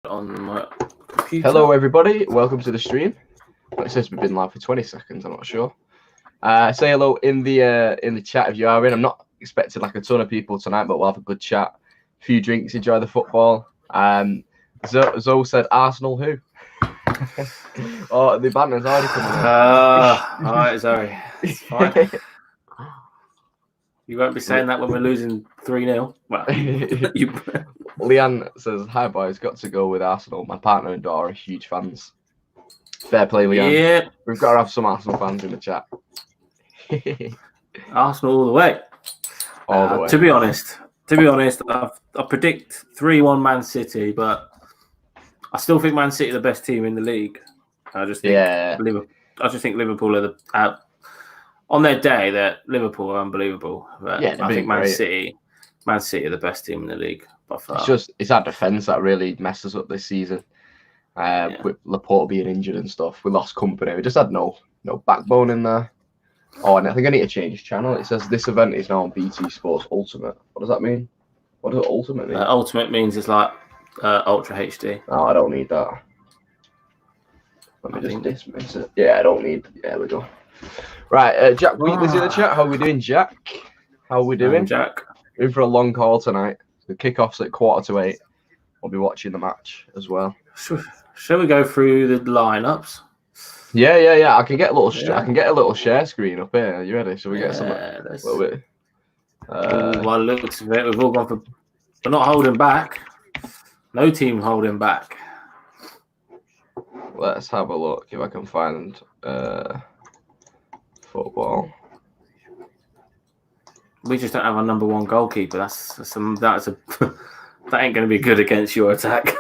on my computer. Hello everybody, welcome to the stream. It says we've been live for 20 seconds, I'm not sure. Say hello in the chat if you are in. I'm not expecting like a ton of people tonight, but we'll have a good chat, a few drinks, enjoy the football. Zoe said Arsenal who? Oh, the banner's already coming in. All right, Zoe. It's fine. You won't be saying that when we're losing 3-0. Well, Leanne says, hi boys, got to go with Arsenal. My partner and daughter are huge fans. Fair play, Leanne. Yeah. We've got to have some Arsenal fans in the chat. Arsenal all the way. All the way. To be honest, I predict 3-1 Man City, but I still think Man City are the best team in the league. I just think Liverpool are the on their day. That Liverpool are unbelievable. But Yeah, I think Man City are the best team in the league by far. It's our defense that really messes up this season. With Laporte being injured and stuff, we lost company. We just had no backbone in there. Oh, and I think I need to change channel. It says this event is now on BT Sports Ultimate. What does that mean? What does Ultimate mean? Ultimate means it's like Ultra HD. Oh, I don't need that. Let me just dismiss it. Yeah, I don't need. Yeah, there we go. Right, Jack Wheatley's in the chat. How are we doing, Jack? How are we doing? Jack. In for a long call tonight. The kickoff's at 7:45. We'll be watching the match as well. Shall we go through the lineups? Yeah. I can get a little share screen up here. Are you ready? Shall we get some? A little bit. Well, looks of it, we've all gone for. We're not holding back. No team holding back. Let's have a look if I can find football. We just don't have our number one goalkeeper. That ain't going to be good against your attack.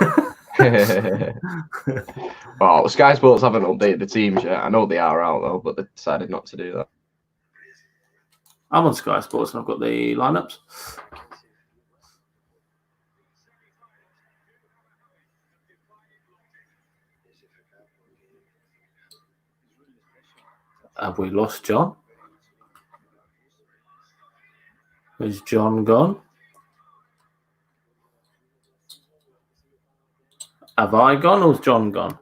Well, Sky Sports haven't updated the teams yet. I know they are out though, but they decided not to do that. I'm on Sky Sports and I've got the lineups. Have we lost John? Is John gone? Have I gone or is John gone?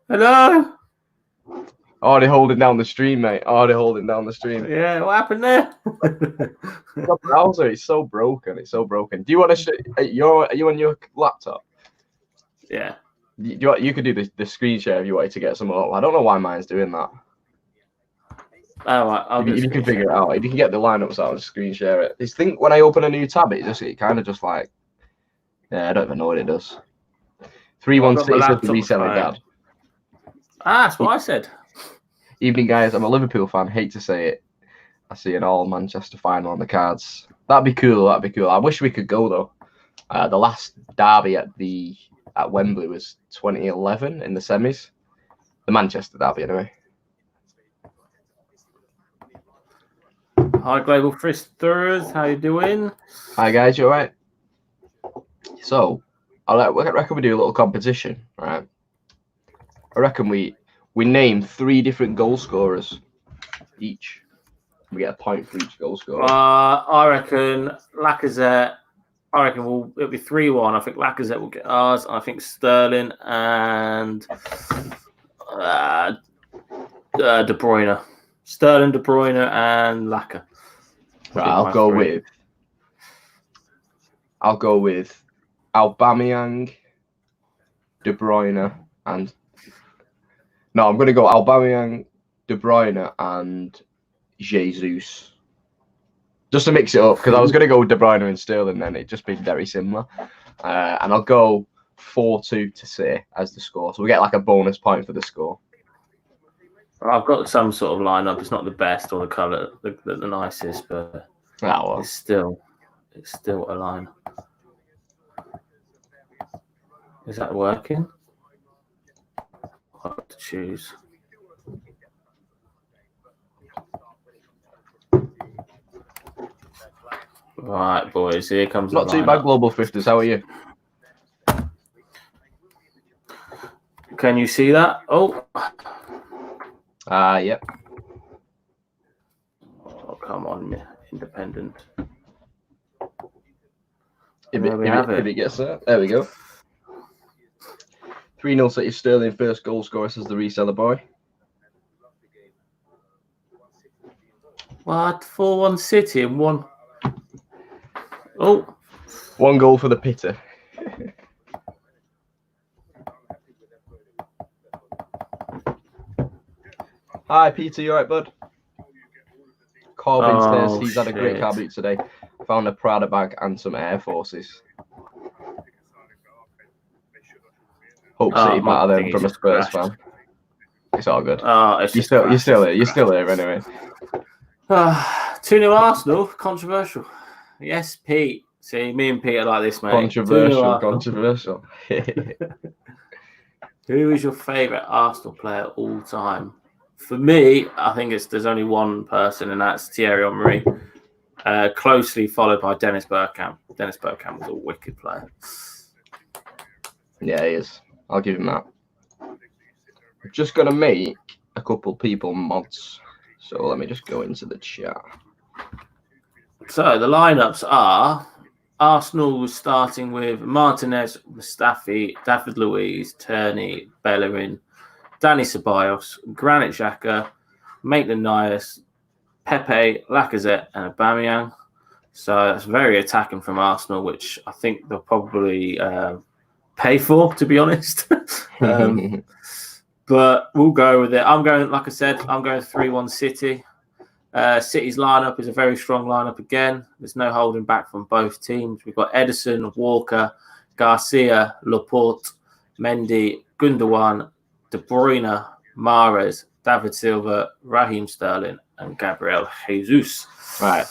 Hello? Oh, they're holding down the stream, mate. Oh, they're holding down the stream. Yeah, what happened there? The browser is so broken. It's so broken. Do you want to? Are you on your laptop? Yeah. You could do the screen share if you wanted to get some up. I don't know why mine's doing that. All right, if you can figure it out, if you can get the lineups out and screen share it. This thing when I open a new tab, it kind of just like, yeah, I don't even know what it does. 316 says the Reselling dad. That's what I said. Evening, guys. I'm a Liverpool fan. Hate to say it. I see an all Manchester final on the cards. That'd be cool. I wish we could go though. The last derby at Wembley was 2011 in the semis. The Manchester derby, anyway. Hi, Global Fristerers. How you doing? Hi, guys. You all right? So, I reckon we do a little competition, right? I reckon we name 3 different goal scorers each. We get a point for each goal scorer. I reckon Lacazette. I reckon it'll be 3-1. I think Lacazette will get ours. I think Sterling and De Bruyne. Sterling, De Bruyne, and Laka. Right, I'll go with Aubameyang, De Bruyne, and no, I'm going to go Aubameyang, De Bruyne, and Jesus. Just to mix it up, because I was going to go De Bruyne and Sterling, then it'd just be very similar. And I'll go 4-2 to say as the score, so we get like a bonus point for the score. I've got some sort of lineup. It's not the best or the colour, the nicest, but it's still a line. Is that working? I have to choose. Right, boys. Here comes. Not too bad, Global Frifters. How are you? Can you see that? Oh. Yep. Oh, come on, independent. If it gets there we go. 3-0 City. Sterling first goal scorer, says the reseller boy. What? 4-1 City and 1. Oh. 1 goal for the Pitter. Hi, Peter. You alright, bud? Corbin says he's had a great car boot today. Found a Prada bag and some Air Forces. Hope City batter them from a Spurs fan. It's all good. You're still here. You're still here anyway. 2-0 Arsenal. Controversial. Yes, Pete. See, me and Pete are like this, mate. Controversial. Who is your favourite Arsenal player all time? For me, I think there's only one person, and that's Thierry Henry. Closely followed by Dennis Bergkamp. Dennis Bergkamp was a wicked player. Yeah, he is. I'll give him that. I'm just going to make a couple people mods. So let me just go into the chat. So the lineups are Arsenal starting with Martinez, Mustafi, David Luiz, Tierney, Bellerin, Dani Ceballos, Granit Xhaka, Maitland-Niles, Pepe, Lacazette, and Aubameyang. So that's very attacking from Arsenal, which I think they'll probably pay for, to be honest. But we'll go with it. I'm going 3-1 City. City's lineup is a very strong lineup again. There's no holding back from both teams. We've got Edison, Walker, Garcia, Laporte, Mendy, Gundogan, De Bruyne, Mahrez, David Silva, Raheem Sterling, and Gabriel Jesus. Right.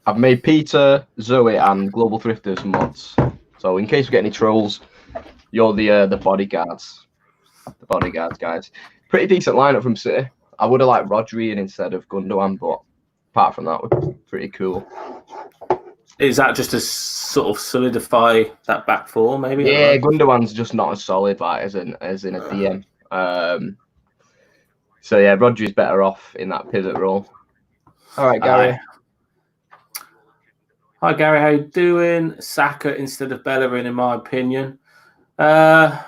I've made Peter, Zoe, and Global Thrifters mods. So in case we get any trolls, you're the bodyguards. The bodyguards, guys. Pretty decent lineup from City. I would have liked Rodri instead of Gundogan, but apart from that, we're pretty cool. Is that just to sort of solidify that back four, maybe? Yeah, Gundogan's just not as solid as in a DM. So yeah, Rodri's better off in that pivot role. All right, Gary. Hi, Gary. How you doing? Saka instead of Bellerin, in my opinion. Yeah,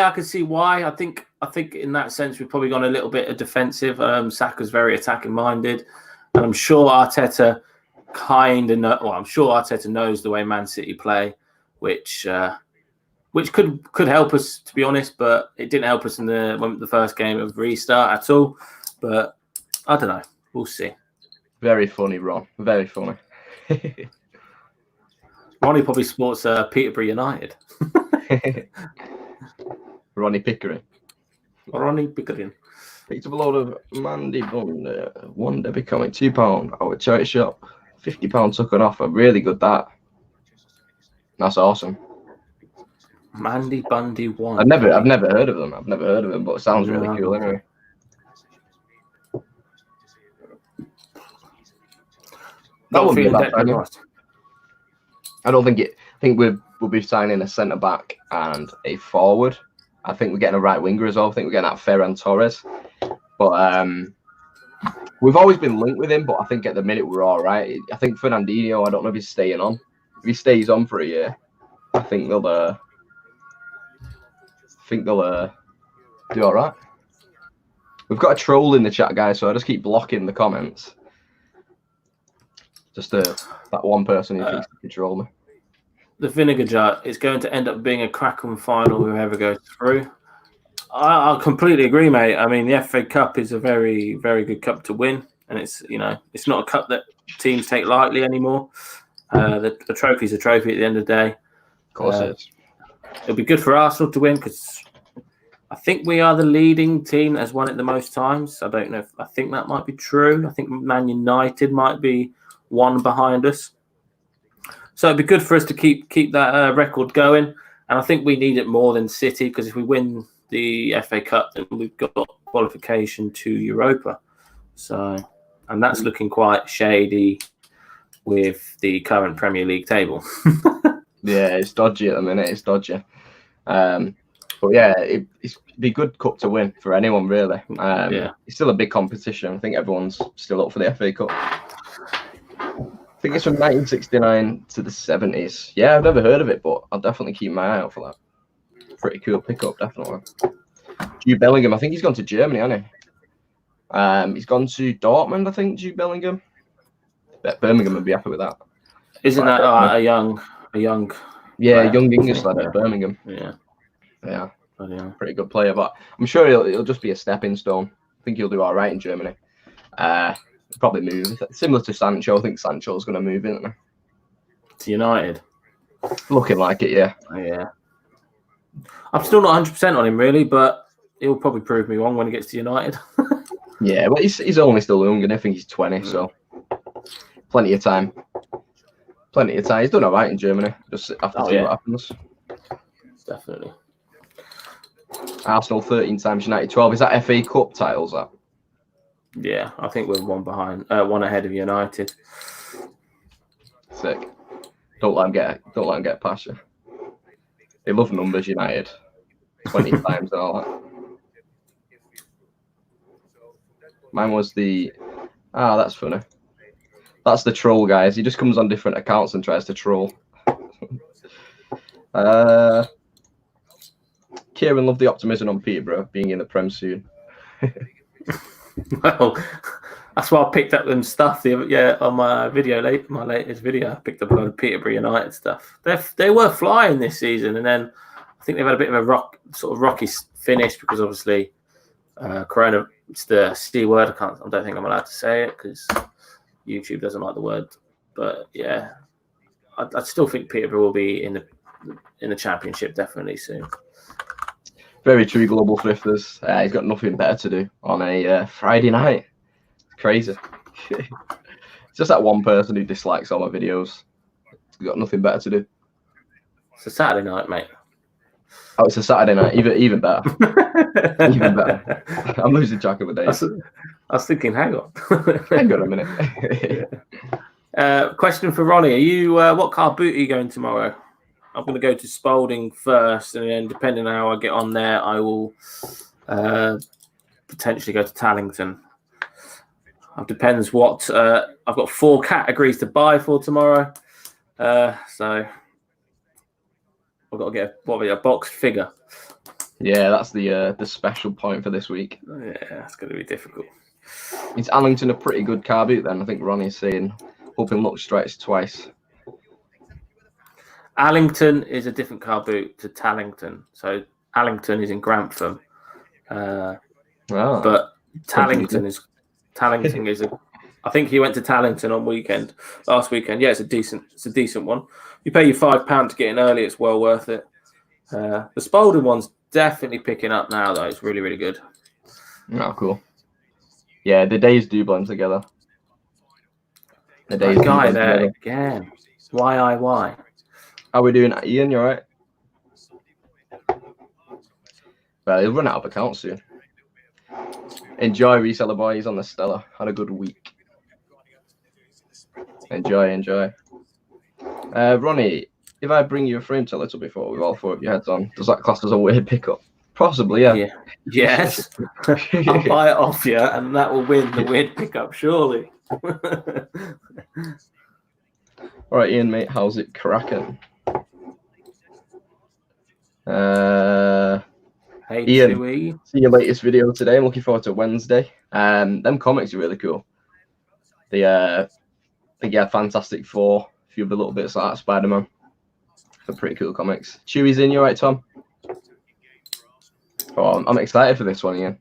I can see why. I think in that sense we've probably gone a little bit defensive. Saka's very attacking minded, and I'm sure Arteta knows the way Man City play, which could help us, to be honest. But it didn't help us in the first game of restart at all. But I don't know. We'll see. Very funny, Ron. Very funny. Ronnie probably supports Peterborough United. Ronnie Pickering. Picked up a load of Mandy Wonder becoming £2 out of charity shop. £50 took off. A really good that. That's awesome. Mandy Bundy One. I've never heard of them. But it sounds really cool anyway. That would be a bad signing. I think we'll be signing a centre back and a forward. I think we're getting a right winger as well. I think we're getting that Ferran Torres. But we've always been linked with him, but I think at the minute we're all right. I think Fernandinho, I don't know if he's staying on. If he stays on for a year, I think they'll do all right. We've got a troll in the chat, guys, so I just keep blocking the comments. Just that one person who thinks they can troll me. The vinegar jar is going to end up being a crack-on final, whoever goes through. I completely agree, mate. I mean, the FA Cup is a very, very good cup to win, and it's not a cup that teams take lightly anymore. The trophy's a trophy at the end of the day. Of course it is. It'll be good for Arsenal to win because I think we are the leading team that has won it the most times. I don't know I think that might be true. I think Man United might be one behind us. So it'd be good for us to keep that record going. And I think we need it more than City because if we win the FA Cup, then we've got qualification to Europa. So, and that's looking quite shady with the current Premier League table. Yeah, it's dodgy at the minute. It's dodgy. But yeah, it'd be a good cup to win for anyone, really. It's still a big competition. I think everyone's still up for the FA Cup. think it's from 1969 to the 70s. Yeah, I've never heard of it, but I'll definitely keep my eye out for that. Pretty cool pickup, definitely. Jude Bellingham, I think he's gone to Germany, hasn't he? He's gone to Dortmund, I think, Jude Bellingham. Bet Birmingham would be happy with that. Isn't that a young Yeah, player? young English lad at Birmingham. Yeah. Pretty good player, but I'm sure he'll just be a stepping stone. I think he'll do all right in Germany. Probably move. Similar to Sancho, I think Sancho's going to move, isn't he? To United? Looking like it, yeah. Yeah. I'm still not 100% on him, really, but he'll probably prove me wrong when he gets to United. Yeah, but he's only still young, and I think he's 20, so plenty of time. He's done all right in Germany. Just have to see what happens. Definitely. Arsenal 13 times, United 12. Is that FA Cup titles, that? Yeah, I think we're one ahead of United. Sick. Don't let them get past you. They love numbers, United. 20 times and all that. Mine was that's funny. That's the troll, guys. He just comes on different accounts and tries to troll. Kieran loved the optimism on Peterborough being in the Prem soon. Well, that's why I picked up them stuff. On my latest video, I picked up a lot of Peterborough United stuff. They were flying this season, and then I think they've had a bit of a rocky finish because obviously Corona. It's the C word. I don't think I'm allowed to say it because YouTube doesn't like the word. But yeah, I still think Peterborough will be in the Championship definitely soon. Very true, Global Thrifters. He's got nothing better to do on a Friday night. It's crazy. It's just that one person who dislikes all my videos. He's got nothing better to do. It's a Saturday night, mate. Oh, it's a Saturday night. Even better. Even better. I'm losing track of the days. I was thinking, hang on. Hang on a minute. Question for Ronnie. Are you what car boot are you going tomorrow? I'm going to go to Spalding first, and then depending on how I get on there, I will potentially go to Tallington. It depends what I've got 4 categories to buy for tomorrow, so I've got to get a boxed figure. Yeah, that's the special point for this week. Yeah, it's going to be difficult. Is Allington a pretty good car boot then? I think Ronnie's saying, hoping luck strikes twice. Allington is a different car boot to Tallington. So Allington is in Grantham, but Tallington is I think he went to Tallington last weekend. Yeah, it's a decent one. You pay your £5 to get in early. It's well worth it. The Spalding one's definitely picking up now, though. It's really, really good. Oh, cool. Yeah, the days do blend together. The days guy there together. Again. Why? How are we doing, Ian? You all right? Well, he'll run out of accounts soon. Enjoy, Reseller boys, on the Stella. Had a good week. Enjoy. Ronnie, if I bring you a frame to a little before with all 4 of your heads on, does that class as a weird pickup? Possibly, yeah. Yes. I'll buy it off you, and that will win the weird pickup, surely. All right, Ian, mate, how's it cracking? Hey, Ian, Chewy. see your latest video today. I'm looking forward to Wednesday. Them comics are really cool. They Fantastic Four, a few of the little bits like that, Spider-Man. They're pretty cool comics. Chewy's in, you all right, Tom? Oh, I'm excited for this one, Ian.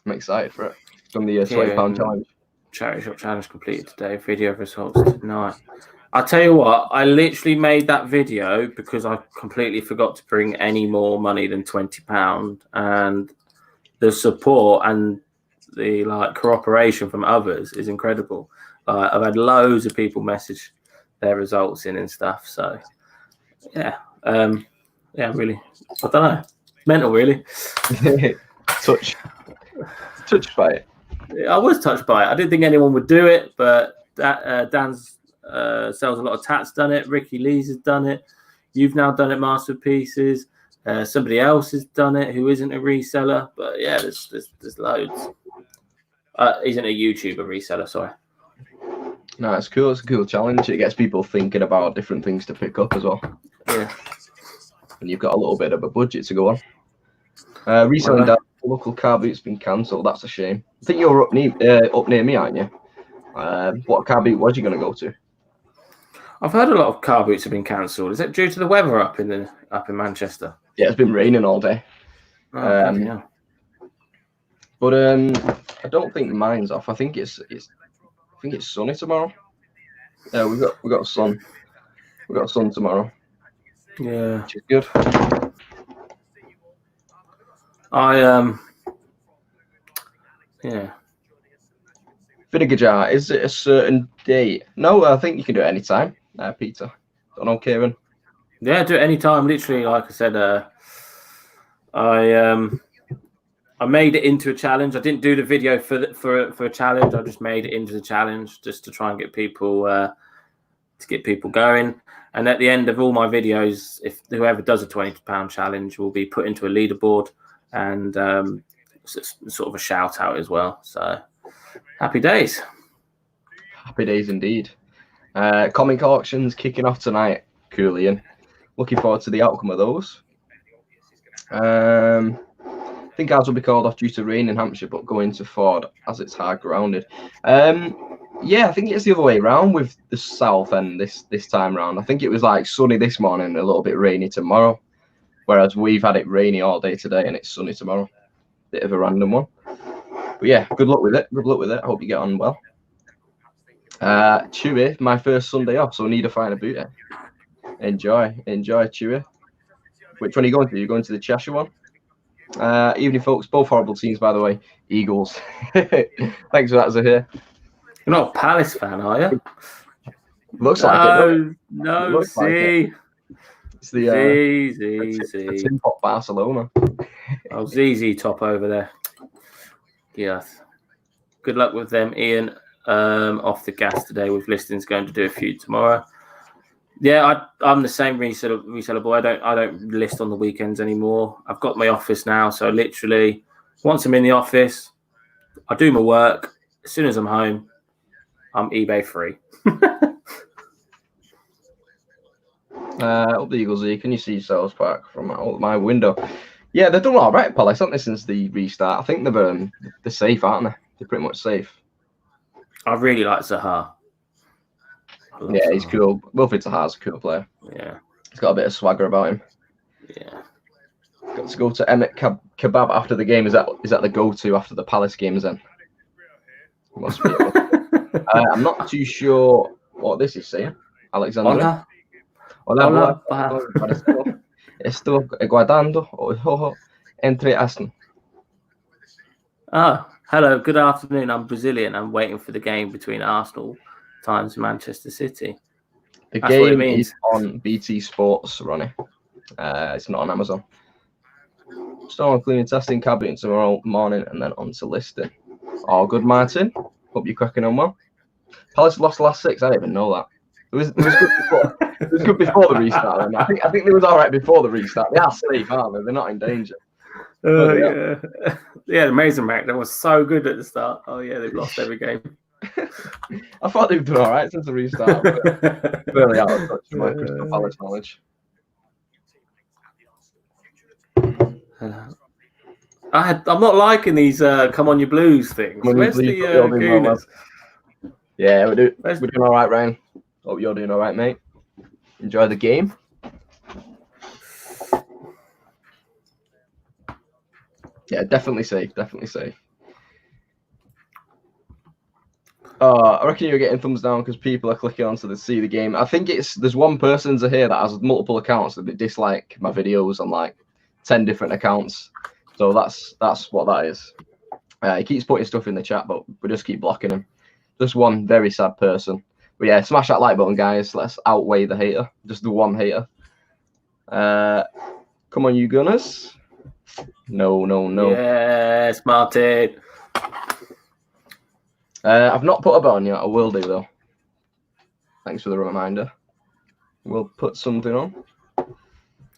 I'm excited for it. From the £20 challenge. Charity shop challenge completed today. Video results tonight. I'll tell you what, I literally made that video because I completely forgot to bring any more money than £20, and the support and the cooperation from others is incredible. I've had loads of people message their results in and stuff. So yeah, really, I don't know, mental, really. Touched by it. I was touched by it. I didn't think anyone would do it, but Dan's sells a lot of tats done it. Ricky Lee's has done it. You've now done it, Masterpieces. Somebody else has done it who isn't a reseller. But yeah, there's loads. Isn't a YouTuber reseller, sorry. No, it's cool. It's a cool challenge. It gets people thinking about different things to pick up as well. Yeah. And you've got a little bit of a budget to go on. Reselling down, local car boot's been cancelled. That's a shame. I think you're up near me, aren't you? What car boot was you going to go to? I've heard a lot of car boots have been cancelled. Is it due to the weather up in Manchester? Yeah, it's been raining all day. Yeah. But I don't think mine's off. I think it's sunny tomorrow. Yeah, we've got sun. We've got sun tomorrow. Yeah, which is good. Yeah. Vinegar jar, is it a certain date? No, I think you can do it anytime, Peter. Don't know, Kieran. Yeah, do it anytime. Literally, like I said, I made it into a challenge. I didn't do the video for a challenge. I just made it into the challenge just to try and get people going. And at the end of all my videos, if whoever does a £20 challenge will be put into a leaderboard and sort of a shout out as well. So happy days. Happy days indeed. Comic auctions kicking off tonight. Cool, Ian. Looking forward to the outcome of those. I think ours will be called off due to rain in Hampshire, but going to Ford as it's hard grounded. Yeah, I think it's the other way around with the south end this time round. I think it was like sunny this morning and a little bit rainy tomorrow, whereas we've had it rainy all day today and it's sunny tomorrow. Bit of a random one. But yeah, good luck with it. Good luck with it. I hope you get on well. Chewy, my first Sunday off, so I need to find a boot. Enjoy, Chewy. Which one are you going to? You're going to the Cheshire one? Evening, folks. Both horrible teams, by the way. Eagles. Thanks for that, Zahir. You're not a Palace fan, are you? Looks like it. No, see. It's the Tin Pot Barcelona. Oh, ZZ top over there. Yes. Good luck with them, Ian. Off the gas today with listings, going to do a few tomorrow. Yeah, I'm the same reseller boy. I don't list on the weekends anymore. I've got my office now, so literally once I'm in the office, I do my work. As soon as I'm home, I'm eBay free. Up the Eagles here. Can you see Sales Park from my window? Yeah, they've done all right, Palace, haven't they, since the restart? I think they're safe, aren't they? They're pretty much safe. I really like Zaha. Yeah, Zaha. He's cool. Wilfried Zaha's a cool player. Yeah. He's got a bit of swagger about him. Yeah. Got to go to Emmett Kebab after the game. Is that the go-to after the Palace games then? Must be. I'm not too sure what this is saying. Alexander. Hola. Estoy guardando entre asno. Oh, hello. Good afternoon. I'm Brazilian. I'm waiting for the game between Arsenal times Manchester City. That's game is on BT Sports, Ronnie. It's not on Amazon. Start on cleaning, testing, cabinet tomorrow morning, and then on to listing. All good, Martin. Hope you're cracking on well. Palace lost the last 6. I didn't even know that. It was good before. It was good before the restart. Then. I think it was all right before the restart. They are safe, aren't they? They're not in danger. Yeah, amazing, Mac. They were so good at the start. Oh yeah, they've lost every game. I thought they've done all right since the restart. Really out of touch with my Crystal Palace knowledge. I'm not liking these "Come on, you Blues" things. Where's the Gooners? Yeah, we're doing all right, Ryan. Hope you're doing all right, mate. Enjoy the game. Yeah, definitely safe. I reckon you're getting thumbs down because people are clicking on to see the game. I think there's one person here that has multiple accounts that dislike my videos on like 10 different accounts. So that's what that is. He keeps putting stuff in the chat, but we just keep blocking him. Just one very sad person. But yeah, smash that like button, guys. Let's outweigh the hater. Just the one hater. Come on, you Gunners. No. Yes, Martin. I've not put a bet on yet. I will do, though. Thanks for the reminder. We'll put something on.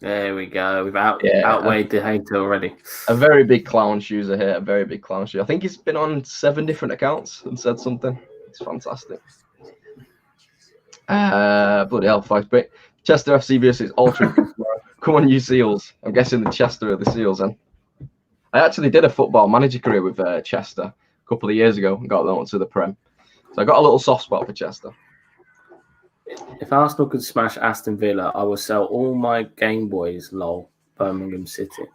There we go. We've outweighed the hater already. A very big clown shoes are here. A very big clown shoe. I think he's been on 7 different accounts and said something. It's fantastic. Bloody hell, five break. Chester FC versus Ultra. Come on, you Seals. I'm guessing the Chester are the Seals then. I actually did a football manager career with Chester a couple of years ago and got them onto the Prem. So I got a little soft spot for Chester. If Arsenal could smash Aston Villa, I will sell all my Game Boys. Lol, Birmingham City.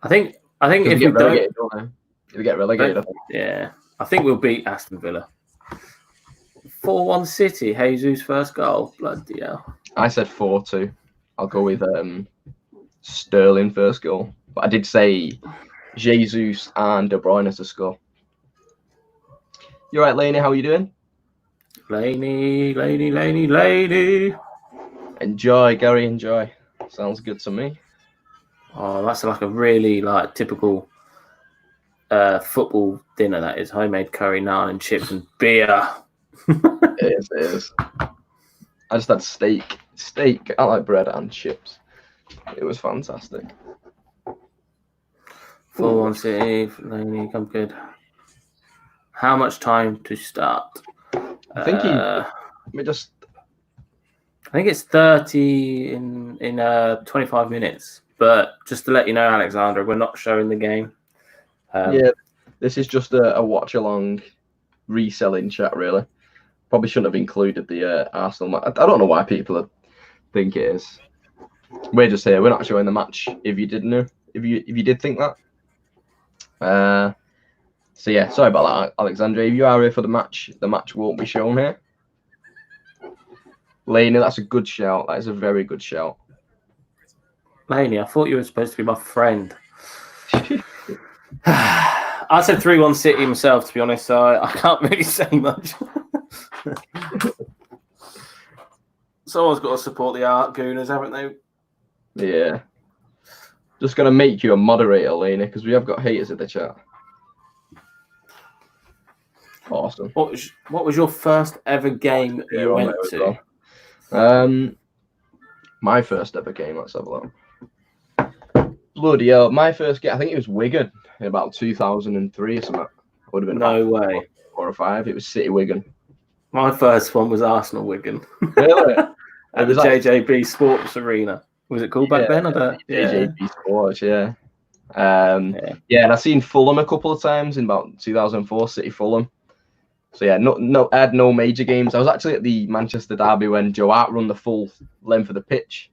I think if we don't get relegated. Yeah, I think we'll beat Aston Villa. 4-1 City. Jesus first goal. Bloody hell. I said 4-2. I'll go with Sterling first goal, but I did say Jesus and De Bruyne to score. You all right, Laney? How are you doing? Laney. Enjoy, Gary. Enjoy. Sounds good to me. Oh, that's like a really typical football dinner. That is homemade curry, naan, and chips and beer. It is. I just had steak. I like bread and chips. It was fantastic. 4-1 City. Laney, come good. How much time to start? I think I think it's 30 in 25 minutes. But just to let you know, Alexandra, we're not showing the game. This is just a watch along reselling chat, really. Probably shouldn't have included the Arsenal match. I don't know why people think it is. We're just here. We're not showing the match. If you didn't know, if you did think that. So yeah, sorry about that, Alexandra. If you are here for the match won't be shown here. Laney, that's a good shout. That is a very good shout. Laney, I thought you were supposed to be my friend. I said 3-1 City myself, to be honest, so I can't really say much. Someone's got to support the Art Gooners, haven't they? Yeah. Just going to make you a moderator, Laney, because we have got haters in the chat. Awesome. What was your first ever game you went to? Well. My first ever game, let's have a look. Bloody hell, my first game, I think it was Wigan in about 2003 or something. Would have been no way. 4 or 5. It was City Wigan. My first one was Arsenal Wigan. Really? At the JJB Sports Arena. Was it called back then? JJB Sports, yeah. And I've seen Fulham a couple of times in about 2004, City Fulham. So yeah, I had no major games. I was actually at the Manchester derby when Joe Hart run the full length of the pitch.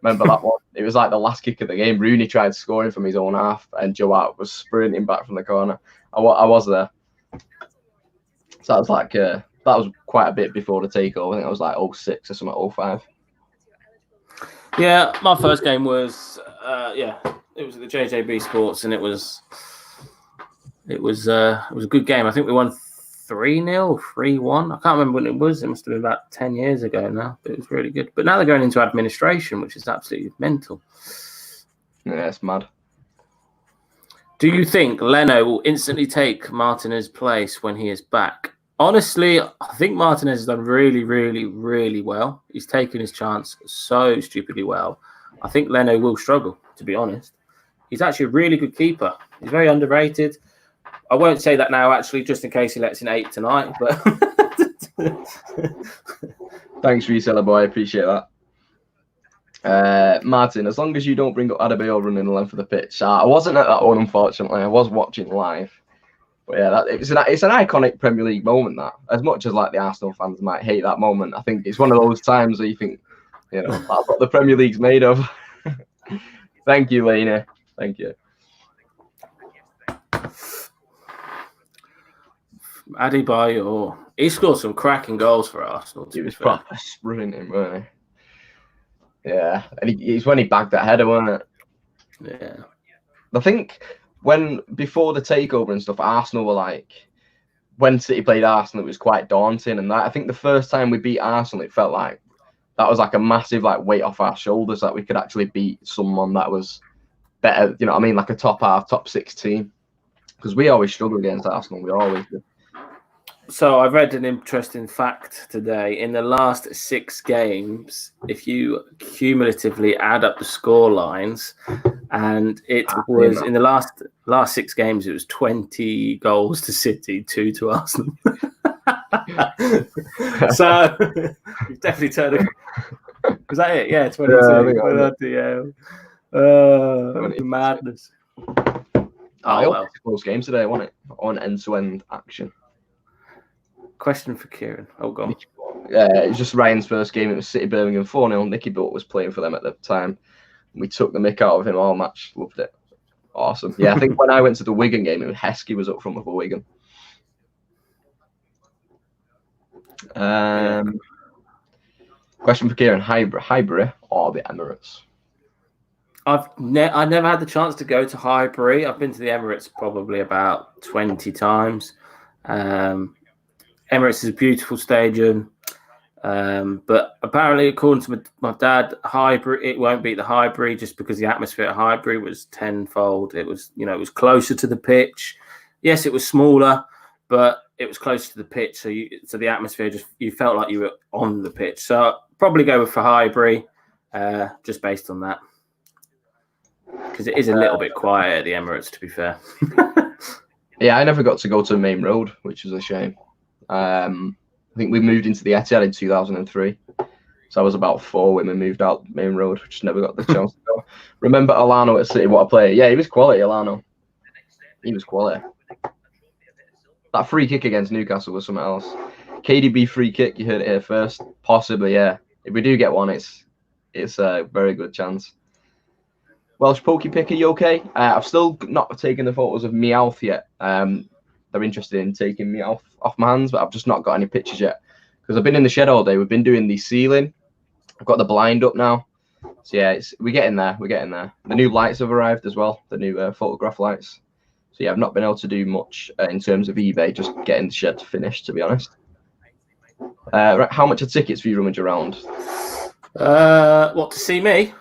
Remember that one? It was like the last kick of the game. Rooney tried scoring from his own half, and Joe Hart was sprinting back from the corner. I was there. So that was that was quite a bit before the takeover. I think I was like 06 or something, 05. Yeah, my first game was it was at the JJB Sports, and it was a good game. I think we won 3-0, 3-1. I can't remember when it was. It must have been about 10 years ago now, but it was really good. But now they're going into administration, which is absolutely mental. Yeah, it's mad. Do you think Leno will instantly take Martinez's place when he is back? Honestly, I think Martinez has done really, really, really well. He's taken his chance so stupidly well. I think Leno will struggle, to be honest. He's actually a really good keeper. He's very underrated. I won't say that now, actually, just in case he lets in 8 tonight. But thanks, Reseller boy. I appreciate that. Martin, as long as you don't bring up Adebayor running the length of the pitch. I wasn't at that one, unfortunately. I was watching live. But yeah, it's an iconic Premier League moment, that. As much as like the Arsenal fans might hate that moment, I think it's one of those times where you think, that's what the Premier League's made of. Thank you, Laney. Thank you. Adebayor, he scored some cracking goals for Arsenal. He was proper sprinting, wasn't he? Yeah, and it's when he bagged that header, wasn't it? Yeah. I think before the takeover and stuff, Arsenal were like, when City played Arsenal, it was quite daunting. And I think the first time we beat Arsenal, it felt like that was like a massive weight off our shoulders, that we could actually beat someone that was better. You know what I mean? Like a top 6 team. Because we always struggle against Arsenal. We always do. So I read an interesting fact today. In the last 6 games, if you cumulatively add up the score lines, and it was in the last 6 games, it was 20 goals to City, 2 to Arsenal. So you've definitely turned. Was that it? Yeah, 22. Madness. Close game today, wasn't it? On end-to-end action. Question for Kieran. Oh, go on. It was just Ryan's first game. It was City Birmingham 4-0. Nicky Butt was playing for them at the time. We took the mick out of him all match. Loved it. Awesome. Yeah, I think when I went to the Wigan game, it was Heskey was up front for Wigan. Question for Kieran: Highbury or the Emirates? I never had the chance to go to Highbury. I've been to the Emirates probably about 20 times. Emirates is a beautiful stadium, but apparently, according to my dad, Highbury it won't beat the Highbury just because the atmosphere at Highbury was tenfold. It was it was closer to the pitch. Yes, it was smaller, but it was closer to the pitch, so the atmosphere you felt like you were on the pitch. So I'd probably go for Highbury, just based on that. Because it is a little bit quiet at the Emirates, to be fair. Yeah, I never got to go to the main road, which is a shame. I think we moved into the Etihad in 2003. So I was about 4 when we moved out the main road. Just never got the chance to go. Remember Alano at City, what a player. Yeah, he was quality, Alano. He was quality. That free kick against Newcastle was something else. KDB free kick, you heard it here first. Possibly, yeah. If we do get one, it's a very good chance. Welsh Pokey Picker, you okay? I've still not taken the photos of Meowth yet. They're interested in taking Meowth off my hands, but I've just not got any pictures yet. Because I've been in the shed all day. We've been doing the ceiling. I've got the blind up now. So yeah, we're getting there. We're getting there. The new lights have arrived as well. The new photograph lights. So yeah, I've not been able to do much in terms of eBay. Just getting the shed finished, to be honest. Right, how much are tickets for you Rummage Around? What, to see me?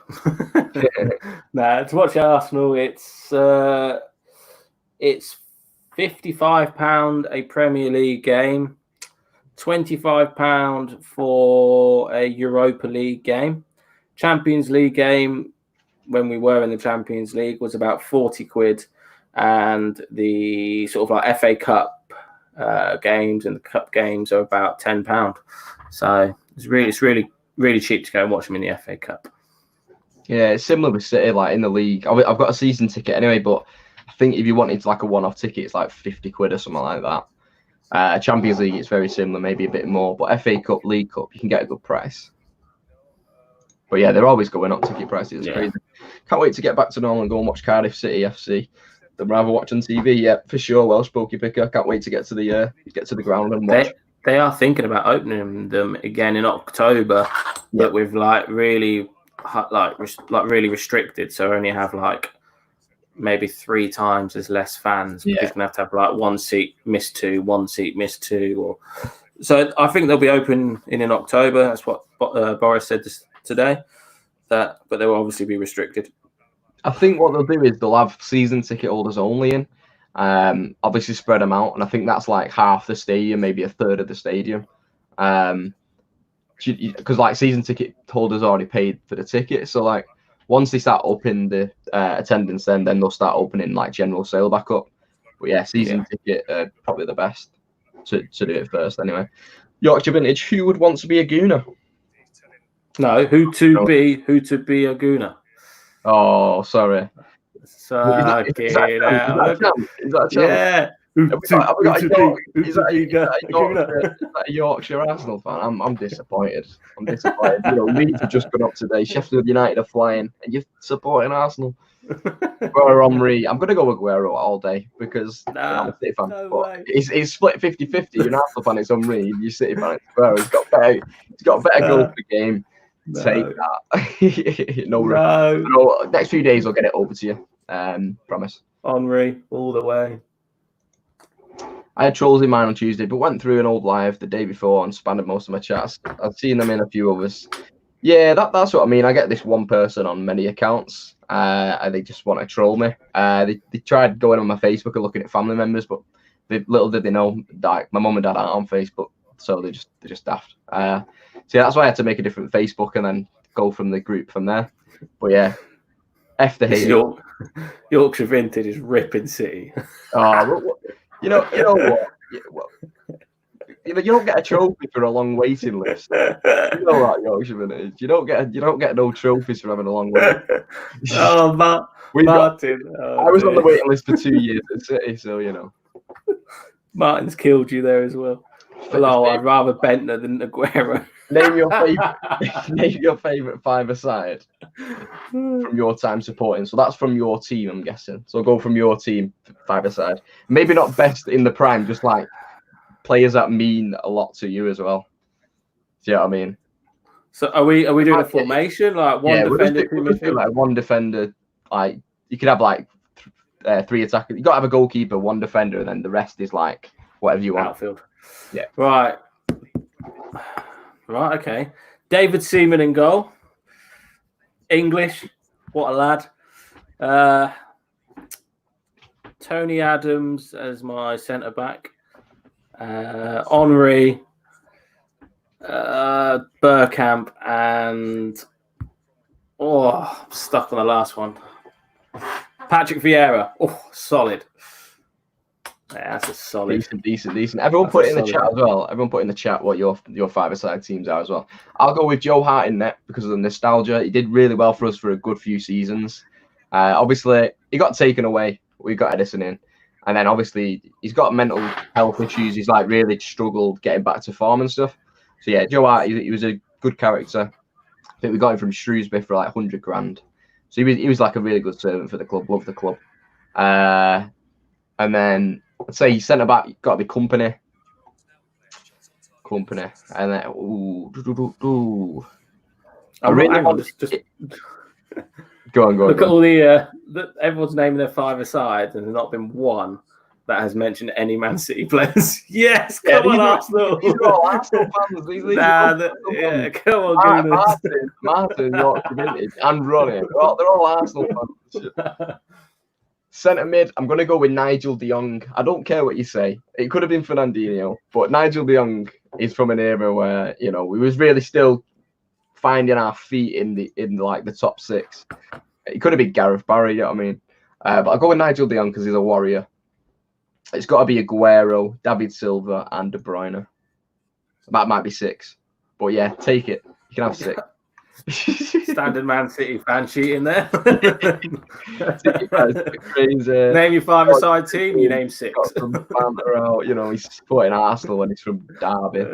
Nah, to watch Arsenal, it's £55 a Premier League game, £25 for a Europa League game. Champions League game, when we were in the Champions League, was about 40 quid, and the sort of like FA Cup games and the cup games are about £10. So it's really cheap to go and watch them in the FA Cup. Yeah, it's similar with City, like in the league. I've got a season ticket anyway, but I think if you wanted like a one-off ticket, it's like 50 quid or something like that. Champions League, it's very similar, maybe a bit more. But FA Cup, League Cup, you can get a good price. But yeah, they're always going up ticket prices. It's crazy. Can't wait to get back to normal and go and watch Cardiff City FC. I'd rather watch on TV. Yeah, for sure. Welsh Pokey Picker. Can't wait to get to the ground and watch. They are thinking about opening them again in October, but with really restricted. So only have like maybe 3 times as less fans. Yeah. You're gonna have like 1 seat missed 2, 1 seat missed 2, or so. I think they'll be open in October. That's what Boris said today. But they'll obviously be restricted. I think what they'll do is they'll have season ticket holders only in. Obviously spread them out, and I think that's like half the stadium, maybe a third of the stadium. Because like season ticket holders already paid for the ticket, so like once they start upping the attendance, then they'll start opening like general sale back up. But yeah, season ticket probably the best to do it first anyway. Yorkshire Vintage, who would want to be a Gooner? No, who to be a Gooner? Oh, sorry. So is that a chance? Yeah. Is that a Yorkshire Arsenal fan? I'm disappointed. Leeds have just gone up today. Sheffield United are flying, and you're supporting Arsenal. Aguero, Omri. I'm going to go with Aguero all day because I'm a City fan. But it's split 50-50. You're an Arsenal fan, it's Omri. You're City fan, it's Aguero. He's got better goals per game. No. Take that. No. Next few days I'll get it over to you. Promise. Henri all the way. I had trolls in mine on Tuesday, but went through an old live the day before and spanned most of my chats. I've seen them in a few others. Yeah, that's what I mean. I get this one person on many accounts. And they just want to troll me. They tried going on my Facebook and looking at family members, but little did they know that my mum and dad aren't on Facebook, so they're just daft. So yeah, that's why I had to make a different Facebook and then go from the group from there. But yeah, F the hate. Yorkshire Vintage is ripping City. Oh, you know what? You don't get a trophy for a long waiting list. You know that, Yorkshireman is. You don't get no trophies for having a long wait. Oh, Martin. I was on the waiting list for 2 years at City, so you know. Martin's killed you there as well. Well, I'd rather banter than Aguero. Name your favourite five-a-side from your time supporting. So that's from your team, I'm guessing. So go from your team, five-a-side. Maybe not best in the prime, just like players that mean a lot to you as well. Do you know what I mean? So are we doing a formation like one defender? We'll just do like one defender. Like you could have like 3 attackers. You got to have a goalkeeper, one defender, and then the rest is like whatever you want. Outfield. Yeah. Right. Okay. David Seaman in goal. English. What a lad. Tony Adams as my centre back. Henry. Burkamp and I'm stuck on the last one. Patrick Vieira. Oh, solid. Yeah, that's a solid. Decent. Everyone put it in the chat as well. Everyone put in the chat what your five-a-side teams are as well. I'll go with Joe Hart in net because of the nostalgia. He did really well for us for a good few seasons. Obviously, he got taken away. We got Edison in. And then obviously, he's got mental health issues. He's like really struggled getting back to form and stuff. So yeah, Joe Hart, he was a good character. I think we got him from Shrewsbury for like 100 grand. So he was like a really good servant for the club. Loved the club. And then I'd say centre back got to be Company. And then I really want just go on. Look at all the everyone's naming their five-a-side, and there's not been one that has mentioned any Man City players. Yes, come on, Arsenal. These are all Arsenal fans. Come on, Martin, Yorkshire Vintage, and Ronnie. They're all Arsenal fans. Centre mid, I'm going to go with Nigel de Jong. I don't care what you say. It could have been Fernandinho, but Nigel de Jong is from an era where, you know, we was really still finding our feet in like the top 6. It could have been Gareth Barry, you know what I mean? But I'll go with Nigel de Jong because he's a warrior. It's got to be Aguero, David Silva, and De Bruyne. That might be 6. But yeah, take it. You can have 6. Standard Man City fan sheet in there. Crazy. Name your five-a-side team, you name 6. Banter out. You know, he's supporting Arsenal when he's from Derby.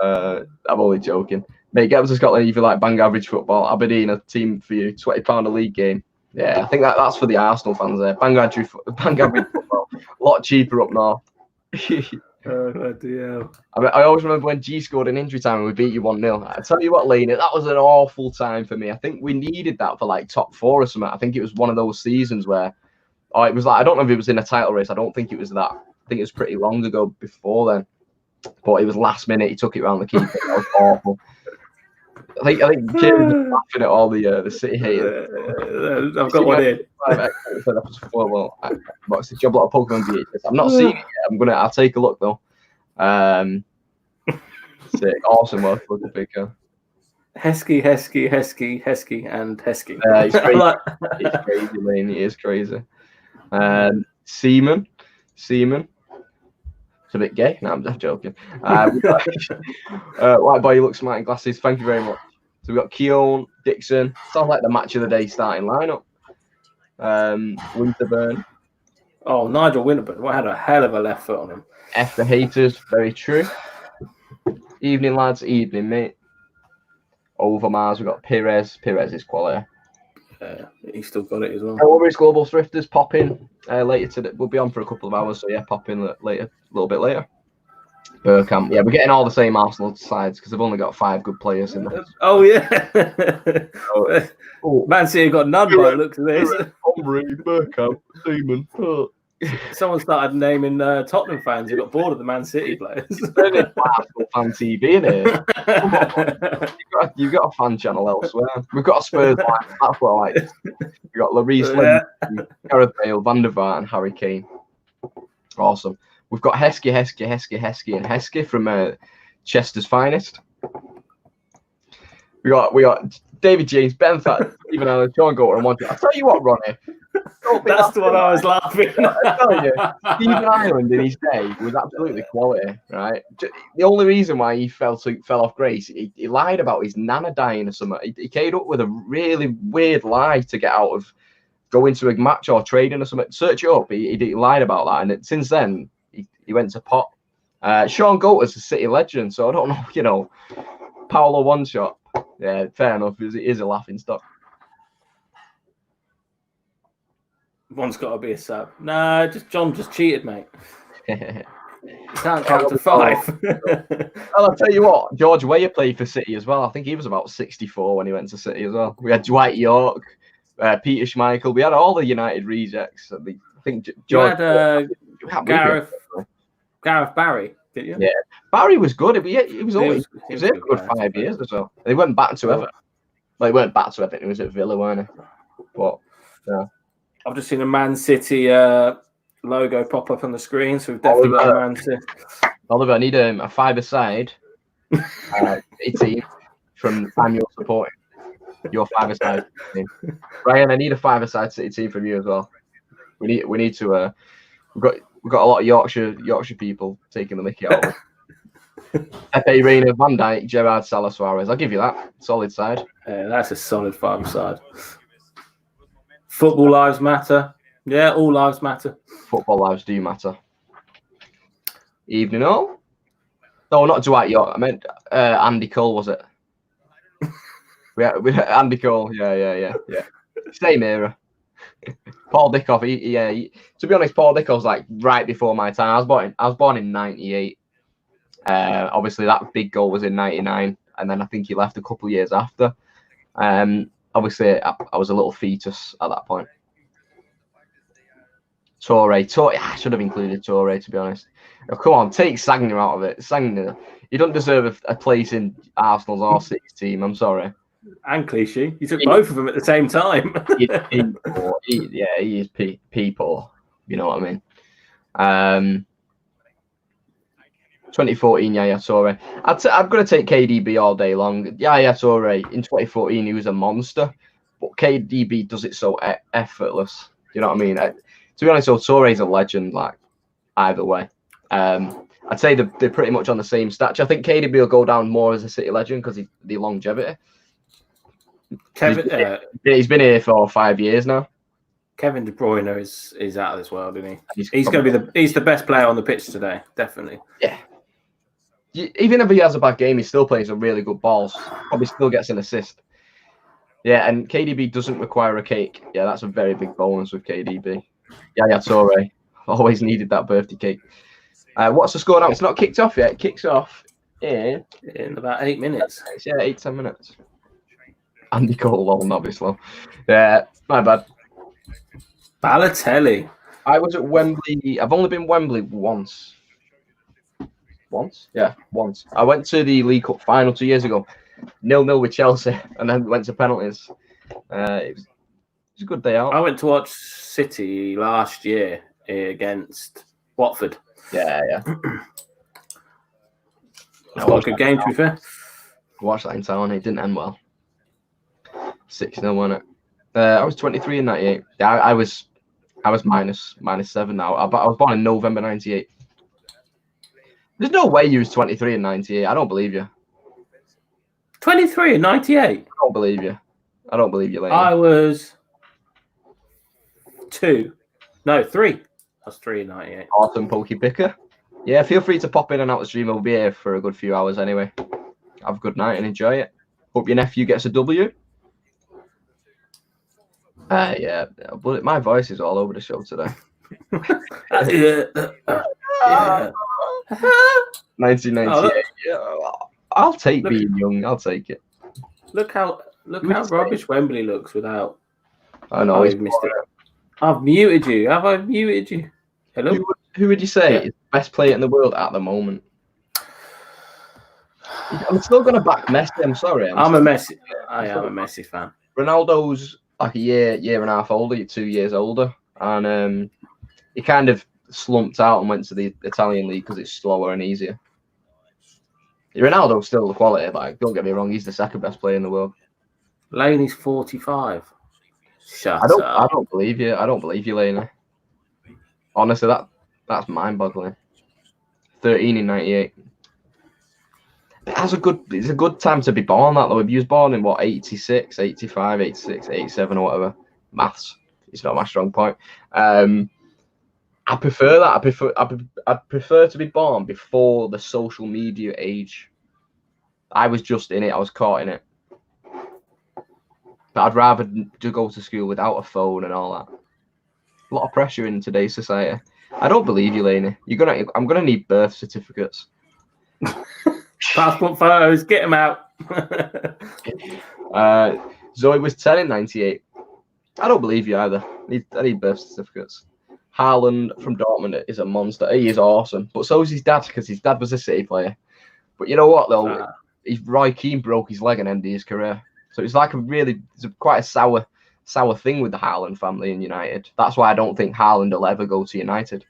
I'm only joking. Mate, get up to Scotland if you like bang average football. Aberdeen, a team for you. £20 a league game. Yeah, I think that's for the Arsenal fans there. Bang average football. A lot cheaper up north. I always remember when G scored an injury time and we beat you 1-0. I tell you what, Lane, that was an awful time for me. I think we needed that for like top 4 or something. I think it was one of those seasons where it was like, I don't know if it was in a title race. I don't think it was that. I think it was pretty long ago before then. But it was last minute. He took it around the keeper. That was awful. I think Kieran was laughing at all the City haters. I've got one in. What's the job? A lot of Pokemon VHS. I've not seen it yet. I'll take a look though. Sick. Awesome work for the picker. Heskey, and Heskey. He's crazy. He's crazy, man. He is crazy. Seaman. It's a bit gay. No, I'm just joking. White boy, you look smart in glasses. Thank you very much. So we've got Keown, Dixon. Sounds like the match of the day starting lineup. Winterburn. Oh, Nigel Winterburn. Had a hell of a left foot on him. F the haters. Very true. Evening, lads. Evening, mate. Over Mars, we've got Perez. Perez is quality. He's still got it as well. Over's Global Thrifters pop in later today. We'll be on for a couple of hours, so yeah, pop in later, a little bit later. Burkamp. Yeah, we're getting all the same Arsenal sides because they've only got 5 good players in there. Oh, yeah. Man City got none by the looks of this. Henry, Burkamp, Seaman. Someone started naming Tottenham fans who got bored of the Man City players. There's Arsenal fan TV in here. You've got a fan channel elsewhere. We've got a Spurs line. That's what I like. We've got Lloris, Gareth Bale, Van der Vaart, and Harry Kane. Awesome. We've got Heskey, and Heskey from Chester's finest. We got David James, Ben Thatcher, Stephen Allen, John Gotter, and one. I'll tell you what, Ronnie. That's the one I was laughing at. I tell you, Stephen Ireland in his day was absolutely quality, right? The only reason why he fell off grace, he lied about his nana dying or something. He came up with a really weird lie to get out of going to a match or trading or something. Search it up. He lied about that, and since then he went to pot. Sean Goater's a City legend, so I don't know, Paolo One Shot. Yeah, fair enough. It is a laughing stock. One's got to be a sub. No, John just cheated, mate. Can't count to 5. Well, I'll tell you what, George Weah played for City as well. I think he was about 64 when he went to City as well. We had Dwight York, Peter Schmeichel. We had all the United rejects. I think George. You had Gareth Barry, didn't you? Yeah, Barry was good. He was always he was there for 5 years or so. They went back to Everton. Well, he went back to Everton. He was at Villa, weren't he? But yeah. I've just seen a Man City logo pop up on the screen, so we've definitely got a Man City. Oliver, I need a 5-a-side team from annual support. Your 5-a-side team. Ryan, I need a 5-a-side City team from you as well. We need to. We've got a lot of Yorkshire people taking the mickey out of it. Pepe Reina, Van Dijk, Gerrard, Salah, Suarez. I'll give you that. Solid side. That's a solid 5-a-side. Football lives matter. Yeah, all lives matter. Football lives do matter. Evening all. No, not Dwight York. I meant Andy Cole, was it? we had Andy Cole. Yeah. Same era. Paul Dickoff. To be honest, Paul Dickoff's like right before my time. I was born in '98. Obviously, that big goal was in '99, and then I think he left a couple of years after. Obviously, I was a little fetus at that point. Torre. I should have included Torre, to be honest. Oh, come on, take Sagna out of it. Sagna, you don't deserve a place in Arsenal's or City's team. I'm sorry. And Clichy. You took both of them at the same time. He is people. You know what I mean? 2014, Yaya Toure. I'm going to take KDB all day long. Yaya Toure, in 2014, he was a monster. But KDB does it so effortless. You know what I mean? To be honest, Toure's a legend, like, either way. I'd say they're pretty much on the same stature. I think KDB will go down more as a City legend because the longevity. He's been here for 5 years now. Kevin De Bruyne is out of this world, isn't he? He's going to be he's the best player on the pitch today, definitely. Yeah. Even if he has a bad game, he's still playing some really good balls. Probably still gets an assist. Yeah, and KDB doesn't require a cake. Yeah, that's a very big bonus with KDB. Yeah, Torre. Always needed that birthday cake. What's the score now? It's not kicked off yet. It kicks off in about 8 minutes. Yeah, 8-10 minutes. Andy Cole, obviously. Yeah, my bad. Balotelli. I was at Wembley. I've only been Wembley once. Yeah, once. I went to the League Cup final 2 years ago. 0-0 with Chelsea, and then went to penalties. It was a good day out. I went to watch City last year against Watford. Yeah. That was a good game, to be fair. I watched that in town. It didn't end well. 6-0, wasn't it? I was 23 in '98. Yeah, I was -7 now. I was born in November '98. There's no way you was 23 in '98. I don't believe you. 23 in '98? I don't believe you. Lane. I was 3. I was 3 in '98. Awesome, Pokey Picker. Yeah, feel free to pop in and out the stream. We'll be here for a good few hours anyway. Have a good night and enjoy it. Hope your nephew gets a W. Yeah, but my voice is all over the show today. Yeah. 1998. I'll take being young. I'll take it. Look how rubbish Wembley looks without. I know he's missed it. I've muted you. Have I muted you? Hello. Who would you say is the best player in the world at the moment? I'm still going to back Messi. I'm sorry. I am a Messi fan. Ronaldo's like a year and a half older, 2 years older, and he kind of slumped out and went to the Italian league because it's slower and easier. Ronaldo's still the quality. Like, don't get me wrong, he's the second best player in the world. Laney's 45. Shut I up. don't believe you. I don't believe you, Laney. Honestly, that's mind-boggling. 13 in 98. It's a good time to be born, that though. If you was born in what, 86, 85, 86, 87 or whatever. Maths is not my strong point. I prefer that. I'd prefer to be born before the social media age. I was just in it. I was caught in it. But I'd rather to go to school without a phone and all that. A lot of pressure in today's society. I don't believe you, Laney. I'm gonna need birth certificates. Passport photos, get them out. Zoe was 10 in 98. I don't believe you either. I need birth certificates. Haaland from Dortmund is a monster. He is awesome. But so is his dad, because his dad was a City player. But you know what, though? Roy Keane broke his leg and ended his career. So it's like quite a sour thing with the Haaland family in United. That's why I don't think Haaland will ever go to United.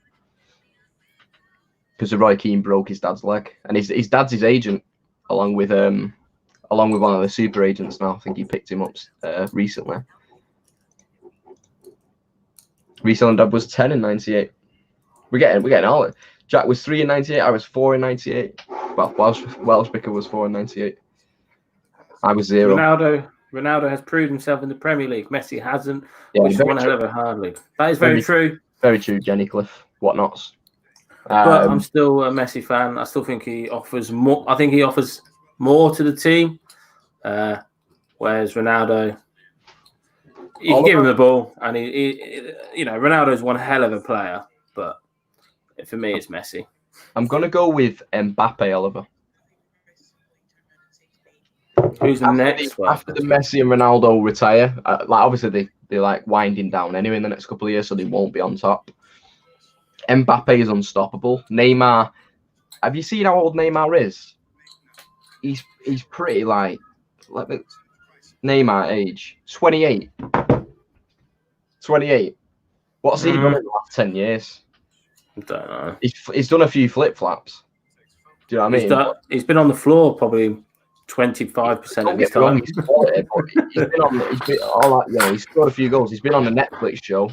Because Roy Keane broke his dad's leg. And his dad's his agent, along with one of the super agents now. I think he picked him up recently. Reselling dad was 10 in 98. We're getting all it. Jack was 3 in 98. I was 4 in 98. Well, Welsh Vicar was 4 in 98. I was 0. Ronaldo has proved himself in the Premier League. Messi hasn't, Yeah, which is one hell of a hard league. That is very true. Very true, Jenny Cliff. Whatnots. But I'm still a Messi fan. I still think he offers more. I think he offers more to the team. Whereas Ronaldo, you can give him the ball, and Ronaldo's one hell of a player. But for me, it's Messi. I'm gonna go with Mbappe, Oliver. Who's the next one? After the Messi and Ronaldo retire, obviously they're like winding down anyway in the next couple of years, so they won't be on top. Mbappe is unstoppable. Neymar, have you seen how old Neymar is? He's pretty Neymar age 28. 28. What's he done in the last 10 years? I don't know. He's done a few flip flops. Do you know what I mean? He's been on the floor probably 25% of his time. He's scored a few goals. He's been on the Netflix show.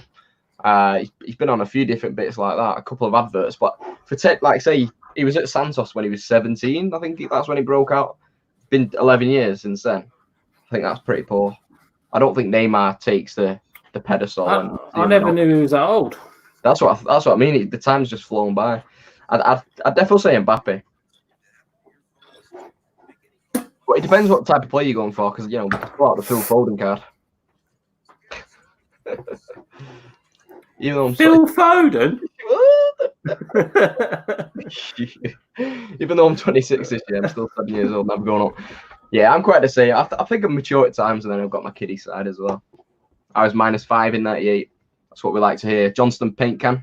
He's been on a few different bits like that, a couple of adverts. But say he was at Santos when he was 17. I think that's when he broke out. It's been 11 years since then. I think that's pretty poor. I don't think Neymar takes the pedestal. I never knew he was that old. That's what I mean. The time's just flown by. I'd definitely say Mbappe. But it depends what type of player you're going for, because pull out the Phil Foden card. Phil Foden? Even though I'm 26 this year, I'm still 7 years old, never going up. Yeah, I'm quite the same. I think I'm mature at times, and then I've got my kiddie side as well. I was -5 in 98. That's what we like to hear. Johnston paint can.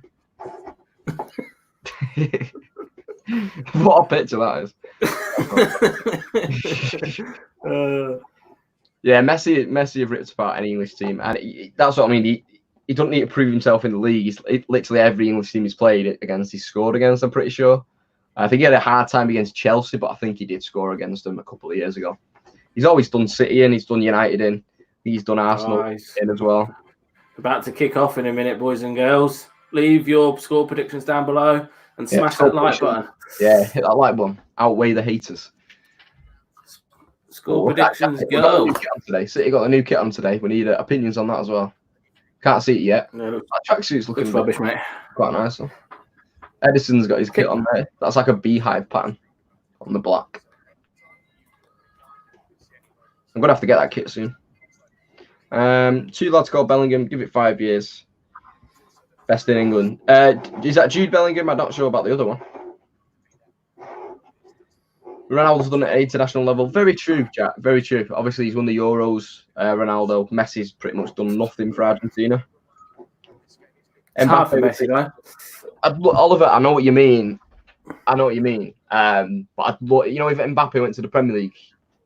What a picture that is. Yeah, Messi have ripped apart any English team, and that's what I mean. He doesn't need to prove himself in the league. Literally every English team he's played against, he's scored against. I'm pretty sure. I think he had a hard time against Chelsea, but I think he did score against them a couple of years ago. He's always done City in, he's done United in, he's done Arsenal in as well. About to kick off in a minute, boys and girls. Leave your score predictions down below and smash that like button. Yeah, hit that like button. Outweigh the haters. Score predictions go. City got a new kit on today. We need opinions on that as well. Can't see it yet. No, that tracksuit's looking rubbish, mate. Quite nice one. Edison's got his kit on there. That's like a beehive pattern on the black. I'm gonna have to get that kit soon. 2 lads called Bellingham. Give it 5 years. Best in England. Is that Jude Bellingham? I'm not sure about the other one. Ronaldo's done it at international level. Very true, Jack. Very true. Obviously, he's won the Euros. Ronaldo. Messi's pretty much done nothing for Argentina. It's hard for Messi, though. Oliver, I know what you mean. But if Mbappe went to the Premier League,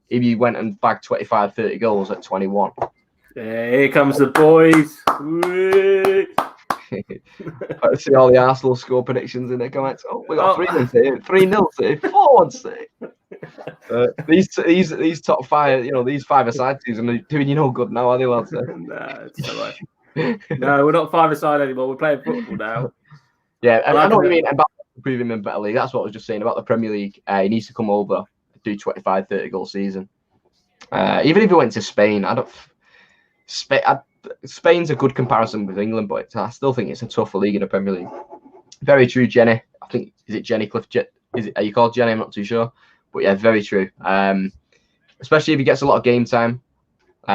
if he went and bagged 25, 30 goals at 21. Yeah, here comes the boys. I see all the Arsenal score predictions in the comments. Oh, we got 3-0 City, 3-0 City, 4-1 City. These top five, these five-a-side teams are doing you no good now, are they, lads? No, it's all right. No, we're not five-a-side anymore. We're playing football now. Yeah, I know what you mean about improving him in better league. That's what I was just saying about the Premier League. He needs to come over, do 25, 30 goal season. Even if he went to Spain, Spain's a good comparison with England, but I still think it's a tougher league in the Premier League. Very true, Jenny. I think, is it Jenny Cliff? Are you called Jenny? I'm not too sure. But yeah, very true. Especially if he gets a lot of game time,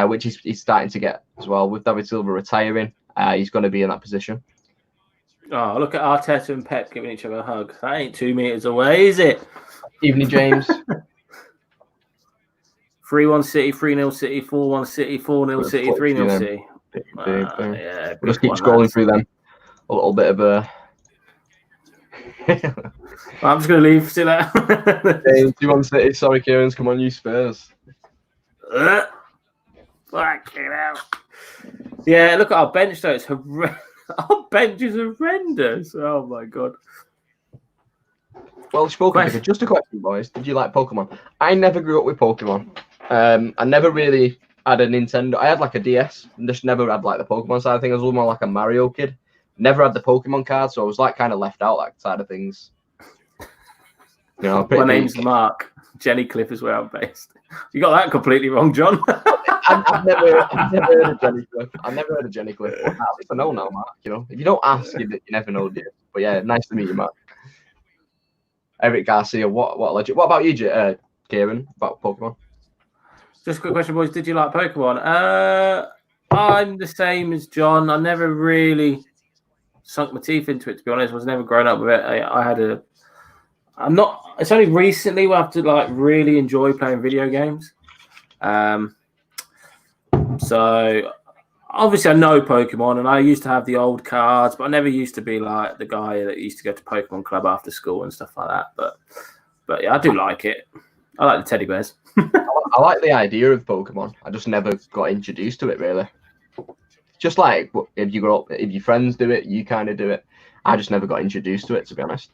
which he's starting to get as well. With David Silva retiring, he's going to be in that position. Oh, look at Arteta and Pep giving each other a hug. That ain't 2 meters away, is it? Evening, James. 3-1 City, 3-0 City, 4-1 City, 4-0 City, 3-0 City. Yeah, we'll just keep scrolling through them. A little bit of a... I'm just going to leave. See you later. 3-1 City. Sorry, Kieran. Come on, you Spurs. Fucking hell. Yeah, look at our bench, though. It's horrendous. Our bench is horrendous. Oh, my God. Well spoken. Just a question, boys. Did you like Pokemon? I never grew up with Pokemon. I never really had a Nintendo. I had like a DS, and just never had like the Pokemon side of things. I was more like a Mario kid. Never had the Pokemon card, so I was like kind of left out that side of things. My name's Mark. Jenny Cliff is where I'm based. You got that completely wrong, John. I've never heard of Jenny Cliff. I've never heard of Jenny Cliff. At least I know now, Mark. If you don't ask, you never know, do you? But yeah, nice to meet you, Mark. Eric Garcia, what a legend. What about you, Kieran, about Pokemon? Just a quick question, boys. Did you like Pokemon? I'm the same as John. I never really sunk my teeth into it, to be honest. I was never grown up with it. It's only recently where I've to like really enjoy playing video games. So obviously I know Pokemon, and I used to have the old cards, but I never used to be like the guy that used to go to Pokemon Club after school and stuff like that. But yeah, I do like it. I like the teddy bears. I like the idea of Pokemon. I just never got introduced to it, really. Just like if you grow up, if your friends do it, you kind of do it. I just never got introduced to it, to be honest.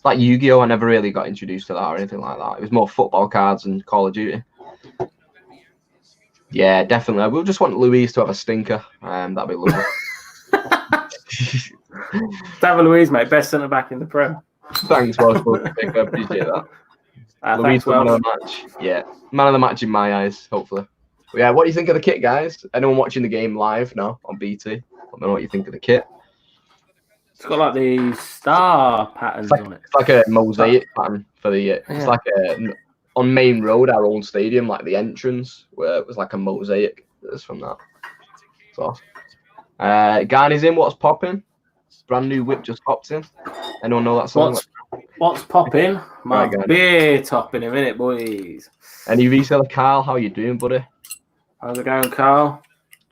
Like Yu-Gi-Oh, I never really got introduced to that or anything like that. It was more football cards and Call of Duty. Yeah, definitely. We'll just want Louise to have a stinker. That'd be lovely. David Louise, mate, best centre back in the Prem. Thanks, Welsh. I appreciate that. Louise, man of the match. Yeah, man of the match in my eyes, hopefully. But yeah, what do you think of the kit, guys? Anyone watching the game live now on BT? I don't know what you think of the kit. It's got like the star patterns on it. It's like a mosaic pattern for the. It's like on Main Road, our own stadium, like the entrance, where it was like a mosaic. That's from that. It's awesome. Garney's in. What's popping? Brand new whip just popped in. Anyone know that song? What's popping? My beer top in a minute, boys. Any reseller, Carl? How you doing, buddy? How's it going, Carl?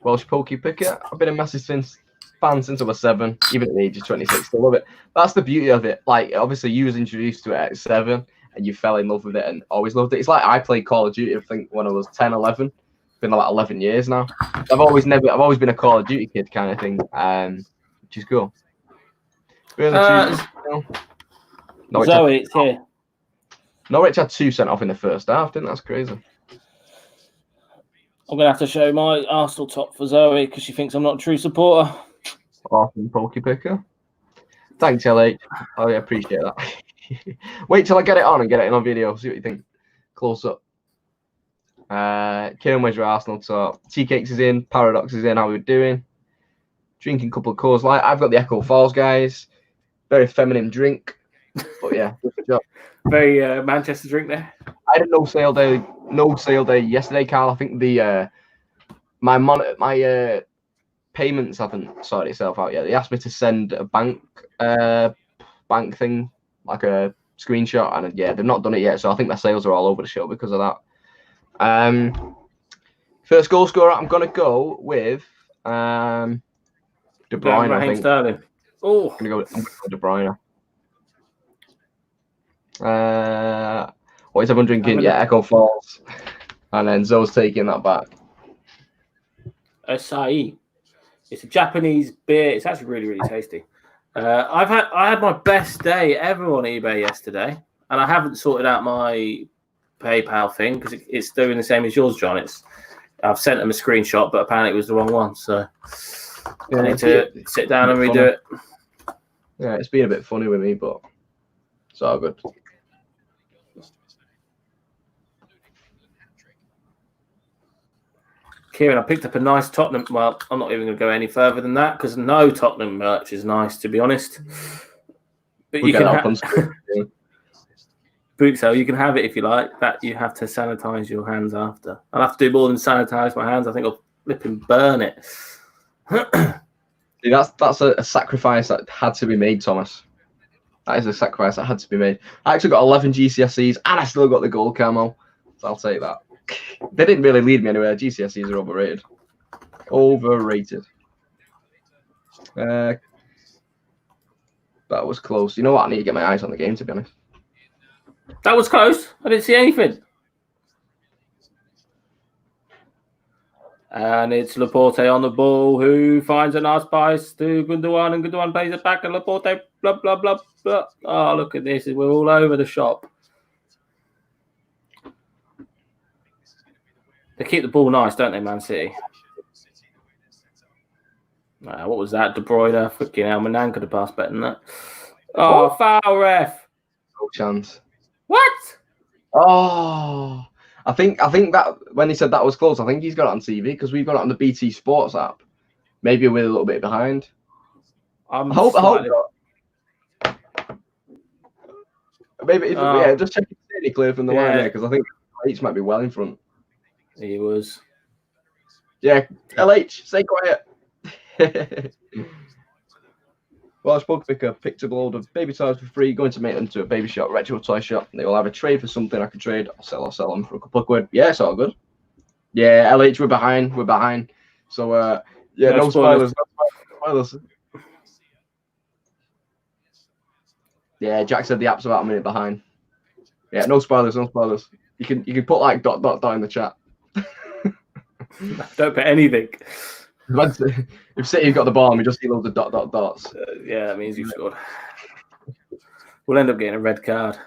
Welsh Pokey Picker. I've been a Messi fan since I was 7, even at the age of 26. Still love it. That's the beauty of it. Like, obviously, you was introduced to it at 7, and you fell in love with it and always loved it. It's like I played Call of Duty, I think, when I was 10, 11. It's been like 11 years now. I've always been a Call of Duty kid kind of thing, which is cool. Zoe, it's here. Norwich had 2 sent off in the first half, didn't? That's crazy. I'm going to have to show my Arsenal top for Zoe because she thinks I'm not a true supporter. Awesome, Pokey Picker. Thanks, LH. Oh, yeah, appreciate that. Wait till I get it on and get it on video. See what you think. Close up. Kieran, where's your Arsenal top? Tea Cakes is in. Paradox is in. How we doing? Drinking a couple of Coors Light. I've got the Echo Falls, guys. Very feminine drink. But yeah, good job. Very Manchester drink there. I had a no sale day yesterday, Carl. I think the my payments haven't sorted itself out yet. They asked me to send a bank thing, like a screenshot, and yeah, they've not done it yet. So I think their sales are all over the show because of that. First goal scorer, I'm gonna go with De Bruyne. I think. Sterling. Oh, I'm gonna go De Bruyne. What is everyone drinking? Yeah, Echo Falls. And then Zoe's taking that back. Acai. It's a Japanese beer. It's actually really, really tasty. I had my best day ever on eBay yesterday, and I haven't sorted out my PayPal thing because it's doing the same as yours, John. I've sent them a screenshot, but apparently it was the wrong one. So I need to sit down and redo it. Yeah, it's been a bit funny with me, but it's all good. Kieran, I picked up a nice Tottenham. Well, I'm not even going to go any further than that because no Tottenham merch is nice, to be honest. But you can boot sale. You can have it if you like. That you have to sanitize your hands after. I'll have to do more than sanitize my hands. I think I'll flip and burn it. See, that's a sacrifice that had to be made, Thomas. That is a sacrifice that had to be made. I actually got 11 GCSEs and I still got the gold camo, so I'll take that. They didn't really lead me anywhere. GCSEs are overrated. Overrated. That was close. You know what? I need to get my eyes on the game, to be honest. That was close. I didn't see anything. And it's Laporte on the ball, who finds a nice pass to Gundogan, and Gundogan plays it back, and Laporte, blah, blah, blah, blah. Oh, look at this. We're all over the shop. They keep the ball nice, don't they, Man City? What was that? De Bruyne, freaking hell, Manan could have passed better than that. Oh, foul, ref. No chance. What? Oh, I think that when he said that was close, I think he's got it on TV because we've got it on the BT Sports app. Maybe we're a little bit behind. I hope not. Maybe yeah, just check it clear from the line there because I think LH might be well in front. He was. Yeah, LH, stay quiet. Welsh bug picker picked up a load of baby toys for free, going to make them to a baby shop, retro toy shop. They will have a trade for something I can trade. I'll sell them for a couple of quid. Yeah, it's all good. Yeah, LH, we're behind. So yeah, no spoilers. Yeah, Jack said the app's about a minute behind. Yeah, no spoilers. You can put like ... in the chat. Don't put anything. If City got the ball and we just see loads of ... dots. Yeah, that means you've scored. We'll end up getting a red card.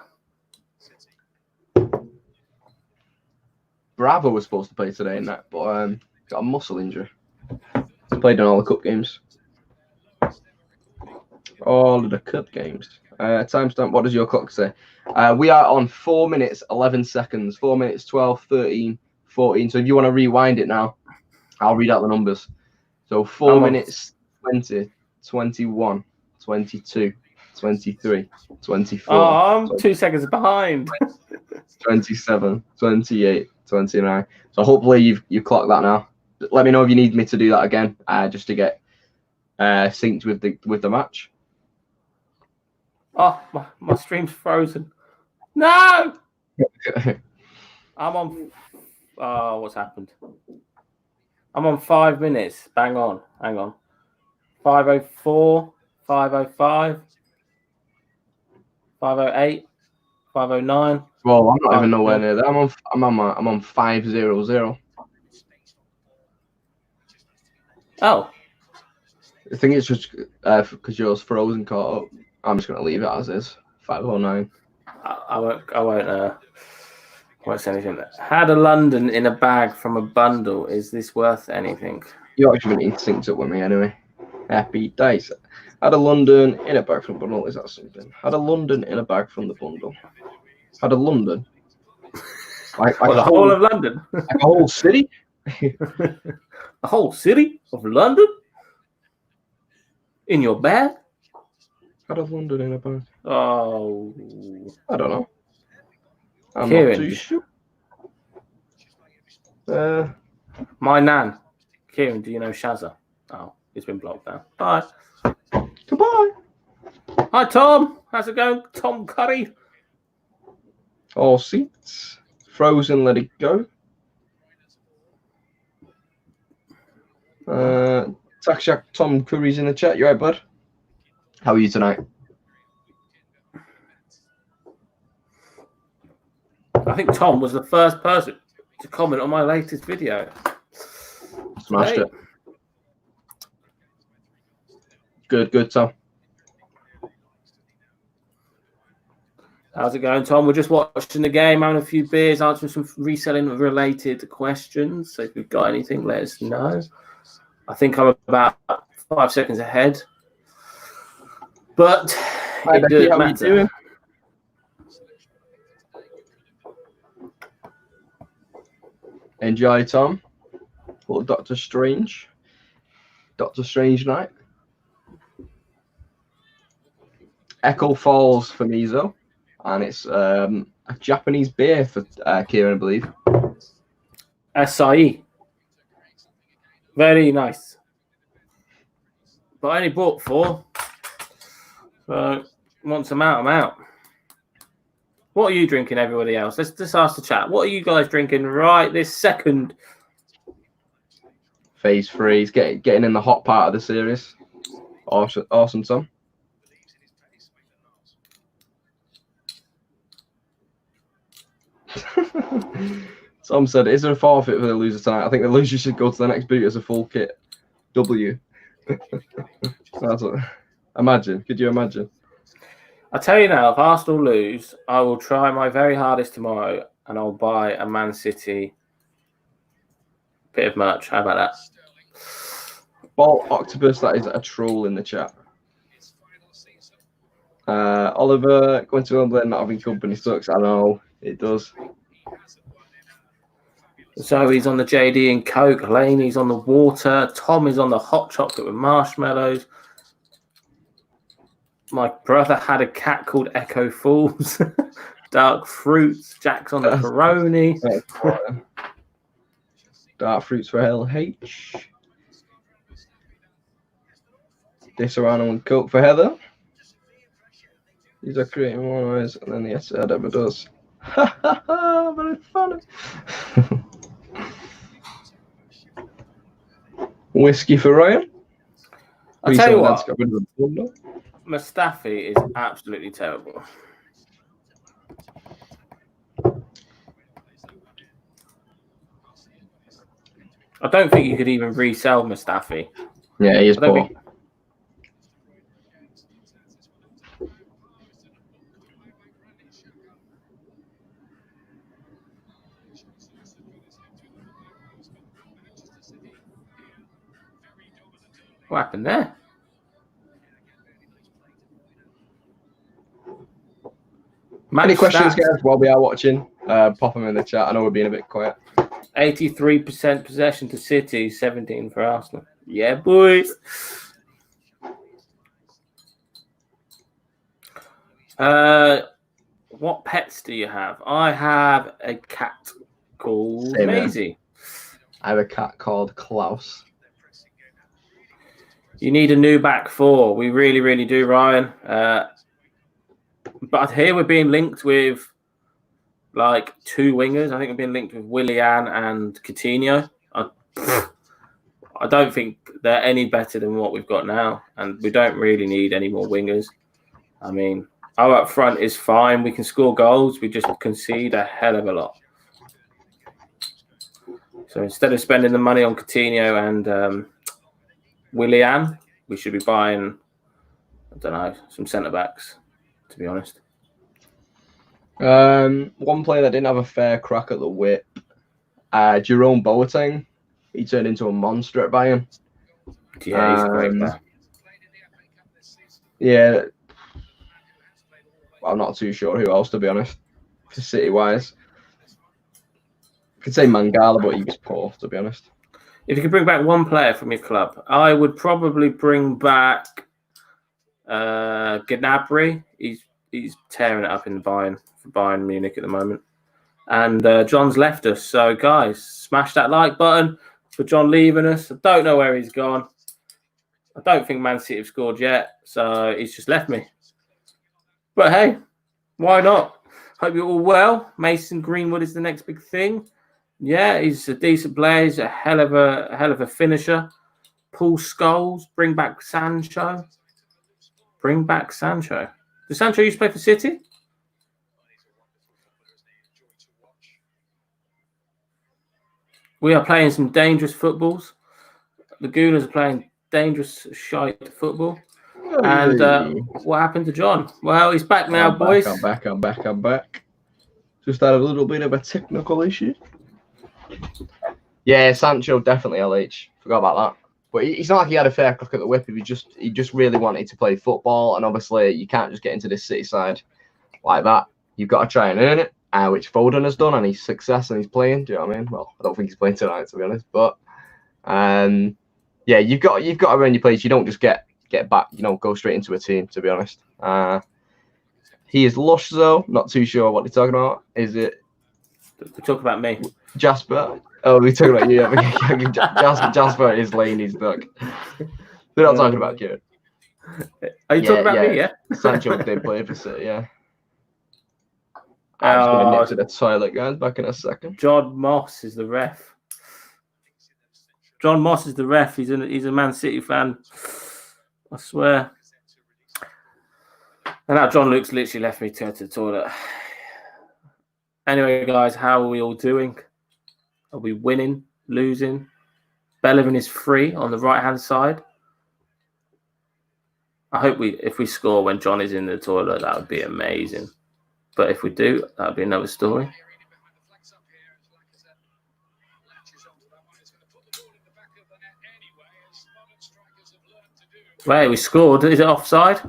Bravo was supposed to play today in that, but got a muscle injury. Played in all the cup games. All of the cup games. Timestamp, what does your clock say? We are on 4 minutes, 11 seconds. 4 minutes, 12, 13, 14. So if you want to rewind it now, I'll read out the numbers. So 4 minutes, 20, 21, 22, 23, 24. Oh, I'm 2 seconds behind. 27, 28, 29. So hopefully you've clocked that now. Let me know if you need me to do that again, just to get synced with the match. Oh, my stream's frozen. No! I'm on... Oh, what's happened? I'm on 5 minutes. Bang on. Hang on. 5:04, 5:05, 5:08, 5:09. Well, I'm not even nowhere near that. I'm on 5:00. Oh. I think it's just because yours frozen caught up. I'm just gonna leave it as is. 5:09. I won't say anything. Had a London in a bag from a bundle. Is this worth anything? You actually need to sync up with me anyway. Happy days. Had a London in a bag from the bundle. Is that something? Had a London in a bag from the bundle. Had a London. Like the whole of London? Like a whole city? A whole city of London? In your bag? Had a London in a bag. Oh. I don't know. I'm Kieran. not too sure. My nan. Kieran, do you know Shazza? Oh, he's been blocked now. Bye. Goodbye. Hi, Tom. How's it going? Tom Curry. All seats. Frozen, let it go. Tack Shack Tom Curry's in the chat. You right, bud? How are you tonight? I think Tom was the first person to comment on my latest video. Smashed it. Good, Tom. How's it going, Tom? We're just watching the game, having a few beers, answering some reselling-related questions. So if you've got anything, let us know. I think I'm about 5 seconds ahead. But Hi, Becky, how are you doing? Enjoy, Tom. Little Doctor Strange night. Echo Falls for Mizo, and it's a Japanese beer for Kieran, I believe. Acai. Very nice. But I only bought 4. So once I'm out. What are you drinking, everybody else? Let's just ask the chat. What are you guys drinking right this second? Phase 3 is getting in the hot part of the series. Awesome, Tom. Tom said, is there a forfeit for the loser tonight? I think the loser should go to the next boot as a full kit. W. That's what, imagine. Could you imagine? I tell you now, if Arsenal lose, I will try my very hardest tomorrow and I'll buy a Man City bit of merch. How about that? Ball Octopus, that is a troll in the chat. Oliver, going to Wimbledon, not having company sucks. I know, it does. So he's on the JD and Coke. Laney's on the water. Tom is on the hot chocolate with marshmallows. My brother had a cat called Echo Falls. Dark Fruits. Jack's on the Peroni. Dark Fruits for LH. Disaronno and Coke for Heather. These are creating one eyes, and then yes, it ever does. Ha ha ha! Very funny. Whiskey for Ryan. I'll tell you what, Mustafi is absolutely terrible. I don't think you could even resell Mustafi. Yeah, he is poor. What happened there? Any questions, guys, while we are watching? Pop them in the chat. I know we're being a bit quiet. 83% possession to City, 17 for Arsenal. Yeah, boys. What pets do you have? I have a cat called Maisie. I have a cat called Klaus. You need a new back 4. We really, really do, Ryan. But here we're being linked with like 2 wingers. I think we're being linked with Willian and Coutinho. I don't think they're any better than what we've got now. And we don't really need any more wingers. I mean, our up front is fine. We can score goals. We just concede a hell of a lot. So instead of spending the money on Coutinho and Willian, we should be buying, I don't know, some centre-backs, to be honest. One player that didn't have a fair crack at the whip, Jerome Boateng. He turned into a monster at Bayern. Yeah, he's a great player. Yeah, I'm not too sure who else, to be honest, for City-wise. I could say Mangala, but he was poor, to be honest. If you could bring back one player from your club, I would probably bring back Gnabry. He's tearing it up in Bayern Munich at the moment. And John's left us. So, guys, smash that like button for John leaving us. I don't know where he's gone. I don't think Man City have scored yet. So, he's just left me. But, hey, why not? Hope you're all well. Mason Greenwood is the next big thing. Yeah, he's a decent player. He's a hell of a finisher. Paul Scholes, bring back Sancho. Bring back Sancho. Does Sancho used to play for City? We are playing some dangerous footballs. The Gooners are playing dangerous shite football. And what happened to John? Well, he's back now, boys. I'm back. Just had a little bit of a technical issue. Yeah, Sancho definitely LH. Forgot about that. But he's not like he had a fair crack at the whip. He just really wanted to play football, and obviously you can't just get into this City side like that. You've got to try and earn it, which Foden has done, and he's success and he's playing. Do you know what I mean? Well, I don't think he's playing tonight, to be honest. But yeah, you've got to earn your place. You don't just get back, go straight into a team. To be honest, he is lush though. Not too sure what they're talking about. Is it? We talk about me, Jasper. Oh, we're talking about you. Jasper is laying his duck. They're not talking about Kieran. Are you talking about me? Yeah. Sancho did play for City. Yeah. I'm just going to nip to the toilet, guys. Back in a second. John Moss is the ref. John Moss is the ref. He's a Man City fan. I swear. And now John Luke's literally left me to go to the toilet. Anyway, guys, how are we all doing? Are we winning, losing? Bellerin is free on the right-hand side. I hope if we score when John is in the toilet, that would be amazing. But if we do, that would be another story. Wait, we scored. Is it offside?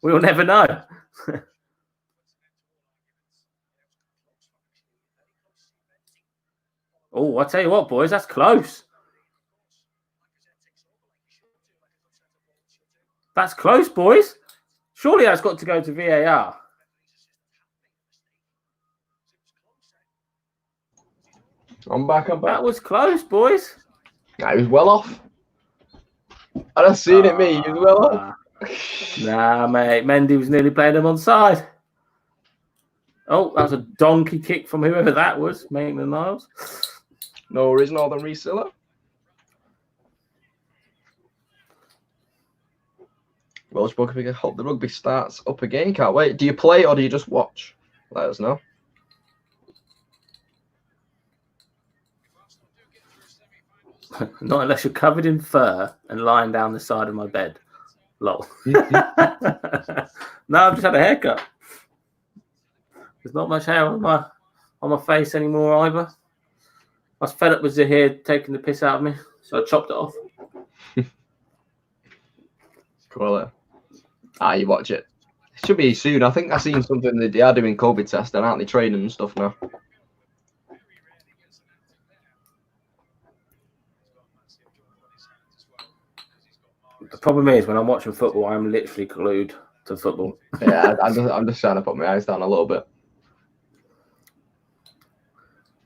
We'll never know. Oh, I tell you what, boys, that's close. That's close, boys. Surely that's got to go to VAR. I'm back. That was close, boys. Nah, he was well off. I don't seen it, me. He was well off. Nah, mate. Mendy was nearly playing him on side. Oh, that was a donkey kick from whoever that was, Maitland-Niles. No worries, Northern Reseller. Welsh Booker, I hope the rugby starts up again. Can't wait. Do you play or do you just watch? Let us know. Not unless you're covered in fur and lying down the side of my bed. Lol. No, I've just had a haircut. There's not much hair on my face anymore either. I was fed up with Zahir taking the piss out of me, so I chopped it off. Cool. You watch it. It should be soon. I think I've seen something that they are doing COVID testing, aren't they? Training and stuff now. The problem is when I'm watching football, I'm literally glued to football. Yeah, I'm just trying to put my eyes down a little bit.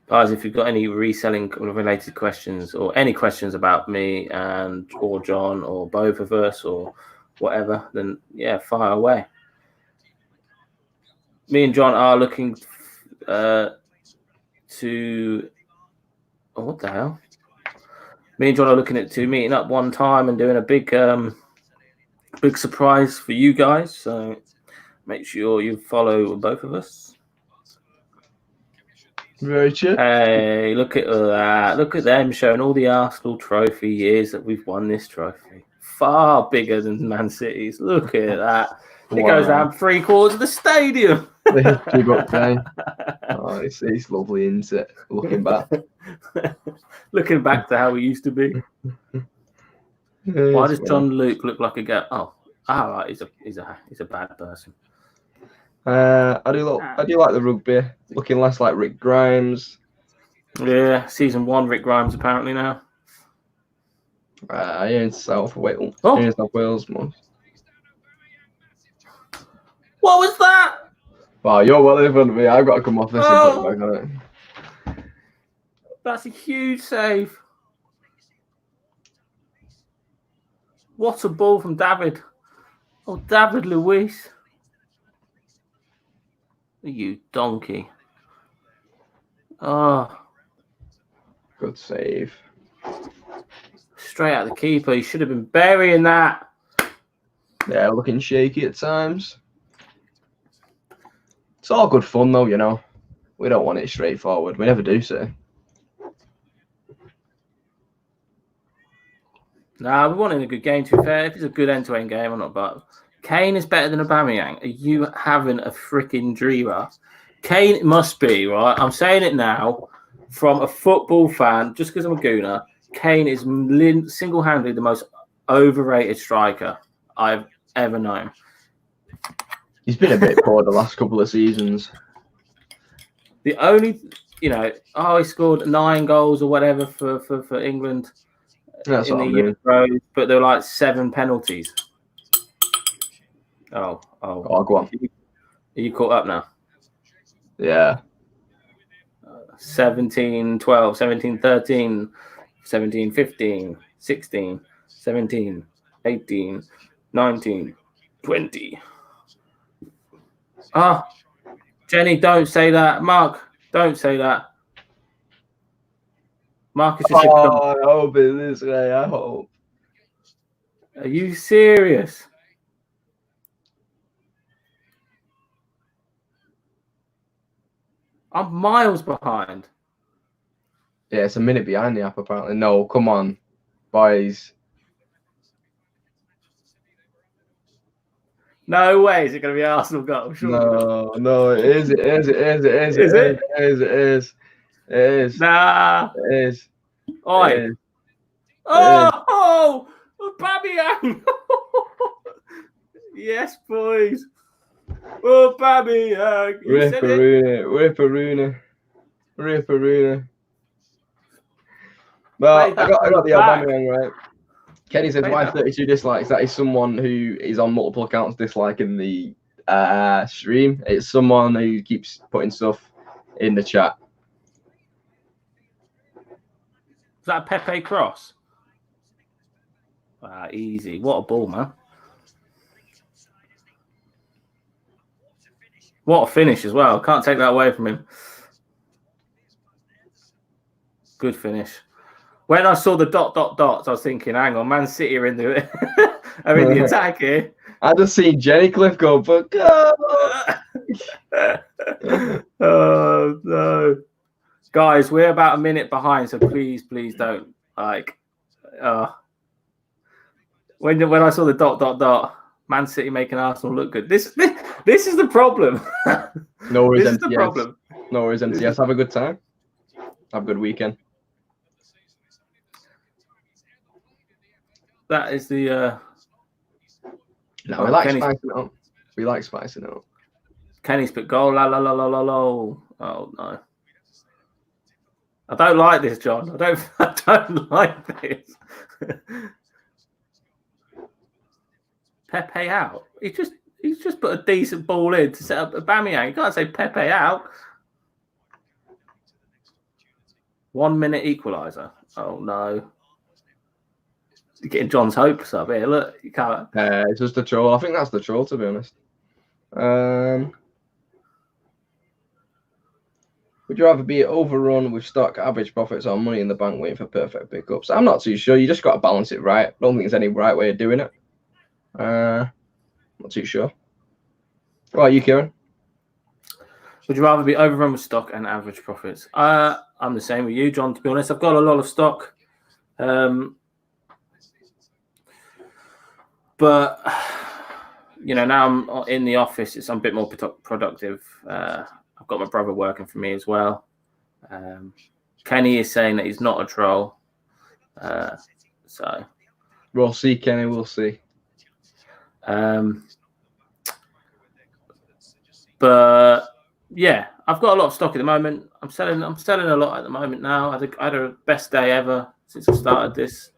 Guys, if you've got any reselling related questions or any questions about me or John or both of us or whatever, then yeah, fire away. Me and John are looking to what the hell? Me and John are looking at meeting up one time and doing a big surprise for you guys. So make sure you follow both of us. Very true. Hey, look at that. Look at them showing all the Arsenal trophy years that we've won this trophy. Far bigger than Man City's. Look at that. It goes down 3/4 of the stadium. Oh, it's lovely, isn't it? Looking back. Looking back to how we used to be. Why does John Luke look like a guy? Oh, right, he's a bad person. I do like the rugby. Looking less like Rick Grimes. Yeah, season 1 Rick Grimes apparently now. Here in South Wales. Oh. Here in South Wales, man. What was that? Wow, you're well in front of me. I've got to come off this and put it back on it. That's a huge save. What a ball from David. Oh, David Luiz. You donkey. Oh. Good save. Straight out the keeper. He should have been burying that. Yeah, looking shaky at times. It's all good fun, though, you know. We don't want it straightforward. We never do, so. Nah, we wanted a good game, to be fair. If it's a good end-to-end game, I'm not, but Kane is better than Aubameyang. Are you having a freaking dreamer? Kane must be, right? I'm saying it now from a football fan, just because I'm a gooner. Kane is single-handedly the most overrated striker I've ever known. He's been a bit poor the last couple of seasons. The only, he scored 9 goals or whatever for England. That's in what the I mean. Euros, but there were like 7 penalties. Oh, go on. Are you caught up now? Yeah. 17, 12, 17, 13, 17, 15, 16, 17, 18, 19, 20. Jenny, don't say that. Mark, don't say that. Marcus just I hope it this way. I hope. Are you serious? I'm miles behind. Yeah, it's a minute behind the app, apparently. No, come on, boys. No way is it going to be Arsenal goal. Sure. No, it is. It is. Nah. It is. Oi. Oh, Aubameyang. Yes, boys. Oh, Aubameyang. Ripperuna. Well, I got the Aubameyang right. Kenny says, why 32 dislikes? That is someone who is on multiple accounts disliking the stream. It's someone who keeps putting stuff in the chat. Is that a Pepe cross? Easy. What a ball, man. What a finish as well. Can't take that away from him. Good finish. When I saw the ... I was thinking, hang on, Man City are in the attack here. I just seen Jenny Cliff go, but go! Oh no, guys, we're about a minute behind, so please don't When I saw the ... Man City making Arsenal look good. This is the problem. No worries, this MTS. is the problem. No worries, MTS. Have a good time. Have a good weekend. That is the. No, we like spicing it up. We like spicing it up. Kenny's put goal. La la la la la la. Oh no. I don't like this, John. I don't like this. Pepe out. He's just put a decent ball in to set up Aubameyang. You can't say Pepe out. 1 minute equaliser. Oh no. You're getting John's hopes up here. Look, you can't. It's just a troll. I think that's the troll, to be honest. Would you rather be overrun with stock average profits or money in the bank waiting for perfect pickups? I'm not too sure. You just got to balance it right. I don't think there's any right way of doing it. Not too sure. What about you, Kieran? Would you rather be overrun with stock and average profits? I'm the same with you, John, to be honest. I've got a lot of stock. But, now I'm in the office. I'm a bit more productive. I've got my brother working for me as well. Kenny is saying that he's not a troll. So we'll see, Kenny. We'll see. But yeah, I've got a lot of stock at the moment. I'm selling a lot at the moment now. I had a best day ever since I started this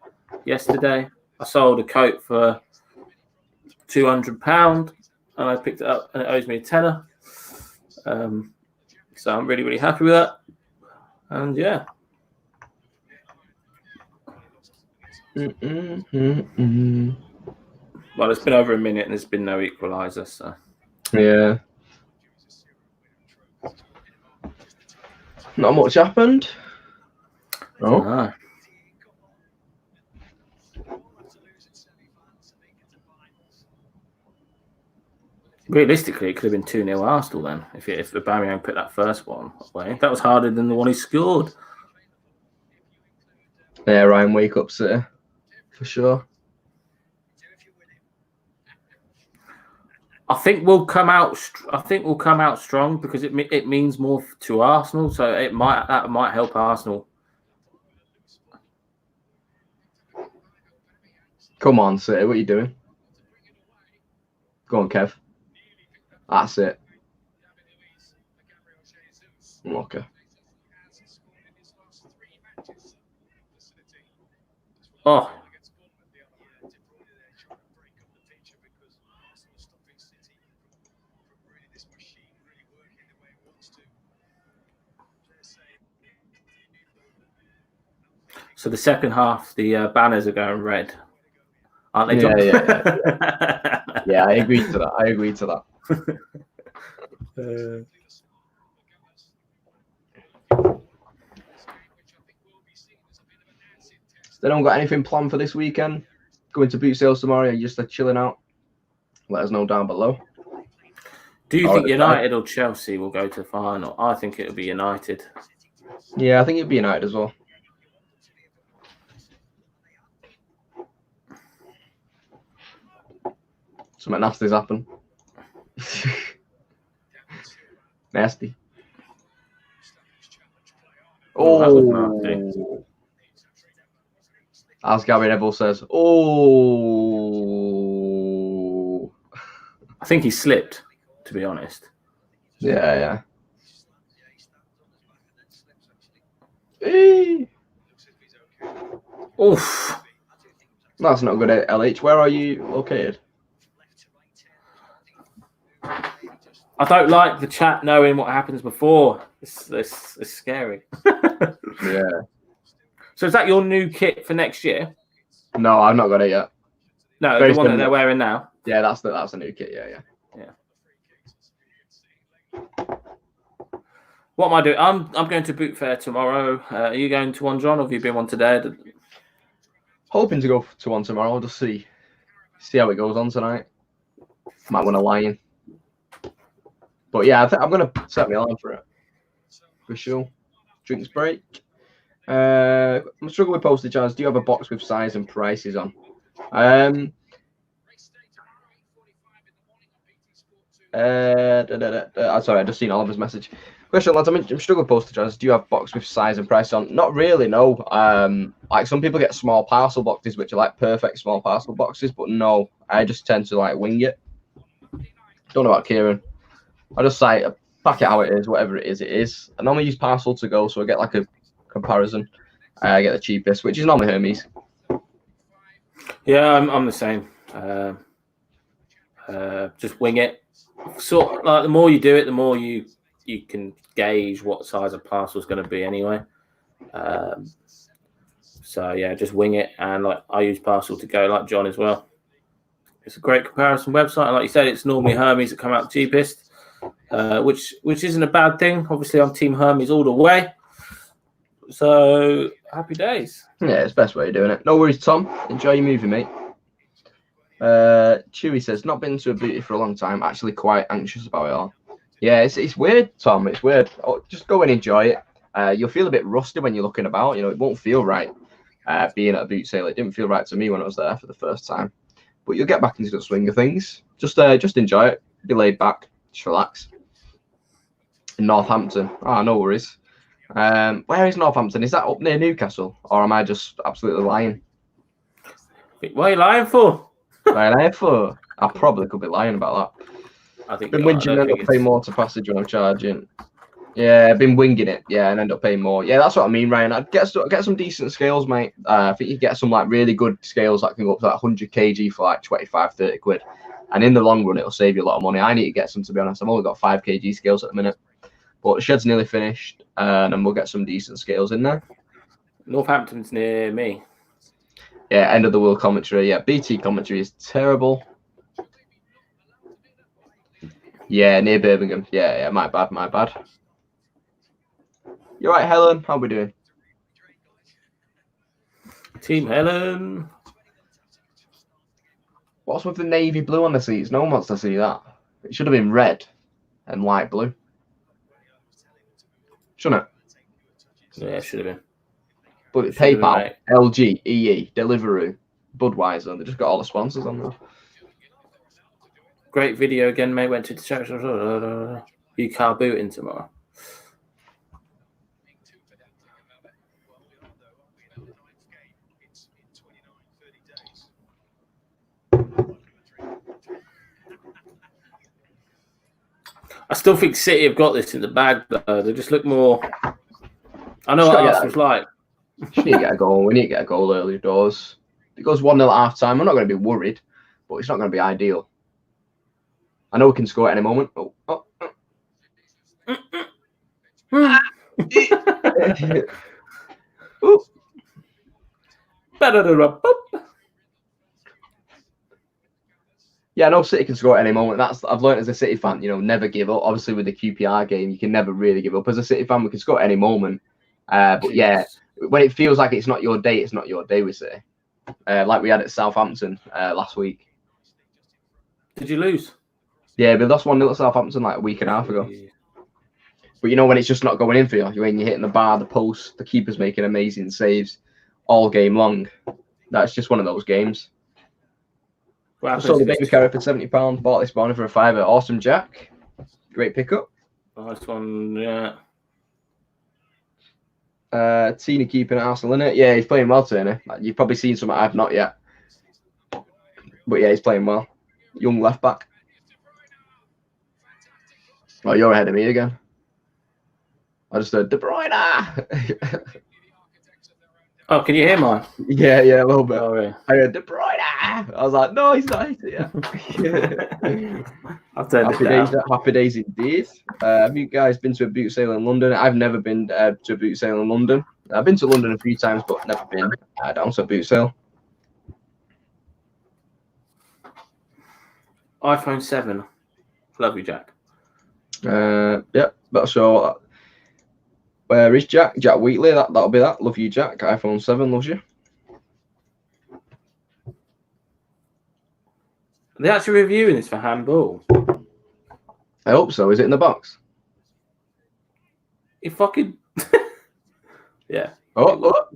yesterday. I sold a coat for £200 and I picked it up and it owes me a tenner. So I'm really, really happy with that. And yeah. Well, it's been over a minute and there's been no equaliser, so yeah. Not much happened. No. No. Realistically, it could have been 2-0 Arsenal then, if Aubameyang put that first one away. That was harder than the one he scored. Yeah, Ryan, wake up, sir. for sure. I think we'll come out strong because it means more to Arsenal, so that might help Arsenal. Come on, City, what are you doing? Go on, Kev. That's it. Okay. Oh. So the second half, the banners are going red, aren't they, John? Yeah, I agree to that. They don't got anything planned for this weekend? Going to boot sales tomorrow? Or just chilling out? Let us know down below. Do you think United or Chelsea will go to the final? I think it'll be United. Yeah, I think it'll be United as well. Something nasty's happened. Nasty. Oh, as Gary Neville says, oh. I think he slipped, to be honest. Yeah. Oof. That's not good, LH. Where are you located? I don't like the chat knowing what happens before. It's scary. Yeah. So is that your new kit for next year? No, I've not got it yet. No, the one that they're wearing now. Yeah, that's the new kit. Yeah. What am I doing? I'm going to Boot Fair tomorrow. Are you going to one, John, or have you been one today? Hoping to go to one tomorrow. I'll just see how it goes on tonight. Might win a lion. But yeah, I think I'm gonna set my alarm for it. For sure. Drinks break. I'm struggling with postage charges. Do you have a box with size and prices on? Sorry, I just seen Oliver's message. Question, lads. I'm struggling with postage charges. Do you have box with size and price on? Not really, no. Like some people get small parcel boxes, which are like perfect small parcel boxes, but no, I just tend to like wing it. Don't know about Kieran. I just say pack it how it is, whatever it is, it is. I normally use parcel to go, so I get like a comparison. I get the cheapest, which is normally Hermes. Yeah, I'm the same. Just wing it. Sort like the more you do it, the more you can gauge what size a parcel is going to be anyway. So yeah, just wing it, and like I use Parcel to Go, like John as well. It's a great comparison website, and like you said, it's normally Hermes that come out cheapest, which isn't a bad thing. Obviously, I'm Team Hermes all the way. So happy days. Yeah, it's the best way of doing it. No worries, Tom. Enjoy your movie, mate. Chewy says, not been to a booty for a long time. Actually quite anxious about it all. Yeah, it's weird, Tom. It's weird. Just go and enjoy it. You'll feel a bit rusty when you're looking about. You know, it won't feel right being at a boot sale. It didn't feel right to me when I was there for the first time. But you'll get back into the swing of things. Just enjoy it. Be laid back. Just relax. In Northampton. No worries. Where is Northampton? Is that up near Newcastle? Or am I just absolutely lying? What are you lying for? I probably could be lying about that. I think been whinging and end up paying more to passage when I'm charging. Yeah, I've been winging it. Yeah, and end up paying more. Yeah, that's what I mean, Ryan. I'd get some decent scales, mate. I think you get some like really good scales that can go up to like 100 kg for like 25, 30 quid. And in the long run, it'll save you a lot of money. I need to get some, to be honest. I've only got 5 kg scales at the minute. But the shed's nearly finished, and then we'll get some decent scales in there. Northampton's near me. Yeah, end of the world commentary. Yeah, BT commentary is terrible. Yeah, near Birmingham. Yeah, my bad. You right, Helen? How we doing? Team Helen. What's with the navy blue on the seats? No one wants to see that. It should have been red and light blue. Shouldn't it? Yeah, it should have been. But PayPal, LG, EE, Deliveroo, Budweiser. They just got all the sponsors on there. Great video again, mate. Went to the church. You car booting tomorrow. I still think City have got this in the bag, though. They just look more. I know what Arsenal's like. We need to get a goal. We need to get a goal early doors. If it goes 1-0 at half time, I'm not going to be worried, but it's not going to be ideal. I know we can score at any moment. Yeah, I know City can score at any moment. I've learned as a City fan, never give up. Obviously, with the QPR game, you can never really give up. As a City fan, we can score at any moment. But yeah, when it feels like it's not your day, it's not your day, we say. Like we had at Southampton last week. Did you lose? Yeah, we lost 1-0 at Southampton like a week and a half ago. But when it's just not going in for you, when you're hitting the bar, the post, the keeper's making amazing saves all game long. That's just one of those games. I sold the baby carrot for £70. Bought this morning for a £5. Awesome, Jack. Great pickup. Nice one, yeah. Tina keeping at Arsenal, innit? Yeah, he's playing well, Tina. You've probably seen something I've not yet. But yeah, he's playing well. Young left back. Oh, you're ahead of me again. I just heard De Bruyne. Oh, can you hear mine? Yeah, a little bit. Oh, yeah. I heard De Bruyne. I was like, no, he's not here. I've turned it down. Happy days indeed. Have you guys been to a boot sale in London? I've never been to a boot sale in London. I've been to London a few times, but never been down to a boot sale. iPhone 7. Love you, Jack. Yep. So, where is Jack? Jack Wheatley. That'll be that. Love you, Jack. iPhone 7 loves you. Are they actually reviewing this for handball? I hope so. Is it in the box? You fucking. Yeah. Oh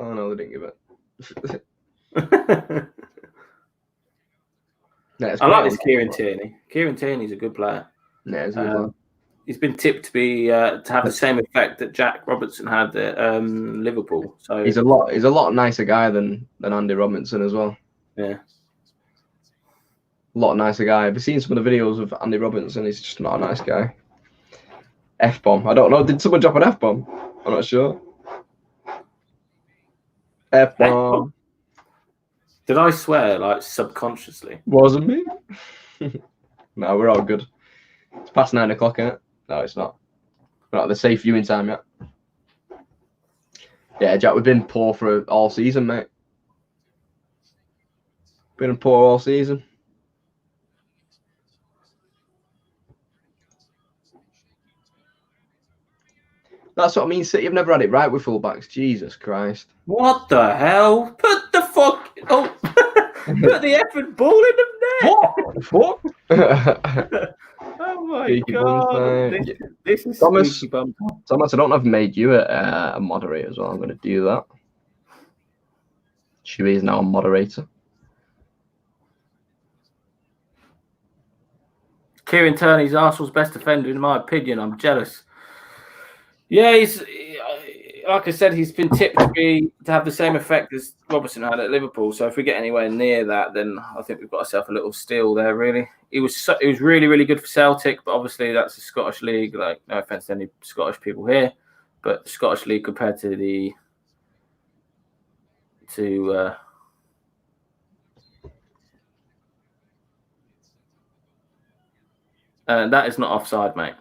no, they didn't give it. I like this Kieran Tierney. Kieran Tierney's a good player. Yeah, he's a good player. He's been tipped to be to have the same effect that Jack Robertson had at Liverpool. So he's a lot nicer guy than Andy Robinson as well. Yeah, a lot nicer guy. Have you seen some of the videos of Andy Robinson? He's just not a nice guy. F-bomb. I don't know. Did someone drop an F-bomb? I'm not sure. F-bomb. Did I swear like subconsciously? Wasn't me. No, we're all good. It's past 9 o'clock, isn't it? No, it's not. We're not at the safe viewing time yet. Yeah, Jack, we've been poor for all season, mate. Been poor all season. That's what I mean. City have never had it right with fullbacks. Jesus Christ. What the hell? Put the fuck. Oh, put the effing ball in the net. What the fuck? Oh my god. This is Thomas, I don't have made you a moderator as well. I'm going to do that. She is now a moderator. Kieran Tierney's Arsenal's best defender, in my opinion. I'm jealous. Yeah, he's like I said, he's been tipped to have the same effect as Robertson had at Liverpool. So if we get anywhere near that, then I think we've got ourselves a little steal there. Really, he was really, really good for Celtic, but obviously that's the Scottish league. Like, no offense to any Scottish people here, but the Scottish league compared to that is not offside, mate.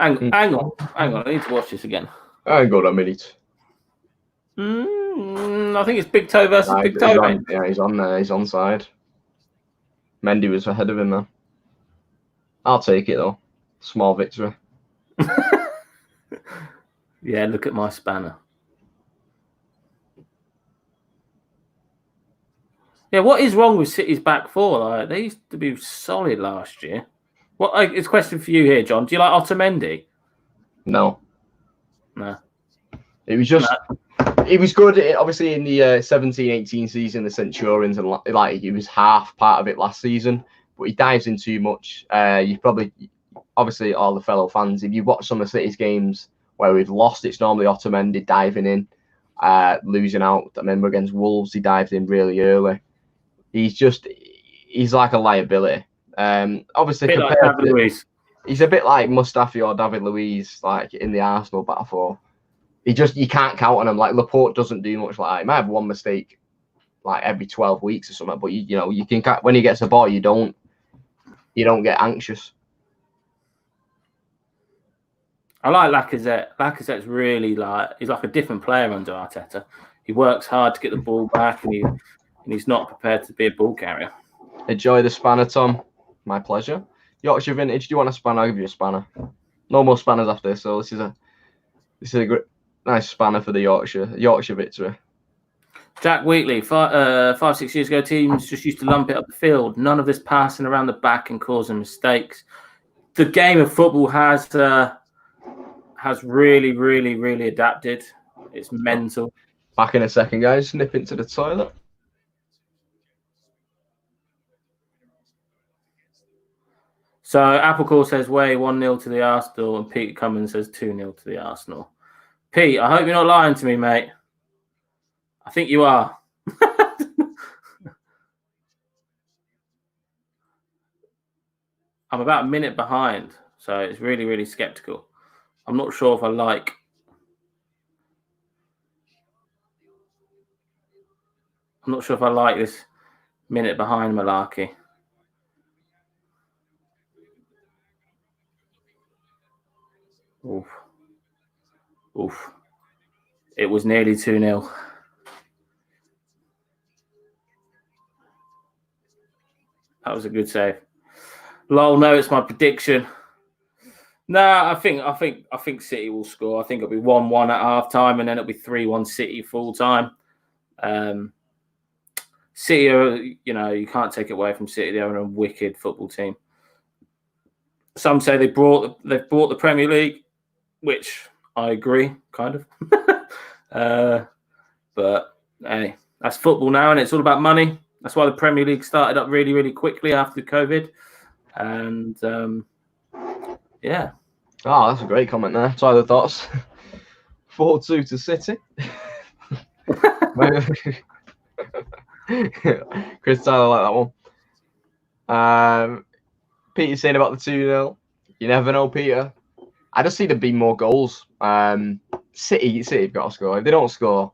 Hang on. I need to watch this again. Hang on a minute. I think it's big toe versus big toe. Yeah, he's on there. He's onside. Mendy was ahead of him, man. I'll take it, though. Small victory. Yeah, look at my spanner. Yeah, what is wrong with City's back four? Like, they used to be solid last year. It's a question for you here, John. Do you like Otamendi? No. No. It was just, it was good. Obviously, in the 17-18 season, the Centurions, and like he was half part of it last season, but he dives in too much. You probably, obviously, all the fellow fans, if you watch some of City's games where we've lost, it's normally Otamendi diving in, losing out. I remember against Wolves, he dived in really early. He's like a liability. Obviously, like David Luiz. He's a bit like Mustafi or David Luiz, like in the Arsenal battle for. You can't count on him. Like Laporte doesn't do much like that. He might have one mistake like every 12 weeks or something, but you can when he gets the ball, you don't get anxious. I like Lacazette. Lacazette's really he's like a different player under Arteta. He works hard to get the ball back, and he's not prepared to be a ball carrier. Enjoy the spanner, Tom. My pleasure. Yorkshire Vintage, do you want a spanner? I'll give you a spanner. No more spanners after this, so this is a great, nice spanner for the Yorkshire victory. Jack Wheatley, 5-6 years ago, teams just used to lump it up the field. None of this passing around the back and causing mistakes. The game of football has really, really, really adapted. It's mental. Back in a second, guys. Nip into the toilet. So Applecore says Way 1-0 to the Arsenal, and Pete Cummins says 2-0 to the Arsenal. Pete, I hope you're not lying to me, mate. I think you are. I'm about a minute behind, so it's really, really skeptical. I'm not sure if I like. I'm not sure if I like this minute behind malarkey. Oof. It was nearly 2-0. That was a good save. Lol, no, it's my prediction. No, I think City will score. I think it'll be 1-1 at half time, and then it'll be 3-1 City full time. City are, you can't take it away from City. They're a wicked football team. Some say they've brought the Premier League, which I agree, kind of. But hey, that's football now, and it's all about money. That's why the Premier League started up really, really quickly after COVID. And yeah. Oh, that's a great comment there. Tyler thoughts. 4-2 to City. Chris Tyler like that one. Peter's saying about the 2-0. You never know, Peter. I just see there be more goals. City have got to score. If they don't score,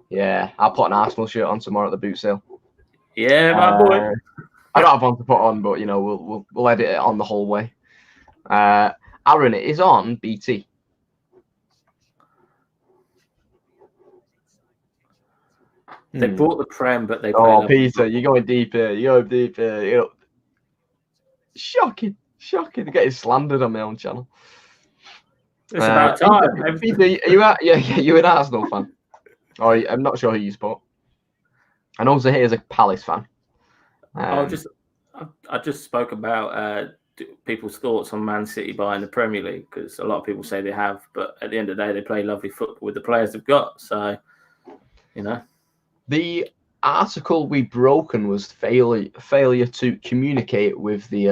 yeah, I'll put an Arsenal shirt on tomorrow at the boot sale. Yeah, my boy. I don't have one to put on, but we'll edit it on the whole way. Aaron, it is on BT. They bought the Prem, but they. Oh, Peter, you're going deep here. You're deep here. Shocking. They're getting slandered on my own channel. It's about time. Peter, you're an Arsenal fan. Or I'm not sure who you support. I know Zahir's a Palace fan. I just spoke about people's thoughts on Man City buying the Premier League, because a lot of people say they have, but at the end of the day, they play lovely football with the players they've got. So, The article we broken was failure to communicate with the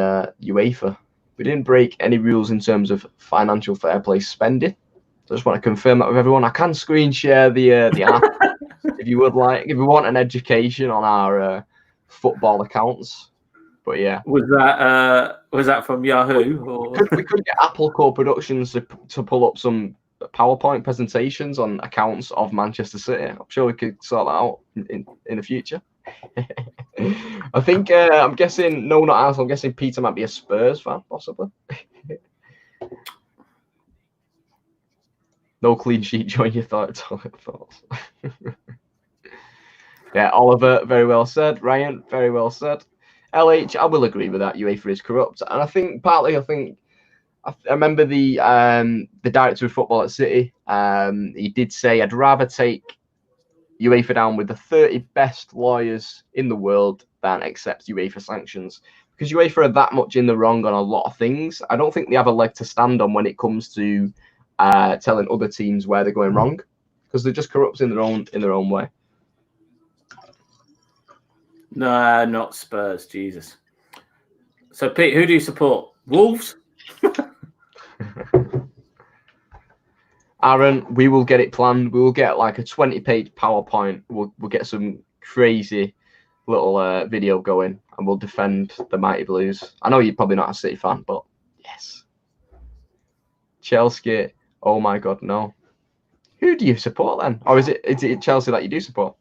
UEFA. We didn't break any rules in terms of financial fair play spending. So I just want to confirm that with everyone. I can screen share the article if you would like. If we want an education on our football accounts. But yeah. Was that from Yahoo? Or? We could get Apple Core Productions to pull up some PowerPoint presentations on accounts of Manchester City. I'm sure we could sort that out in the future. I think I'm guessing not Arsenal. I'm guessing Peter might be a Spurs fan, possibly. No clean sheet. Join your thoughts. Yeah, Oliver, very well said. Ryan, very well said. LH, I will agree with that. UEFA is corrupt, and I think partly, I remember the director of football at City. He did say, "I'd rather take UEFA down with the 30 best lawyers in the world than accept UEFA sanctions, because UEFA are that much in the wrong on a lot of things. I don't think they have a leg to stand on when it comes to telling other teams where they're going wrong. because they're just corrupt in their own way. No, not Spurs. Jesus. So, Pete, who do you support? Wolves? Aaron, we will get it planned. We will get like a 20-page PowerPoint. We'll get some crazy little video going, and we'll defend the Mighty Blues. I know you're probably not a City fan, but yes. Chelsea. Oh my God, no. Who do you support then? Or is it Chelsea that you do support?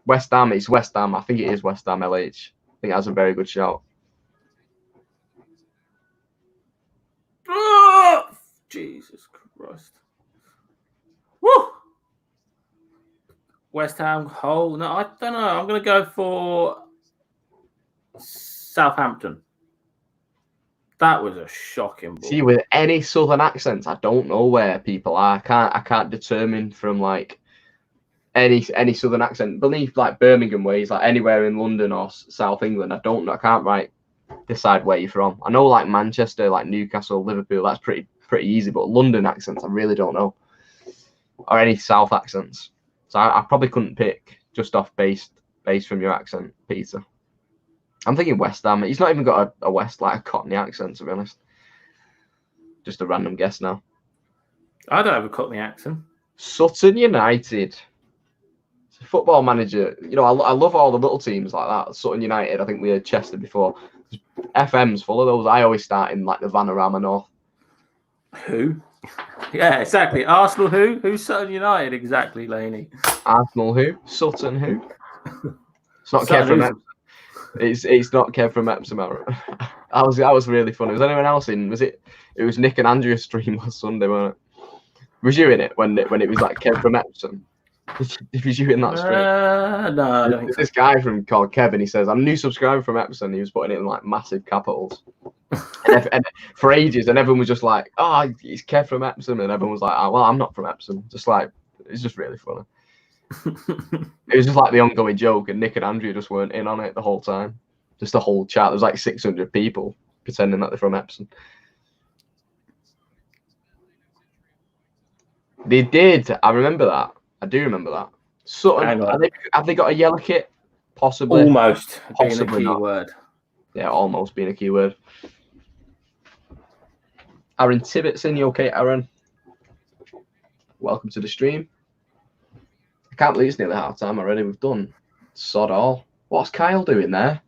West Ham. It's West Ham. I think it is West Ham. LH. I think that's a very good shout. Oh, Jesus Christ. Woo! West Ham. Oh, no, I don't know. I'm going to go for Southampton. That was a shocking ball. See, with any southern accents, I don't know where people are. I can't determine from like any southern accent. Believe like Birmingham ways, like anywhere in London or South England. I can't decide where you're from. I know like Manchester, like Newcastle, Liverpool. That's pretty easy. But London accents, I really don't know, or any South accents. So I probably couldn't pick just off based from your accent, Peter. I'm thinking West Ham. He's not even got a West, like a Cockney accent, to be honest. Just a random guess now. I don't have a Cockney accent. Sutton United. It's a football manager. You know, I love all the little teams like that. Sutton United, I think we had Chester before. FM's full of those. I always start in like the Vanarama North. Who? Yeah, exactly. Arsenal who? Who's Sutton United? Exactly, Laney. Arsenal who? Sutton who? It's not Kev from Epsom. It's not Kev from Epsom. That was really funny. Was anyone else in? It was Nick and Andrea's stream last Sunday, wasn't it? Was you in it when it was like Kev from Epsom? Was you in that stream? No, I don't think so. This guy called Kevin, he says, I'm a new subscriber from Epsom. He was putting it in like massive capitals. and for ages, and everyone was just like, oh, he's Kev from Epsom. And everyone was like, oh, well, I'm not from Epsom. Just like, it's just really funny. It was just like the ongoing joke, and Nick and Andrew just weren't in on it the whole time. Just the whole chat. There was like 600 people pretending that they're from Epsom. They did. I remember that. I do remember that. Sutton, have they got a yellow kit? Possibly. Almost Possibly being a key not. word. Yeah, almost being a key word. Aaron Tibbetson, you okay, Aaron? Welcome to the stream. I can't believe it's nearly half time already. We've done sod all. What's Kyle doing there?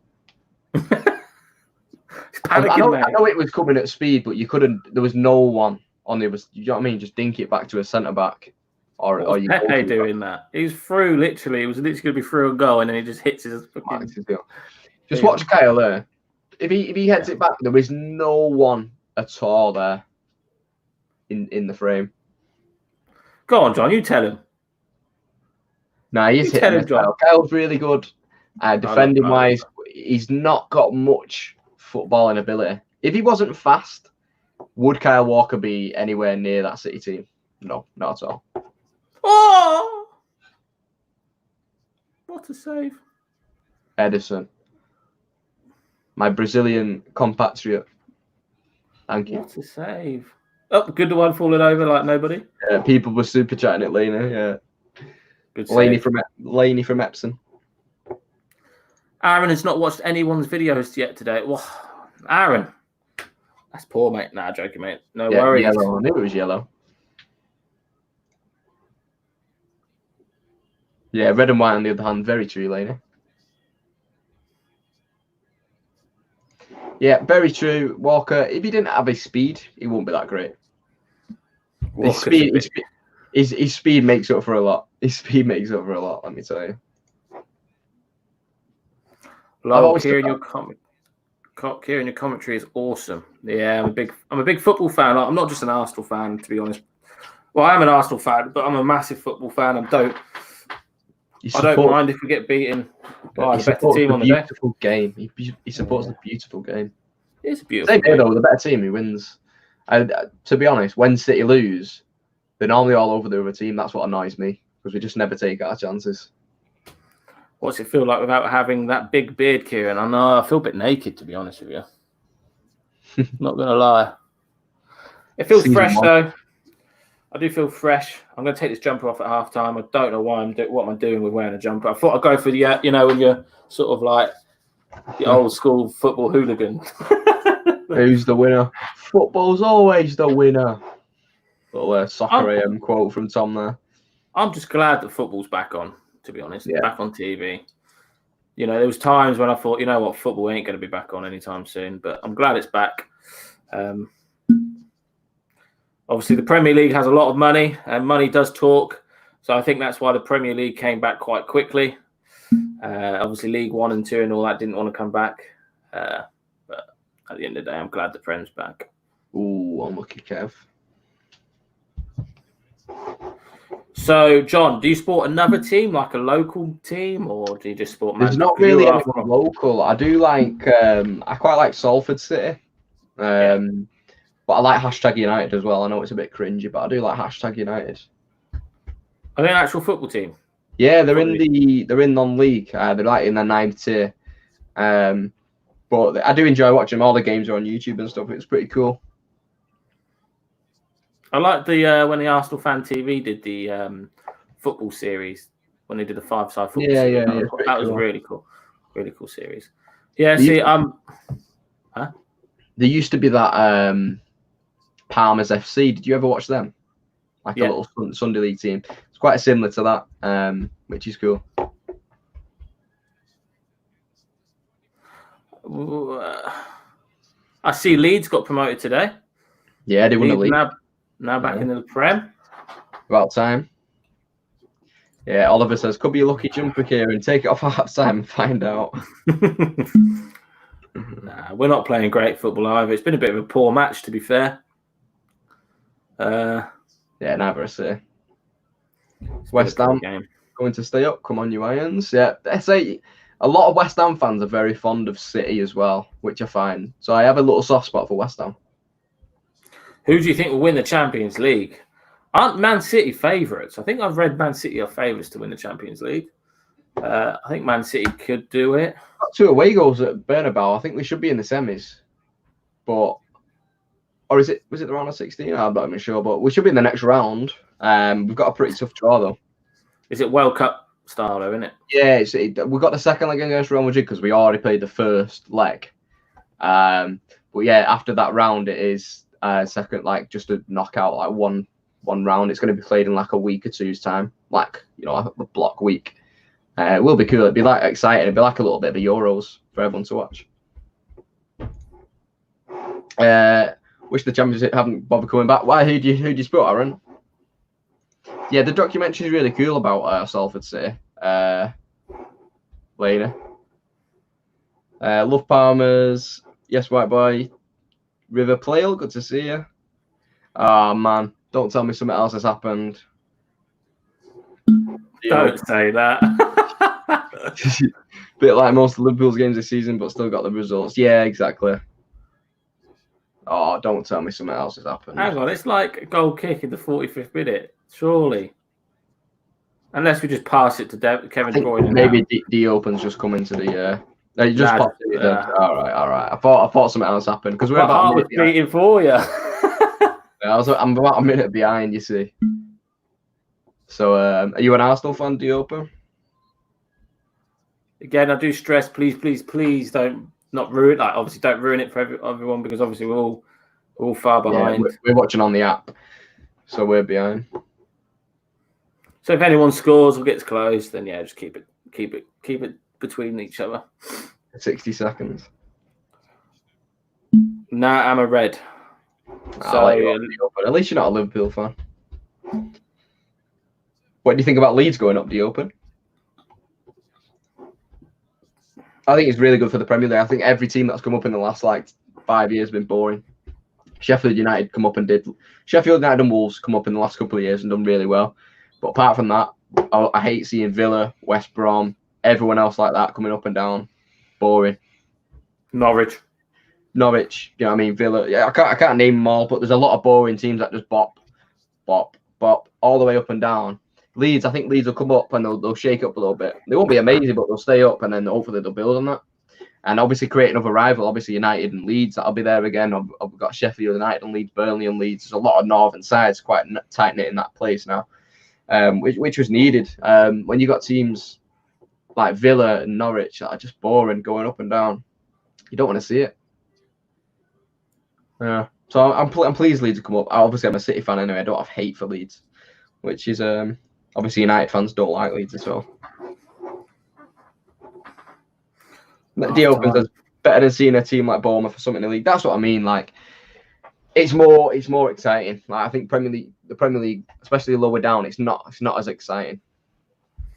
I know it was coming at speed, but you couldn't. There was no one on it. You know what I mean? Just dink it back to a centre back. Or you Pepe doing that? He was through literally. It was literally going to be through a goal, and then he just hits his fucking. Just watch Kyle there. If he heads it back, there is no one at all there in the frame. Go on, John. You tell him. Nah, he's hitting it. Kyle's really good. Defending wise, he's not got much footballing ability. If he wasn't fast, would Kyle Walker be anywhere near that City team? No, not at all. Oh! What a save. Edison. My Brazilian compatriot. Thank you. What a save. Oh, good one falling over like nobody. Yeah, people were super chatting at Lena. Yeah. Good Laney from Epsom. Aaron has not watched anyone's videos yet today. Well, Aaron, that's poor, mate. Nah, joking, mate. No worries. Yellow. I knew it was yellow. Yeah, red and white on the other hand. Very true, Laney. Yeah, very true. Walker, if he didn't have his speed, he wouldn't be that great. His speed makes up for a lot. His speed makes up for a lot, let me tell you. Kieran, your commentary is awesome. Yeah, I'm a big football fan. I'm not just an Arsenal fan, to be honest. Well, I am an Arsenal fan, but I'm a massive football fan. I don't mind if we get beaten by the better team on the day. Beautiful game. He supports the beautiful game. It's a beautiful game. Though, the better team who wins. To be honest, when City lose, they're normally all over the other team. That's what annoys me, because we just never take our chances. What's it feel like without having that big beard, Kieran? I know, I feel a bit naked, to be honest with you. Not going to lie. It feels fresh, though. I do feel fresh. I'm going to take this jumper off at half time. I don't know why what I'm doing with wearing a jumper. I thought I'd go for the, when you're sort of like the old school football hooligan. Who's the winner? Football's always the winner. Little soccer AM quote from Tom there. I'm just glad that football's back on, to be honest. Yeah. Back on TV. There was times when I thought, football ain't going to be back on anytime soon. But I'm glad it's back. Obviously, the Premier League has a lot of money, and money does talk. So I think that's why the Premier League came back quite quickly. Obviously, League 1 and 2 and all that didn't want to come back. But at the end of the day, I'm glad the Prem's back. Ooh, unlucky Kev. So, John, do you support another team, like a local team, or do you just support Man? There's not really anyone local. I do like, I quite like Salford City. But I like #United as well. I know it's a bit cringy, but I do like #United. Are they an actual football team? Yeah, they're in non-league. They're like in their 9th tier. But I do enjoy watching them. All the games are on YouTube and stuff. It's pretty cool. I like the when the Arsenal Fan TV did the football series, when they did the 5-side football series. Yeah, that was really cool. Really cool series. Yeah, see, there used to be that Palmer's FC. Did you ever watch them? Like a little Sunday League team. It's quite similar to that, which is cool. I see Leeds got promoted today. Yeah, they won the league. Now back in the Prem. About time. Yeah, Oliver says, could be a lucky jumper, Kieran. Take it off half time and find out. Nah, we're not playing great football either. It's been a bit of a poor match, to be fair. Yeah, never I say. West Ham going to stay up. Come on, you Irons. Yeah, I say a lot of West Ham fans are very fond of City as well, which I find. So I have a little soft spot for West Ham. Who do you think will win the Champions League? Aren't Man City favourites? I think I've read Man City are favourites to win the Champions League. I think Man City could do it. Got 2 away goals at Bernabeu. I think they should be in the semis. But, or was it the round of 16? I'm not even sure. But we should be in the next round. We've got a pretty tough draw, though. Is it World Cup style, though, isn't it? Yeah, we've got the second leg against Real Madrid because we already played the first leg. But yeah, after that round, it is second, like just a knockout, like one round. It's going to be played in like a week or two's time, like a block week. It will be cool. It'd be like exciting. It'd be like a little bit of the Euros for everyone to watch. Wish the Championship haven't bothered coming back. Why? Who do you support, Aaron? Yeah, the documentary is really cool about Salford City. Lena. Love Palmer's. Yes, white boy. River Plale, good to see you. Oh man, don't tell me something else has happened. Don't say that. Bit like most of Liverpool's games this season, but still got the results. Yeah, exactly. Oh, don't tell me something else has happened. Hang on, it's like a goal kick in the 45th minute, surely. Unless we just pass it to Kevin De Bruyne. Maybe D Open's just come into the. No, you just popped it. All right. I thought something else happened because we're about a minute beating for you. I'm about a minute behind, you see. So, are you an Arsenal fan, D Open? Again, I do stress, please don't not ruin. Like, obviously, don't ruin it for everyone because obviously we're all far behind. Yeah, we're watching on the app, so we're behind. So if anyone scores or gets close, then yeah, just keep it between each other. 60 seconds. Nah, I'm a red. So at least you're not a Liverpool fan. What do you think about Leeds going up the Open? I think it's really good for the Premier League. I think every team that's come up in the last 5 years has been boring. Sheffield United and Wolves come up in the last couple of years and done really well. But apart from that, I hate seeing Villa, West Brom, everyone else like that coming up and down. Boring. Norwich. You know what I mean? Villa. Yeah, I can't name them all, but there's a lot of boring teams that just bop all the way up and down. Leeds, I think Leeds will come up and they'll shake up a little bit. They won't be amazing, but they'll stay up and then hopefully they'll build on that. And obviously create another rival. Obviously United and Leeds, that'll be there again. I've got Sheffield United and Leeds, Burnley and Leeds. There's a lot of northern sides, quite tight-knit in that place now, which was needed. When you got teams like Villa and Norwich that are just boring, going up and down, you don't want to see it. Yeah. So I'm pleased Leeds have come up. Obviously, I'm a City fan anyway. I don't have hate for Leeds, which is obviously United fans don't like Leeds as well. The Open says better than seeing a team like Bournemouth or something in the league. That's what I mean. Like, it's more exciting. Like, I think the Premier League, especially lower down, it's not as exciting.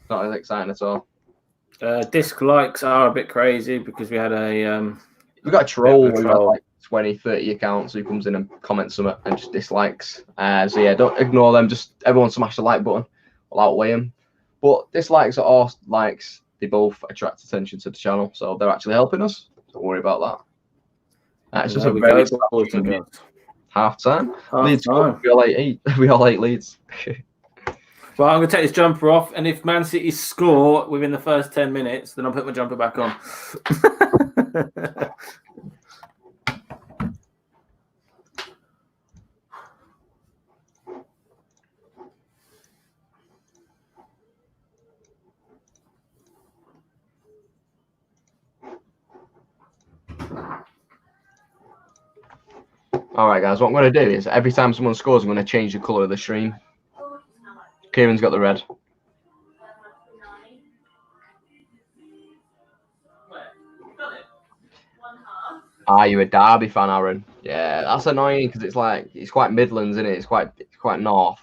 Not as exciting at all. Disc likes are a bit crazy because we had we got a troll. We got like 20, 30 accounts who comes in and comments something and just dislikes. So yeah, don't ignore them. Just everyone smash the like button. I'll outweigh them. But dislikes or likes, they both attract attention to the channel, so they're actually helping us. Don't worry about that. It's just a very half time. Leeds, we all hate Leeds. Well, I'm going to take this jumper off, and if Man City score within the first 10 minutes, then I'll put my jumper back on. All right, guys, what I'm going to do is every time someone scores, I'm going to change the colour of the stream. Kieran's got the red. Are you a Derby fan, Aaron? Yeah, that's annoying because it's quite Midlands, isn't it? It's quite north.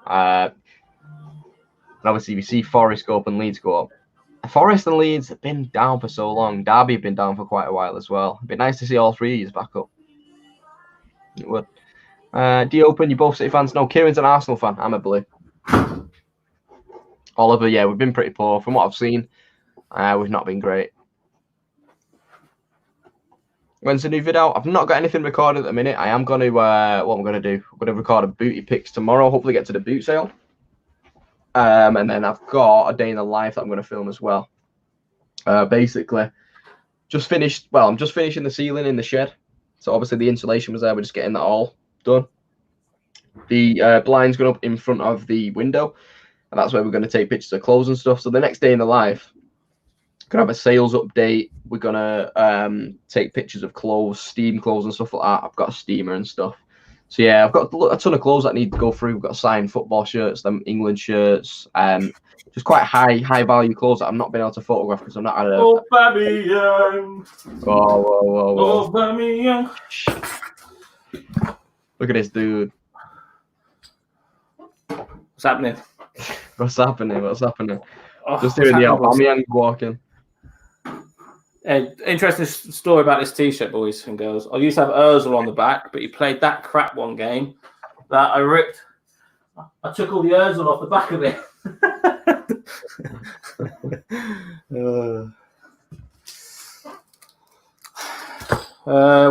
And obviously, we see Forest go up and Leeds go up. Forest and Leeds have been down for so long. Derby have been down for quite a while as well. It'd be nice to see all three of you back up. It would. D-Open, you both City fans? No, Kieran's an Arsenal fan. I'm a Blue. Oliver, yeah, we've been pretty poor. From what I've seen, we've not been great. When's the new video? I've not got anything recorded at the minute. I am going to, what I'm going to do, I'm going to record a booty picks tomorrow. Hopefully get to the boot sale. And then I've got a day in the life that I'm going to film as well. Basically, just finished, well, I'm just finishing the ceiling in the shed. So obviously the insulation was there. We're just getting that all done. The blind's going up in front of the window. And that's where we're going to take pictures of clothes and stuff. So the next day in the life, going to have a sales update. We're going to take pictures of clothes, steam clothes and stuff like that. I've got a steamer and stuff. So yeah, I've got a ton of clothes that need to go through. We've got signed football shirts, them England shirts, just quite high value clothes that I've not been able to photograph because I'm not had a... Oh, baby, young. Whoa. Oh, baby, young. Look at this dude. What's happening? What's happening? Oh, just doing the Aubameyang walking. Interesting story about this T-shirt, boys and girls. I used to have Ozil on the back, but he played that crap one game that I ripped. I took all the Ozil off the back of it.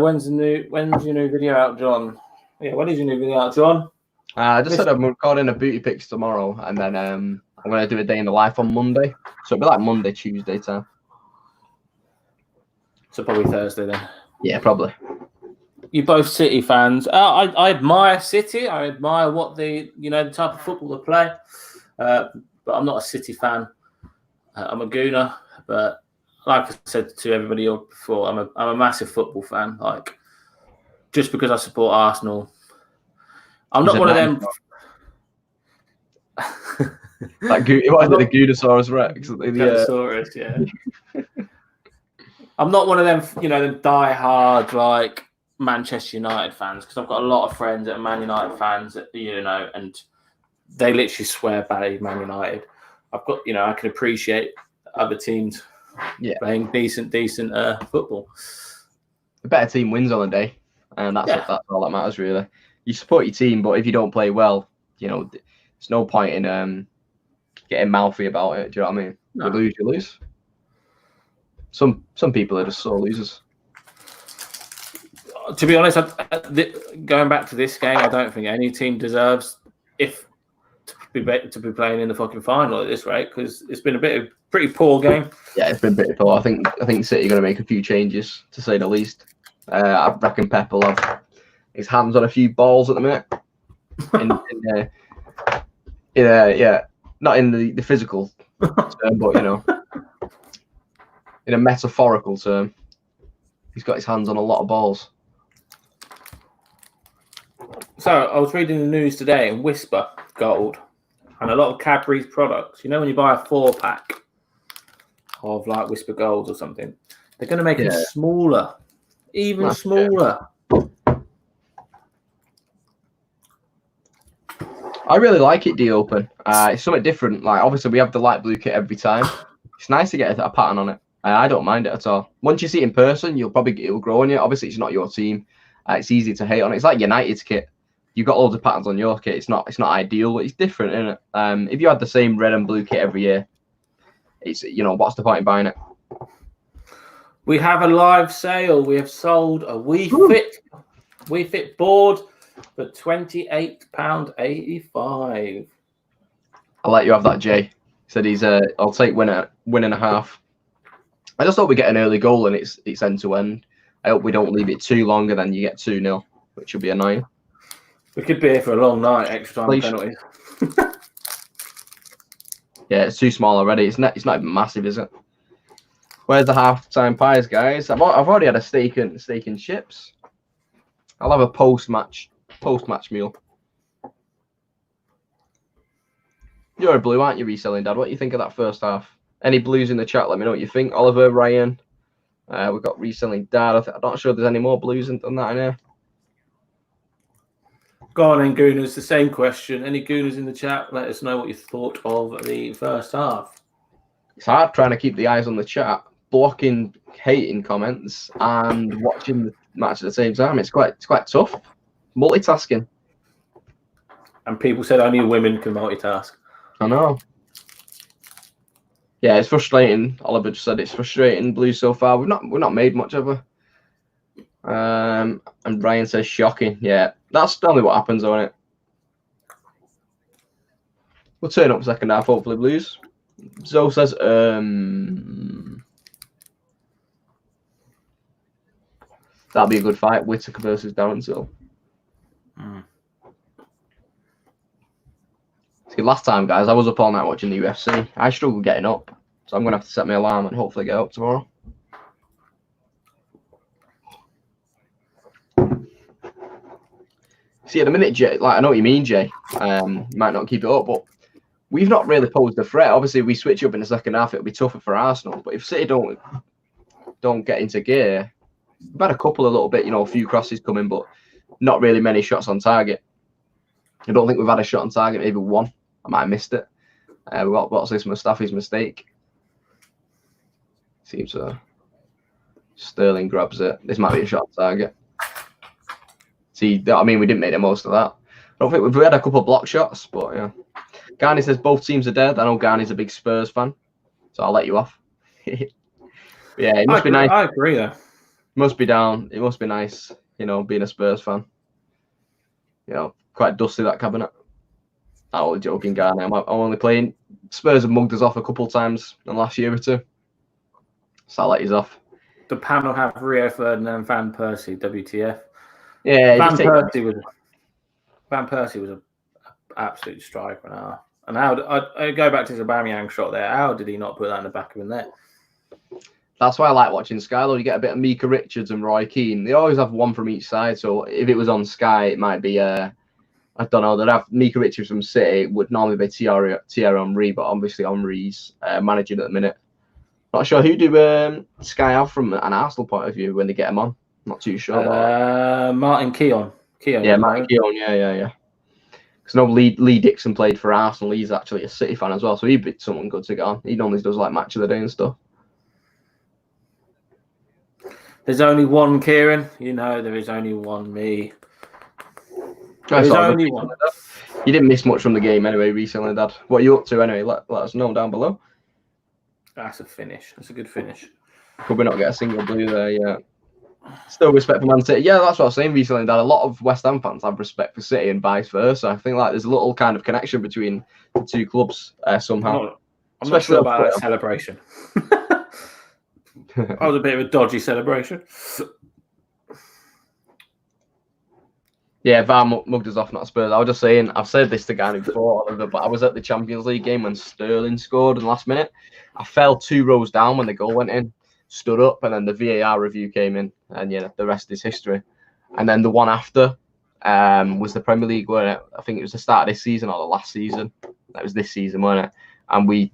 When's your new video out, John? Yeah, when is your new video out, John? I just said I'm recording a booty pics tomorrow, and then I'm going to do a day in the life on Monday. So it'll be like Monday, Tuesday time. So probably Thursday then. Yeah, probably. You're both City fans. I admire City. I admire what the type of football they play. But I'm not a City fan. I'm a Gooner. But like I said to everybody before, I'm a massive football fan. Like, just because I support Arsenal, I'm not one of them. Like, what is it, the Goonosaurus Rex? Goonosaurus, yeah. I'm not one of them, them die-hard, like, Manchester United fans, because I've got a lot of friends that are Man United fans, and they literally swear by Man United. I've got, I can appreciate other teams playing decent football. The better team wins on the day, and that's all that matters, really. You support your team, but if you don't play well, there's no point in getting mouthy about it. Do you know what I mean? No. You lose. Some people are just sore losers. To be honest, going back to this game, I don't think any team deserves to be playing in the fucking final at this rate, because it's been a bit of Pretty poor game. Yeah, it's been pretty poor. I think City are going to make a few changes, to say the least. I reckon Pep will have his hands on a few balls at the minute. Not in the physical term, but in a metaphorical term, he's got his hands on a lot of balls. So I was reading the news today, and Whisper Gold and a lot of Cadbury's products. You know, when you buy a 4-pack of like Whisper Golds or something, they're going to make them smaller, even smaller. I really like it, de-open. It's something different. Like, obviously, we have the light blue kit every time. It's nice to get a pattern on it. I don't mind it at all. Once you see it in person, it'll grow on you. Obviously, it's not your team. It's easy to hate on it. It's like United's kit. You've got loads of patterns on your kit. It's not ideal, but it's different, isn't it? If you had the same red and blue kit every year, it's what's the point in buying it? We have a live sale. We have sold a We Fit board for £28.85. I'll let you have that, Jay. He said he's I'll take win and a half. I just hope we get an early goal and it's end to end. I hope we don't leave it too long and then you get 2-0, which would be annoying. We could be here for a long night, extra time penalties. Yeah, it's too small already. It's not even massive, is it? Where's the half-time pies, guys? I've already had a steak and chips. I'll have a post-match meal. You're a blue, aren't you, Reselling Dad? What do you think of that first half? Any blues in the chat? Let me know what you think. Oliver, Ryan. We've got Reselling Dad. I'm not sure if there's any more blues than that in here. Go on then, Gooners. The same question. Any Gooners in the chat? Let us know what you thought of the first half. It's hard trying to keep the eyes on the chat, blocking hating comments and watching the match at the same time. It's quite tough. Multitasking. And people said only women can multitask. I know. Yeah, it's frustrating. Oliver just said it's frustrating. Blues so far. We've not made much of her. And Ryan says shocking. Yeah, that's normally what happens on it. We'll turn up second half, hopefully blues. Zoe says that'll be a good fight. Whittaker versus Darren Till. See, last time, guys, I was up all night watching the UFC. I struggled getting up, so I'm gonna have to set my alarm and hopefully get up tomorrow. See, at the minute, Jay, like I know what you mean, Jay. Might not keep it up, but we've not really posed a threat. Obviously, we switch up in the second half, it'll be tougher for Arsenal. But if City don't get into gear, we've had a couple of little bit, a few crosses coming, but not really many shots on target. I don't think we've had a shot on target, maybe one. I might have missed it. What's this? Mustafi's mistake. Seems Sterling grabs it. This might be a shot on target. See, I mean, we didn't make the most of that. I don't think we've had a couple of block shots, but yeah. Garni says both teams are dead. I know Garni's a big Spurs fan, so I'll let you off. Yeah, it must be nice. I agree, though. Must be down. It must be nice, being a Spurs fan. Quite dusty, that cabinet. I'm only joking, Garni. I'm only playing. Spurs have mugged us off a couple of times in the last year or two, so I'll let you off. The panel have Rio Ferdinand, Van Persie, WTF. Yeah, Van Persie was an absolute striker now. And I go back to his Aubameyang shot there. How did he not put that in the back of the net? That's why I like watching Sky, though. You get a bit of Mika Richards and Roy Keane. They always have one from each side. So if it was on Sky, it might be, I don't know, they'd have Mika Richards from City, would normally be Thierry Henry, but obviously Henry's managing at the minute. Not sure who do Sky have from an Arsenal point of view when they get him on. Not too sure about Martin Keown. Yeah, Martin Keown. Yeah. Because no, Lee Dixon played for Arsenal. He's actually a City fan as well, so he'd be someone good to get on. He normally does like match of the day and stuff. There's only one Kieran. There is only one me. There's only one. You didn't miss much from the game anyway recently, Dad. What are you up to anyway? Let us know down below. That's a finish. That's a good finish. Could we not get a single blue there? Yeah. Still respect for Man City. Yeah, that's what I was saying recently, Dad. A lot of West Ham fans have respect for City and vice versa. I think there's a little kind of connection between the two clubs somehow. I'm not sure about that celebration. That was a bit of a dodgy celebration. Yeah, VAR mugged us off, not Spurs. I was just saying, I've said this to Gary before, Oliver, but I was at the Champions League game when Sterling scored in the last minute. I fell 2 rows down when the goal went in, stood up, and then the VAR review came in, and the rest is history. And then the one after was the Premier League, where I think it was the start of this season or the last season. That was this season, wasn't it? And we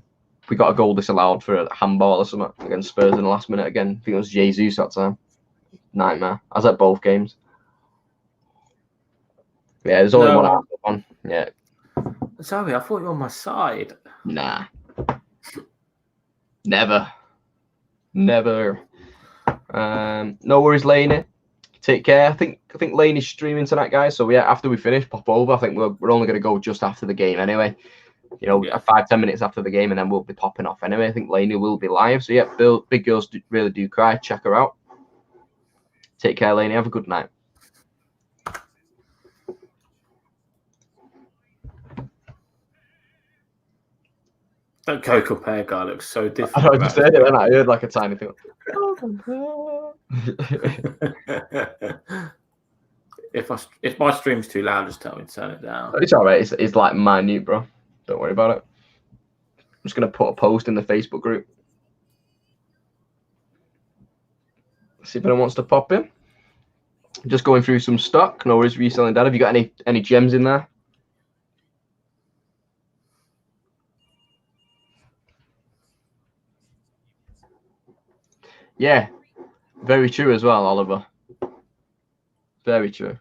got a goal disallowed for a handball or something against Spurs in the last minute again. I think it was Jesus that time. Nightmare. I was at both games. Yeah, there's only one on. Yeah. Sorry, I thought you were on my side. Nah. Never. No worries, Laney. Take care. I think Laney's streaming tonight, guys. So yeah, after we finish, pop over. I think we're only gonna go just after the game anyway. 5-10 minutes after the game, and then we'll be popping off anyway. I think Laney will be live. So yeah, Big Girls Really Do Cry. Check her out. Take care, Laney. Have a good night. That Coco Pear guy looks so different. I just heard it, and I heard like a tiny thing. If my stream's too loud, just tell me to turn it down. It's all right. It's like minute, bro. Don't worry about it. I'm just gonna put a post in the Facebook group. See if anyone wants to pop in. Just going through some stock. No worries, reselling dad. Have you got any gems in there? Yeah, very true as well, Oliver. Very true.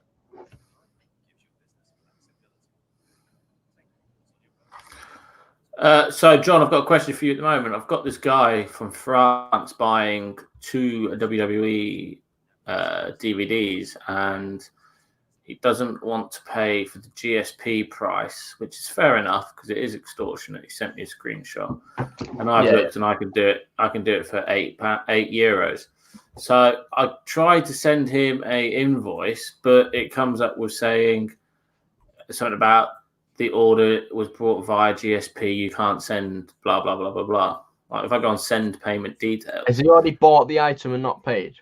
So, John, I've got a question for you at the moment. I've got this guy from France buying 2 WWE DVDs, and he doesn't want to pay for the GSP price, which is fair enough because it is extortionate. He sent me a screenshot, and I've looked, and I can do it. I can do it for €8. So I tried to send him a invoice, but it comes up with saying something about the order was brought via GSP. You can't send blah blah blah blah blah. Like if I go on send payment details, has he already bought the item and not paid?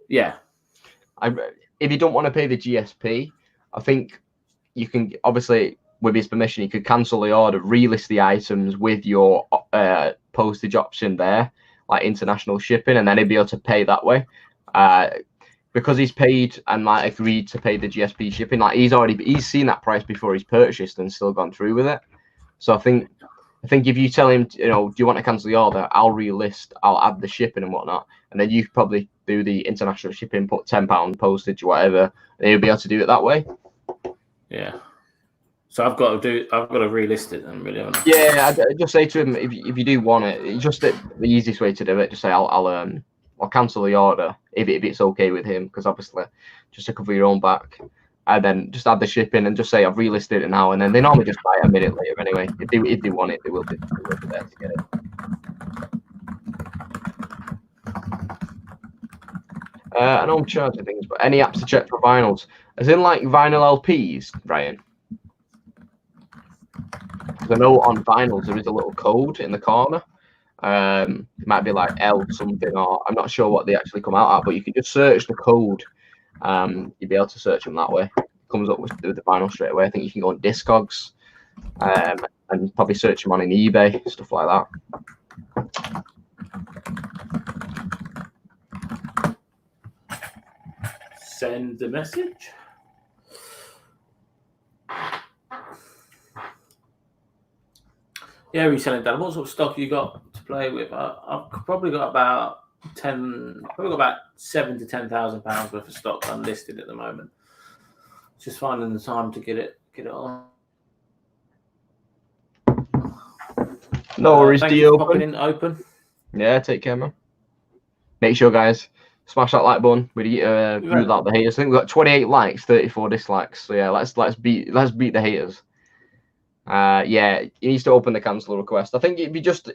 Yeah. If you don't want to pay the GSP, I think you can, obviously, with his permission, you could cancel the order, relist the items with your postage option there, like international shipping, and then he'd be able to pay that way. Because he's paid and like agreed to pay the GSP shipping, like he's seen that price before he's purchased and still gone through with it. So I think if you tell him, do you want to cancel the order? I'll relist, I'll add the shipping and whatnot, and then you probably do the international shipping, put £10 postage, whatever, and you'll be able to do it that way. Yeah. So I've got to relist it then, really. Yeah, I just say to him, if you do want it, just the easiest way to do it, just say I'll cancel the order if it's okay with him, because obviously just to cover your own back, and then just add the shipping and just say I've relisted it now, and then they normally just buy it a minute later anyway. If they want it, they will be there to get it. I know I'm charging things, but any apps to check for vinyls, as in like vinyl LPs, Brian? Because I know on vinyls there is a little code in the corner. It might be like L something, or I'm not sure what they actually come out at, but you can just search the code. You'll be able to search them that way. It comes up with the vinyl straight away. I think you can go on Discogs and probably search them on eBay, stuff like that. Send the message. Yeah, reselling dad. What sort of stock you got to play with? I've probably got about £7,000 to £10,000 worth of stock unlisted at the moment. Just finding the time to get it on. No worries, thank do you you for popping in open? Yeah, take care, man. Make sure, guys, smash that like button. We ruled out the haters. I think we've got 28 likes, 34 dislikes. So yeah, let's beat the haters. Yeah, he needs to open the cancel request. I think if you just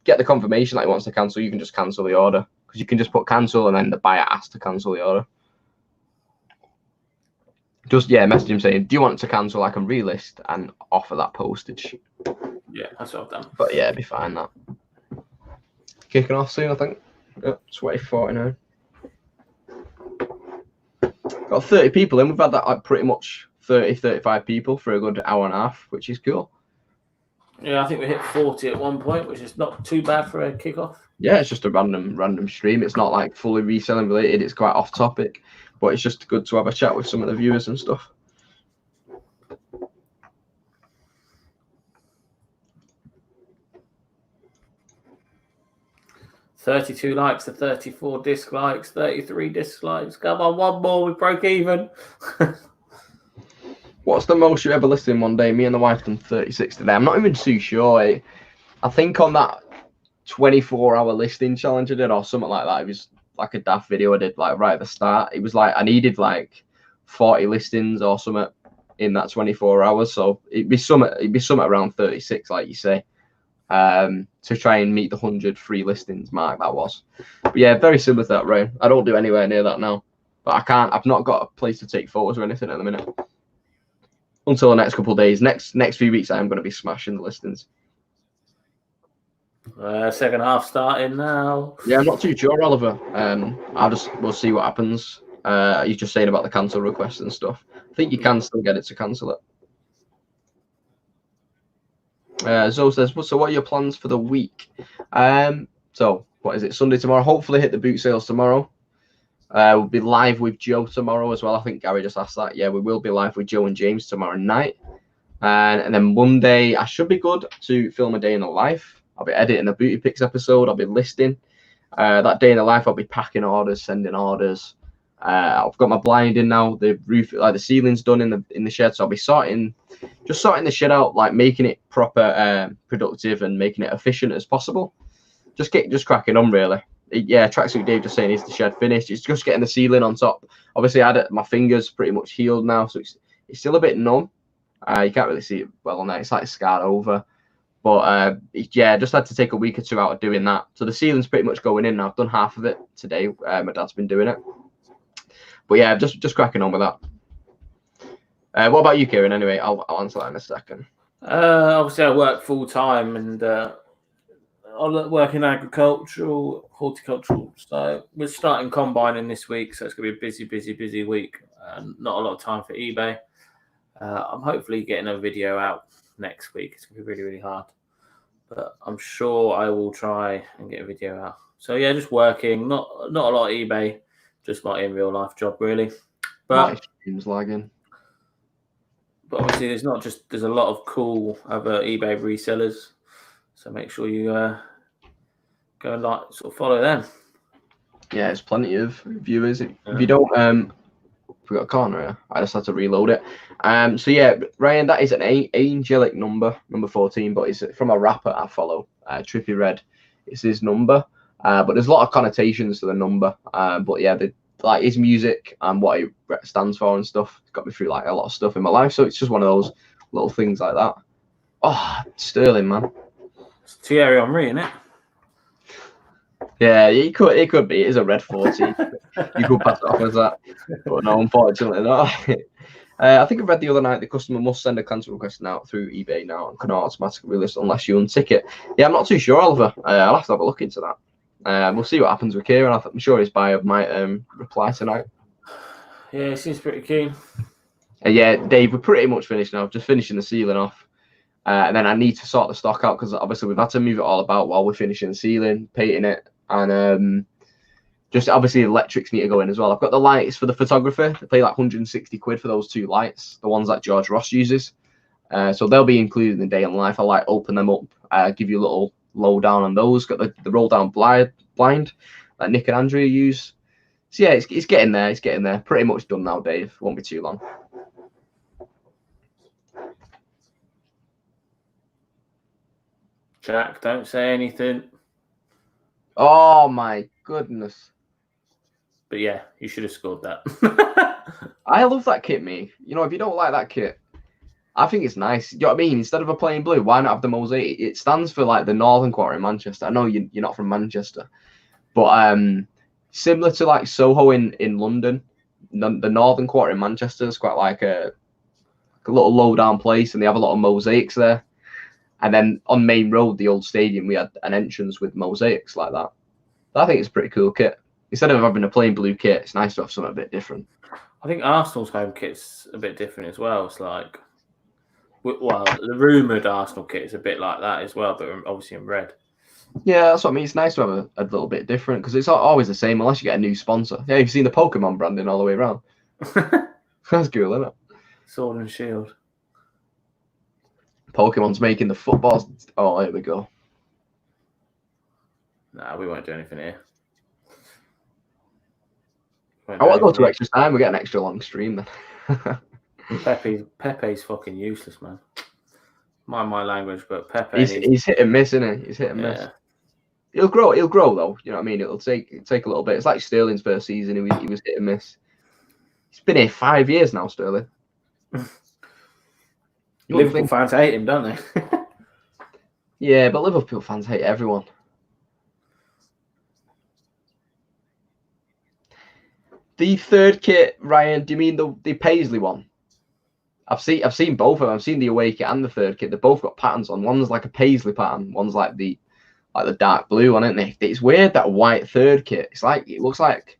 get the confirmation that he wants to cancel, you can just cancel the order, because you can just put cancel and then the buyer asks to cancel the order. Just message him saying, do you want to cancel? I can relist and offer that postage. Yeah, that's what I've done. But yeah, it'd be fine that. kicking off soon, I think. Yeah, 20:49. Got 30 people in. We've had that like pretty much 30, 35 people for a good hour and a half, which is cool. Yeah, I think we hit 40 at one point, which is not too bad for a kickoff. Yeah, it's just a random stream. It's not like fully reselling related. It's quite off topic, but it's just good to have a chat with some of the viewers and stuff. $32 likes to 34 dislikes, 33 dislikes. Come on, one more, we broke even. What's the most you ever listed in one day? Me and the wife done 36 today. I'm not even too sure. I think on that 24-hour listing challenge I did or something like that, it was like a daft video I did like right at the start. It was like I needed like 40 listings or something in that 24 hours. So it'd be something around 36, like you say, to try and meet the 100 free listings mark that was. But yeah, very similar to that, Ryan. I don't do anywhere near that now. But I've not got a place to take photos or anything at the minute. Until the next couple of days. Next few weeks, I am going to be smashing the listings. Second half starting now. Yeah, I'm not too sure, Oliver. We'll see what happens. You're just saying about the cancel requests and stuff. I think you can still get it to cancel it. Zoe says, so what are your plans for the week? So what is it? Sunday tomorrow. Hopefully hit the boot sales tomorrow. We'll be live with Joe tomorrow as well. I think Gary just asked that. Yeah, we will be live with Joe and James tomorrow night. And then Monday, I should be good to film a day in the life. I'll be editing a Booty Picks episode. I'll be listing. That day in the life, I'll be packing orders, sending orders. I've got my blind in now. The roof, like the ceiling's done in the shed. So I'll be sorting the shed out, like making it proper, productive, and making it efficient as possible. Just cracking on, really. Yeah, Tracksuit Dave just saying, is the shed finished? It's just getting the ceiling on top. Obviously, my fingers pretty much healed now, so it's still a bit numb. You can't really see it well on there. It's like scarred over. But yeah, just had to take a week or two out of doing that. So the ceiling's pretty much going in now. I've done half of it today. My dad's been doing it. But yeah, just cracking on with that. What about you, Kieran? Anyway, I'll answer that in a second. Obviously, I work full time and I work in horticultural. So we're starting combining this week. So it's going to be a busy week. Not a lot of time for eBay. I'm hopefully getting a video out next week. It's going to be really hard. But I'm sure I will try and get a video out. So yeah, just working. Not a lot of eBay. Just my in real life job, really. But stream's lagging. But obviously, there's a lot of cool other eBay resellers. So make sure you go and sort of follow them. Yeah, there's plenty of viewers. If you don't, we got a corner here. I just had to reload it. So yeah, Ryan, that is an angelic number 14, but it's from a rapper I follow, Trippy Red. It's his number. But there's a lot of connotations to the number. But yeah, like his music and what it stands for and stuff. It's got me through like a lot of stuff in my life. So it's just one of those little things like that. Oh, Sterling, man. It's Thierry Henry, isn't it? Yeah, it could be. It is a red 40. You could pass it off as that. But no, unfortunately not. I think I read the other night the customer must send a cancel request out through eBay now and cannot automatically relist unless you untick it. Yeah, I'm not too sure, Oliver. I'll have to have a look into that. We'll see what happens with Kieran. I'm sure his buyer might reply tonight. Yeah, he seems pretty keen. Yeah, Dave, we're pretty much finished now. Just finishing the ceiling off. And then I need to sort the stock out because obviously we've had to move it all about while we're finishing the ceiling, painting it, and just obviously electrics need to go in as well. I've got the lights for the photographer. They pay like 160 quid for those two lights, the ones that George Ross uses. So they'll be included in the day in life. I like open them up, give you a little lowdown on those. Got the roll down blind that Nick and Andrea use. So yeah, it's getting there. It's getting there. Pretty much done now, Dave. Won't be too long. Jack, don't say anything. Oh my goodness. But yeah, you should have scored that. I love that kit, me. You know, if you don't like that kit, I think it's nice. You know what I mean? Instead of a plain blue, why not have the mosaic? It stands for like the northern quarter in Manchester. I know you're not from Manchester, but similar to like Soho in London, the northern quarter in Manchester is quite like a little low down place, and they have a lot of mosaics there. And then on Main Road, the old stadium, we had an entrance with mosaics like that. I think it's a pretty cool kit. Instead of having a plain blue kit, it's nice to have something a bit different. I think Arsenal's home kit's a bit different as well. It's like, well, the rumoured Arsenal kit is a bit like that as well, but obviously in red. Yeah, that's what I mean. It's nice to have a little bit different because it's not always the same unless you get a new sponsor. Yeah, you've seen the Pokemon branding all the way around. That's cool, isn't it? Sword and Shield. Pokemon's making the footballs. Oh, here we go. Nah, we won't do anything here. I want to go to extra time. We get an extra long stream then. Pepe's fucking useless, man. Mind my language, but Pepe. He's hit and miss, isn't he? He's hit and miss. He'll grow though. You know what I mean? It'll take a little bit. It's like Sterling's first season. He was hit and miss. He's been here 5 years now, Sterling. Liverpool fans hate him, don't they? Yeah, but Liverpool fans hate everyone. The third kit, Ryan, do you mean the Paisley one? I've seen both of them. I've seen the away kit and the third kit. They've both got patterns on. One's like a Paisley pattern. One's like the dark blue one, isn't it? It's weird, that white third kit. It's like, it looks like,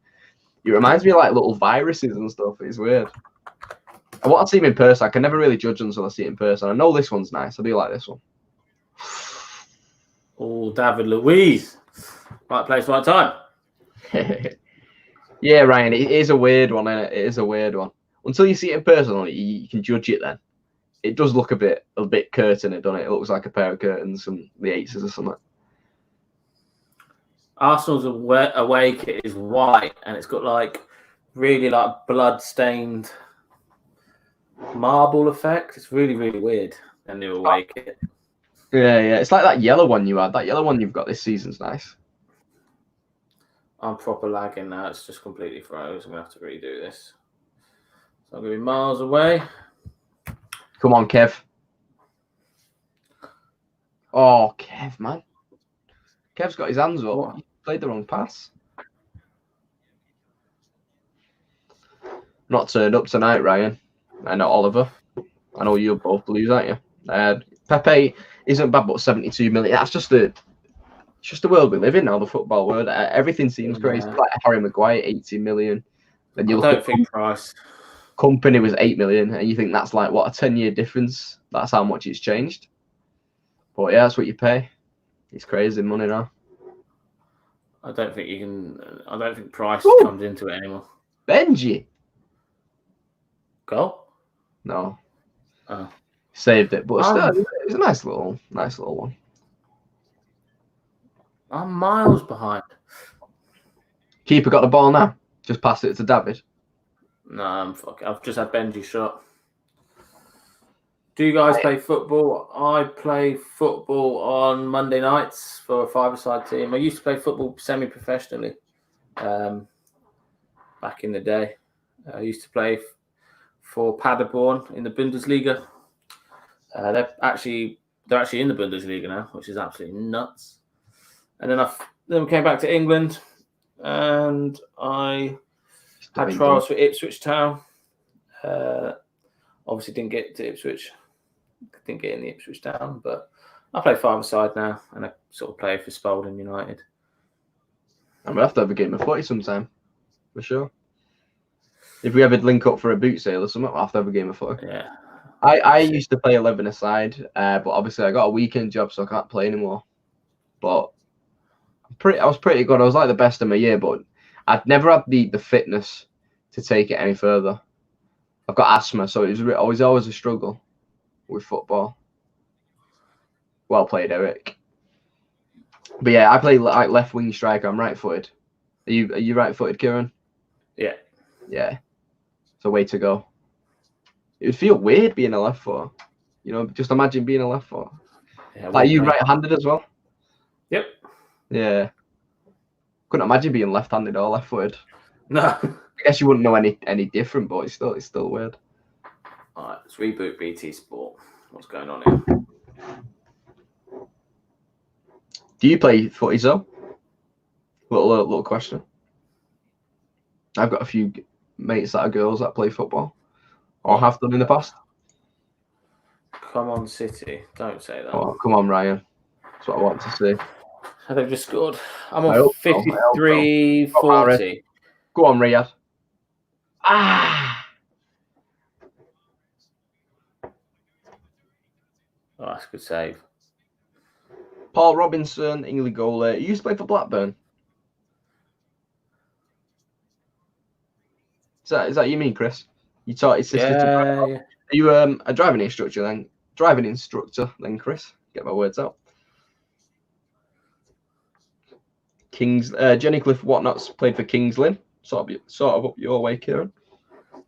it reminds me of like little viruses and stuff. It's weird. And what I've seen in person, I can never really judge until I see it in person. I know this one's nice. I do like this one. Oh, David Luiz. Right place, right time. Yeah, Ryan, it is a weird one, isn't it? It is a weird one. Until you see it in person, you can judge it then. It does look a bit curtainy, doesn't it? It looks like a pair of curtains from the 80s or something. Arsenal's away kit is white, and it's got like really like blood-stained marble effect. It's really, really weird. And new away kit. Yeah. It's like that yellow one you had. That yellow one you've got this season's nice. I'm proper lagging now. It's just completely froze. I'm going to have to redo this. So I'm going to be miles away. Come on, Kev. Oh, Kev, man. Kev's got his hands up. What? He played the wrong pass. Not turned up tonight, Ryan. And not Oliver. I know you're both Blues, aren't you? Pepe isn't bad, but 72 million. That's just the world we live in now, the football world. Everything seems crazy. Like Harry Maguire, 80 million. Then you don't think Price. Company was 8 million, and you think that's like, what, a 10-year difference? That's how much it's changed. But yeah, that's what you pay. It's crazy money now. I don't think Price comes into it anymore. Benji. Goal? No. Oh. Saved it, but still, it was a nice little one. I'm miles behind. Keeper got the ball now. Just pass it to David. No, I'm fucking. I've just had Benji shot. Do you guys play football? I play football on Monday nights for a five-a-side team. I used to play football semi-professionally back in the day. I used to play for Paderborn in the Bundesliga. They're actually in the Bundesliga now, which is absolutely nuts. And then we came back to England, and I had trials for Ipswich Town. Obviously didn't get to Ipswich. Didn't get in the Ipswich Town, but I play five-a-side now, and I sort of play for Spalding United. I'm gonna have to have a game of footy sometime, for sure. If we ever link up for a boot sale or something, I'll have to have a game of footy. Yeah. I used to play 11-a-side, but obviously I got a weekend job, so I can't play anymore. But I was pretty good. I was like the best of my year, but I'd never had the fitness to take it any further. I've got asthma, so it was always a struggle with football. Well played, Eric. But yeah, I play like left wing striker. I'm right-footed. Are you right-footed, Kieran? Yeah. Yeah. It's a way to go. It would feel weird being a left foot. You know, just imagine being a left foot. Yeah, like you right-handed as well? Yep. Yeah. Couldn't imagine being left-handed or left-footed. No. I guess you wouldn't know any different, but it's still weird. All right, let's reboot BT Sport. What's going on here? Do you play footy, though? Little question. I've got a few mates that are girls that play football, or have done in the past. Come on, City. Don't say that. Oh, come on, Ryan. That's what I want to see. They've just scored. I'm I on hope so. 53-40. Go on, Riyadh. Ah! Oh, that's a good save. Paul Robinson, England goalie. He used to play for Blackburn. Is that you mean, Chris? You taught his sister to drive? Yeah. Are you a driving instructor then? Driving instructor then, Chris? Get my words out. Jenny Cliff Whatnot's played for Kings Lynn. Sort of up your way, Kieran.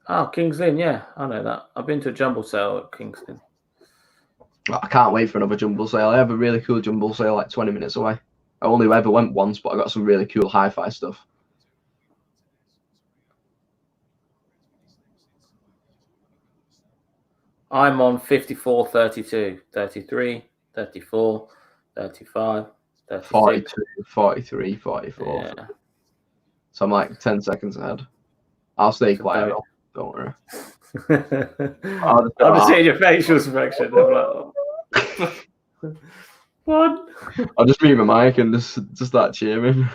Oh, Kings Lynn, yeah, I know that. I've been to a jumble sale at Kingston. I can't wait for another jumble sale. I have a really cool jumble sale like 20 minutes away. I only ever went once, but I got some really cool hi-fi stuff. I'm on 54, 32, 33, 34, 35, 36. 42, 43, 44. Yeah. So I'm like 10 seconds ahead. I'll stay quiet though. Don't worry. I'll just see your facial expression. I'm like, oh. What? I'll just mute my mic and just start cheering.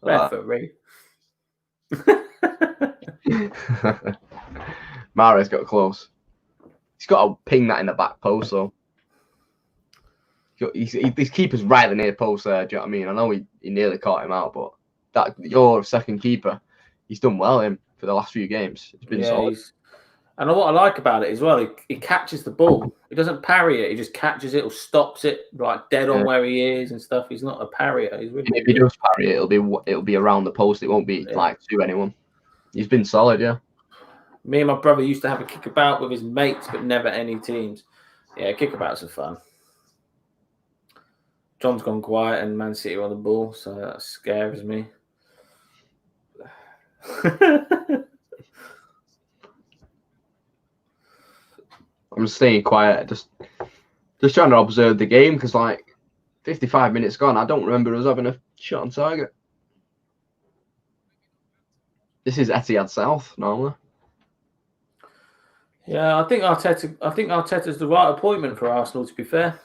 Referee. Mares got close. He's got to ping that in the back post, though. His keeper's right near post there. Do you know what I mean? I know he nearly caught him out, but your second keeper, he's done well for the last few games. It's been solid. And what I like about it as well, he catches the ball. He doesn't parry it. He just catches it or stops it like dead on where he is and stuff. He's not a parrier. He's really if he does parry it, it'll be around the post. It won't be like to anyone. He's been solid, yeah. Me and my brother used to have a kickabout with his mates, but never any teams. Yeah, kickabouts are fun. John's gone quiet and Man City are on the ball, so that scares me. I'm staying quiet, just trying to observe the game because like 55 minutes gone, I don't remember us having a shot on target. This is Etihad South normally. Yeah, I think Arteta's the right appointment for Arsenal. To be fair.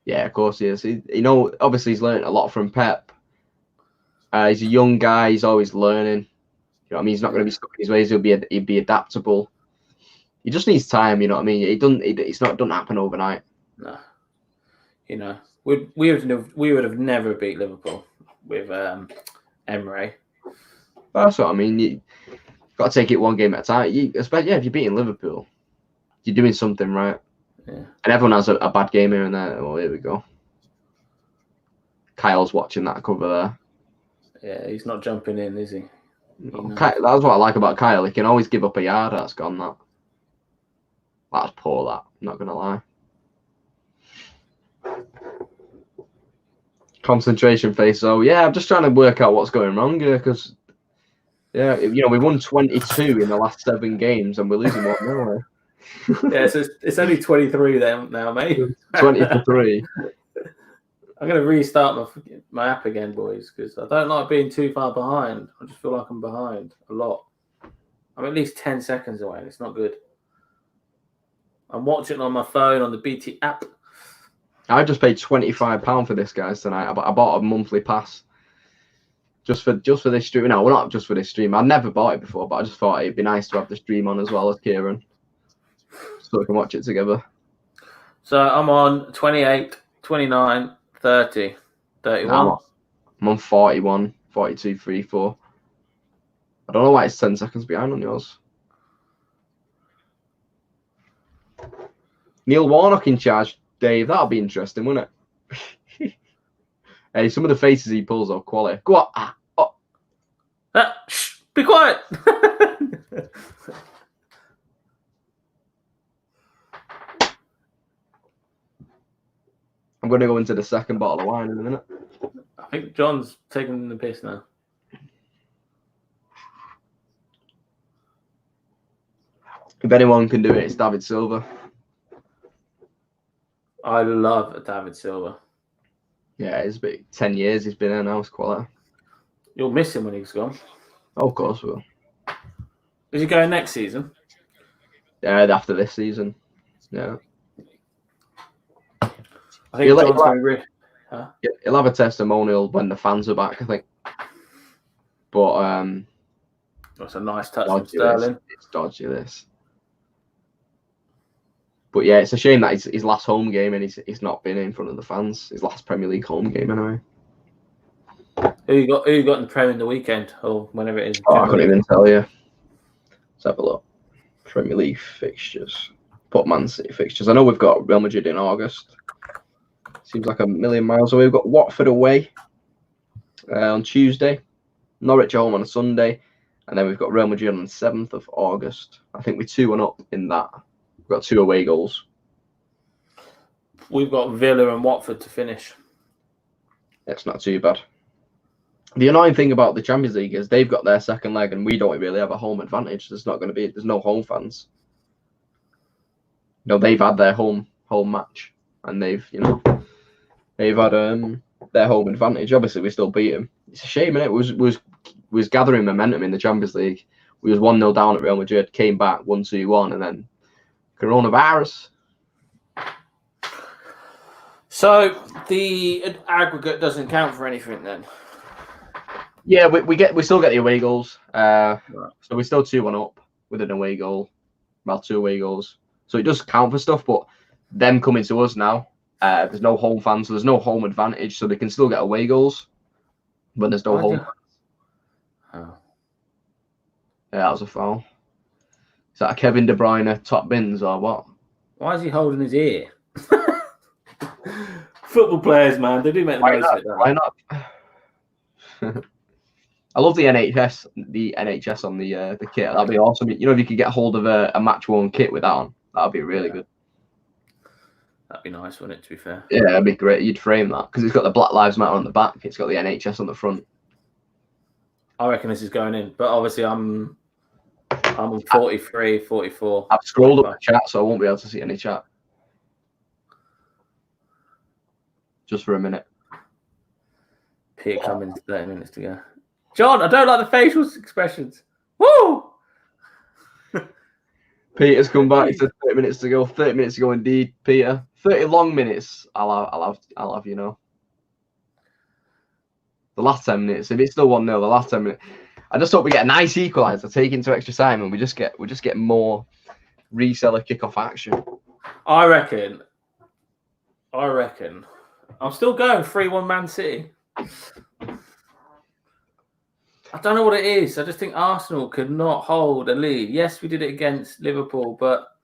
Yeah, of course he is. Obviously he's learned a lot from Pep. He's a young guy. He's always learning. You know what I mean? He's not going to be stuck in his ways. He'll be adaptable. He just needs time. You know what I mean? It doesn't happen overnight. No. You know, we would have never beat Liverpool with Emery. That's what I mean. You got to take it one game at a time. Especially if you're beating Liverpool, you're doing something right. Yeah. And everyone has a bad game here and there. Oh, here we go. Kyle's watching that cover there. Yeah, he's not jumping in, is he? No. That's what I like about Kyle. He can always give up a yard. That's gone. That's poor. That. I'm not gonna lie. Concentration face. So yeah, I'm just trying to work out what's going wrong here because we won 22 in the last 7 games and we're losing 1-0. Yeah, so it's only 23 now, mate. 20-3. I'm going to restart my app again, boys, because I don't like being too far behind. I just feel like I'm behind a lot. I'm at least 10 seconds away, and it's not good. I'm watching on my phone on the BT app. I just paid £25 for this, guys, tonight. I bought a monthly pass just for this stream. No, well, not just for this stream. I'd never bought it before, but I just thought it'd be nice to have the stream on as well as Kieran, so we can watch it together. So I'm on 28, 29, 30, 31. No, I'm on 41, 42, 34. I don't know why it's 10 seconds behind on yours. Neil Warnock in charge, Dave. That'll be interesting, wouldn't it? Hey, some of the faces he pulls are quality. Go on. Shh, be quiet. I'm going to go into the second bottle of wine in a minute. I think John's taking the piss now. If anyone can do it, it's David Silva. I love David Silva. Yeah, it's been 10 years he's been there now. It's quality. You'll miss him when he's gone. Oh, of course we will. Is he going next season? Yeah, after this season. Yeah. I think John's going to he'll have a testimonial when the fans are back, I think. But that's a nice touch from Sterling. It's dodgy, this. But yeah, it's a shame that his last home game and he's not been in front of the fans. His last Premier League home game, anyway. Who you got in the Premier in the weekend or whenever it is? Oh, I couldn't even tell you. Let's have a look. Premier League fixtures. Put Man City fixtures. I know we've got Real Madrid in August. Seems like a million miles away. We've got Watford away on Tuesday. Norwich home on a Sunday. And then we've got Real Madrid on the 7th of August. I think we're 2-1 up in that. We've got 2 away goals. We've got Villa and Watford to finish. It's not too bad. The annoying thing about the Champions League is they've got their second leg and we don't really have a home advantage. There's no home fans. No, they've had their home match and they've had their home advantage. Obviously, we still beat them. It's a shame, innit? It was gathering momentum in the Champions League. We was 1-0 down at Real Madrid, came back 1-2-1, and then coronavirus. So the aggregate doesn't count for anything then. Yeah, we still get the away goals. Right. So we're still 2-1 up with an away goal, well, 2 away goals. So it does count for stuff, but them coming to us now, there's no home fans, so there's no home advantage, so they can still get away goals, but there's no home fans. Oh. Yeah, that was a foul. Is that a Kevin De Bruyne top bins or what? Why is he holding his ear? Football players, man, they do make the most of it. Why not? I love the NHS on the kit. That'd be awesome. You know, if you could get hold of a match-worn kit with that on, that'd be really good. That'd be nice, wouldn't it, to be fair? Yeah, that'd be great. You'd frame that because it's got the Black Lives Matter on the back. It's got the NHS on the front. I reckon this is going in, but obviously I'm on 43, 44. I've scrolled up the chat, so I won't be able to see any chat. Just for a minute. Peter Cummins, 30 minutes to go. John, I don't like the facial expressions. Woo! Peter's come back. He said 30 minutes to go. 30 minutes to go, indeed, Peter. 30 long minutes. I'll have you know. The last 10 minutes. If it's still 1-0, the last 10 minutes. I just hope we get a nice equaliser, take into extra time, and we just get more reseller kickoff action. I reckon. I'm still going 3-1 Man City. I don't know what it is. I just think Arsenal could not hold a lead. Yes, we did it against Liverpool, but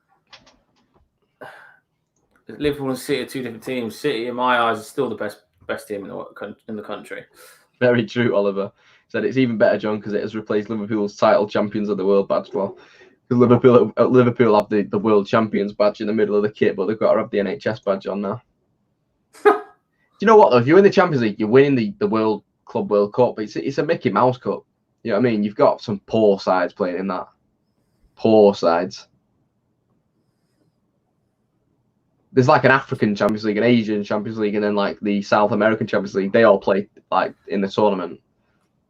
Liverpool and City are 2 different teams. City, in my eyes, is still the best team in the country. Very true, Oliver. Said it's even better, John, because it has replaced Liverpool's title champions of the world badge. Well, because Liverpool have the world champions badge in the middle of the kit, but they've got to have the NHS badge on now. Do you know what, though? If you win the Champions League, you're winning the World Cup. It's a Mickey Mouse Cup. You know what I mean? You've got some poor sides playing in that. Poor sides. There's like an African Champions League, an Asian Champions League, and then like the South American Champions League. They all play like in the tournament,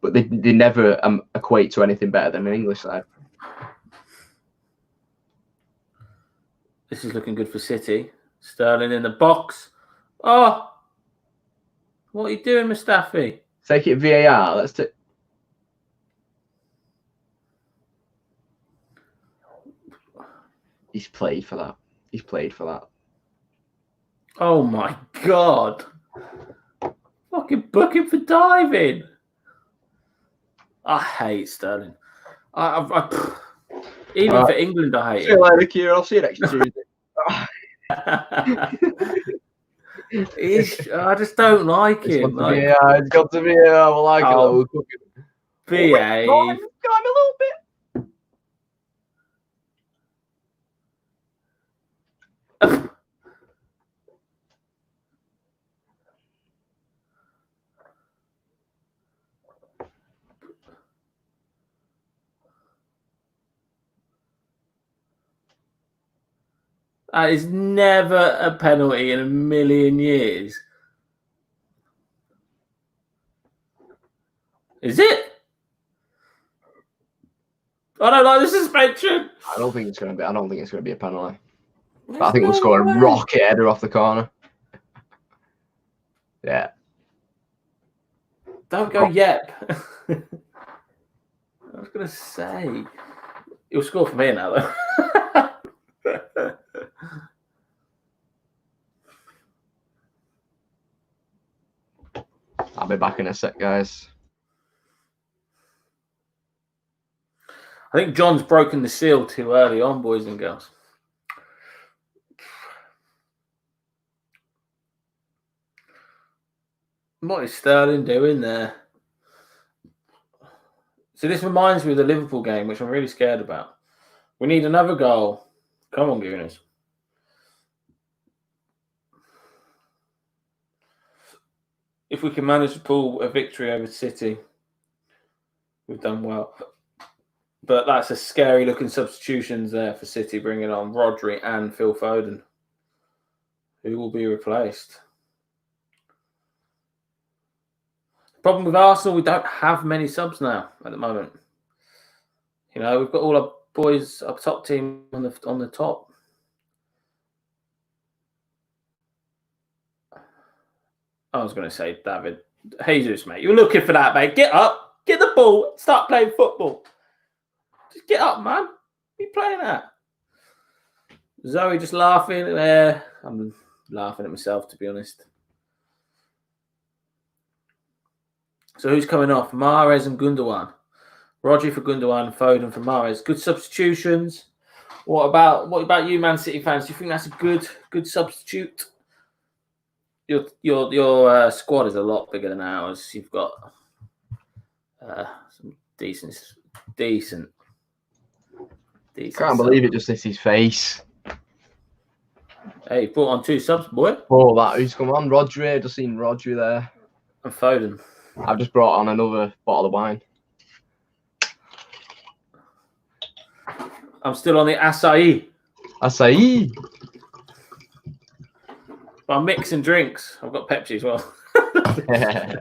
but they never equate to anything better than an English side. This is looking good for City. Sterling in the box. Oh, what are you doing, Mustafi? Take it VAR. Let's take. He's played for that. Oh my God. Fucking book him for diving. I hate Sterling. Even for England, I hate it. See you later, Kieran. I'll see you next Tuesday. I just don't like him. It's got to be. I like a little cooking. Behave. Got him a little bit. That is never a penalty in a million years. Is it? I don't like the suspension. I don't think it's going to be a penalty. But I think we'll score a rocket header off the corner. Yeah. Don't go yep. I was going to say. He'll score for me now, though. I'll be back in a sec, guys. I think John's broken the seal too early on, boys and girls. What is Sterling doing there? So this reminds me of the Liverpool game, which I'm really scared about. We need another goal. Come on, Gooners. If we can manage to pull a victory over City, we've done well. But that's a scary looking substitutions there for City, bringing on Rodri and Phil Foden, who will be replaced. Problem with Arsenal, we don't have many subs now at the moment. You know, we've got all our boys, our top team on the top. I was going to say, David, Jesus, mate, you're looking for that, mate. Get up, get the ball, start playing football. Just get up, man. Be playing that. Zoe just laughing there. I'm laughing at myself, to be honest. So who's coming off? Mahrez and Gundogan. Rodri for Gundogan, Foden for Mahrez. Good substitutions. What about you, Man City fans? Do you think that's a good substitute? Your squad is a lot bigger than ours. You've got some decent. Can't believe it just hits his face. Hey, you brought on 2 subs, boy. Oh, that who's come on? Rodri. I just seen Rodri there. And Foden. I've just brought on another bottle of wine. I'm still on the acai. Acai. But I'm mixing drinks. I've got Pepsi as well. Yeah.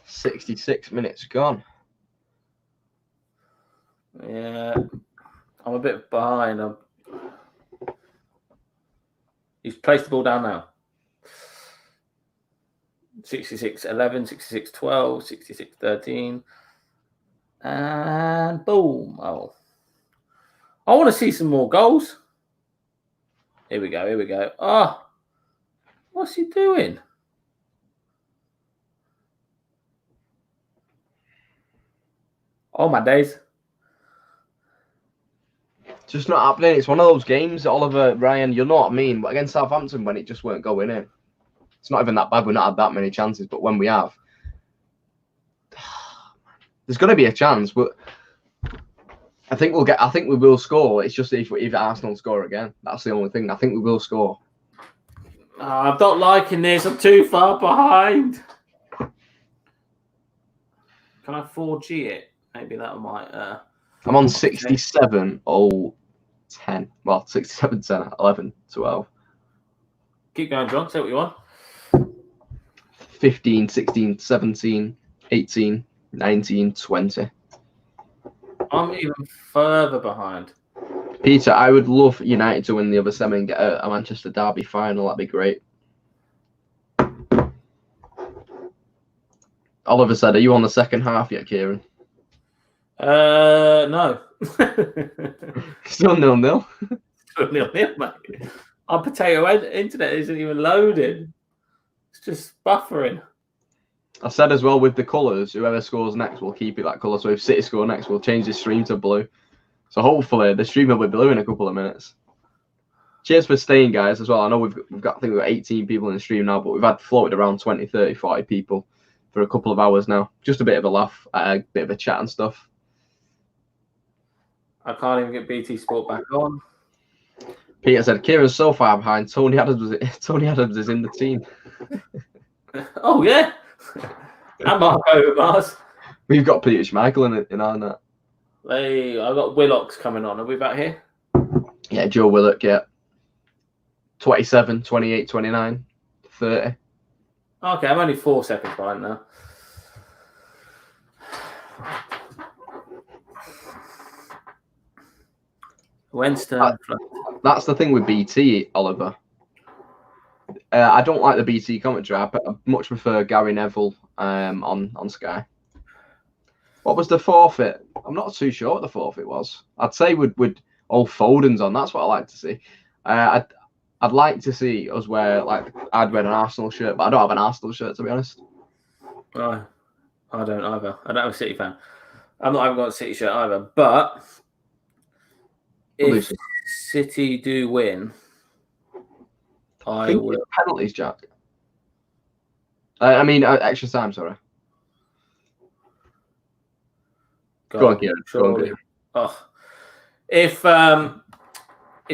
$66 minutes gone. Yeah, I'm a bit behind. He's placed the ball down now. 66-11, 66-12, 66-13. And boom. Oh. I want to see some more goals. Here we go. Oh, what's he doing? Oh, my days. Just not happening. It's one of those games, Oliver, Ryan, you know what I mean? But against Southampton, when it just weren't going in. It's not even that bad. We've not had that many chances, but when we have, there's going to be a chance. But I think we will score. It's just if Arsenal score again, that's the only thing. I think we will score. I'm not liking this. I'm too far behind. Can I 4G it? Maybe that might. I'm on 67-0-10. Well, 67-10, 11, 12. Keep going, John. Say what you want. 15, 16, 17, 18, 19, 20. I'm even further behind. Peter, I would love United to win the other semi and get a Manchester Derby final. That'd be great. Oliver said, are you on the second half yet, Kieran? No. Still 0-0. Still 0-0, mate. Our potato internet isn't even loaded. It's just buffering. I said as well with the colours, whoever scores next will keep it that colour. So if City score next, we'll change the stream to blue. So hopefully the stream will be blue in a couple of minutes. Cheers for staying, guys, as well. I know I think we've got 18 people in the stream now, but we've had floated around 20, 30, 40 people for a couple of hours now. Just a bit of a laugh, a bit of a chat and stuff. I can't even get BT Sport back on. Peter said, Kieran's so far behind. Tony Adams is in the team. Oh, yeah. And Marco Mars. We've got Peter Schmeichel in our net. Hey, I've got Willocks coming on. Are we back here? Yeah, Joe Willock, yeah. 27, 28, 29, 30. Okay, I'm only 4 seconds behind now. That's the thing with BT, Oliver. I don't like the BT commentary. I much prefer Gary Neville on Sky. What was the forfeit? I'm not too sure what the forfeit was. I'd say with old Foden's on. That's what I like to see. I'd like to see us wear, like, I'd wear an Arsenal shirt, but I don't have an Arsenal shirt, to be honest. Oh, I don't either. I don't have a City fan. I haven't got a City shirt either. But if City do win, I will. Penalties, Jack. I mean, extra time, sorry. Go on, Kieran. Surely. If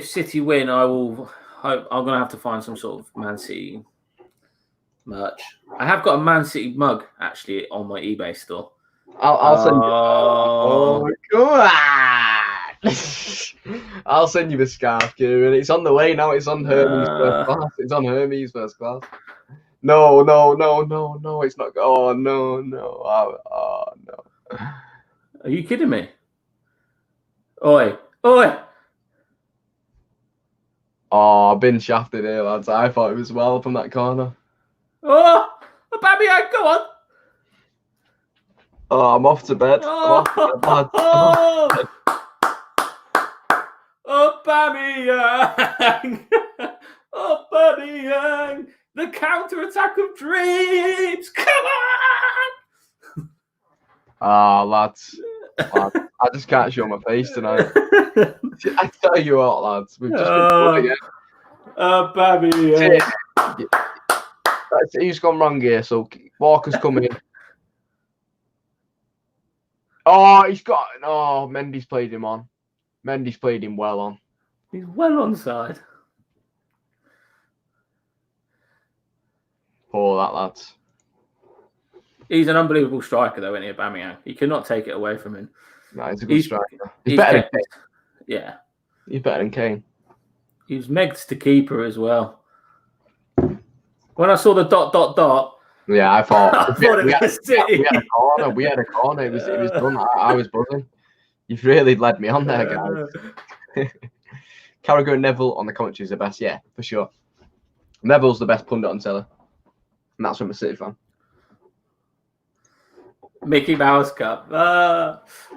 City win, I will hope I'm gonna have to find some sort of Man City merch. I have got a Man City mug actually on my eBay store. I'll send you. Oh, come on! I'll send you the scarf, Kieran. It's on the way now. It's on Hermes first class. It's on Hermes first class. No, it's not. Oh, no. Oh, no. Are you kidding me? Oi. Oh, I've been shafted here, lads. I thought it was well from that corner. Oh, Aubameyang, go on. Oh, I'm off to bed. Lads. Aubameyang. Aubameyang. The counter-attack of dreams. Come on. Oh, lads. I just can't show my face tonight. I tell you what, lads. We've just been playing again. Aubameyang. He's gone wrong here, so Walker's coming in. Oh, Mendy's played him on. Mendy's played him well on. He's well onside. Poor that, lads. He's an unbelievable striker, though, isn't he, Aubameyang? You cannot take it away from him. No, he's a good striker. He's better than Kane. Yeah. He's better than Kane. He's Megs to keeper as well. When I saw the ... Yeah, I thought it was City. We had a corner. It was done. I was buzzing. You've really led me on there, guys. Carragher and Neville on the commentary is the best. Yeah, for sure. Neville's the best pundit on telly. And that's from a City fan. Mickey Mouse Cup.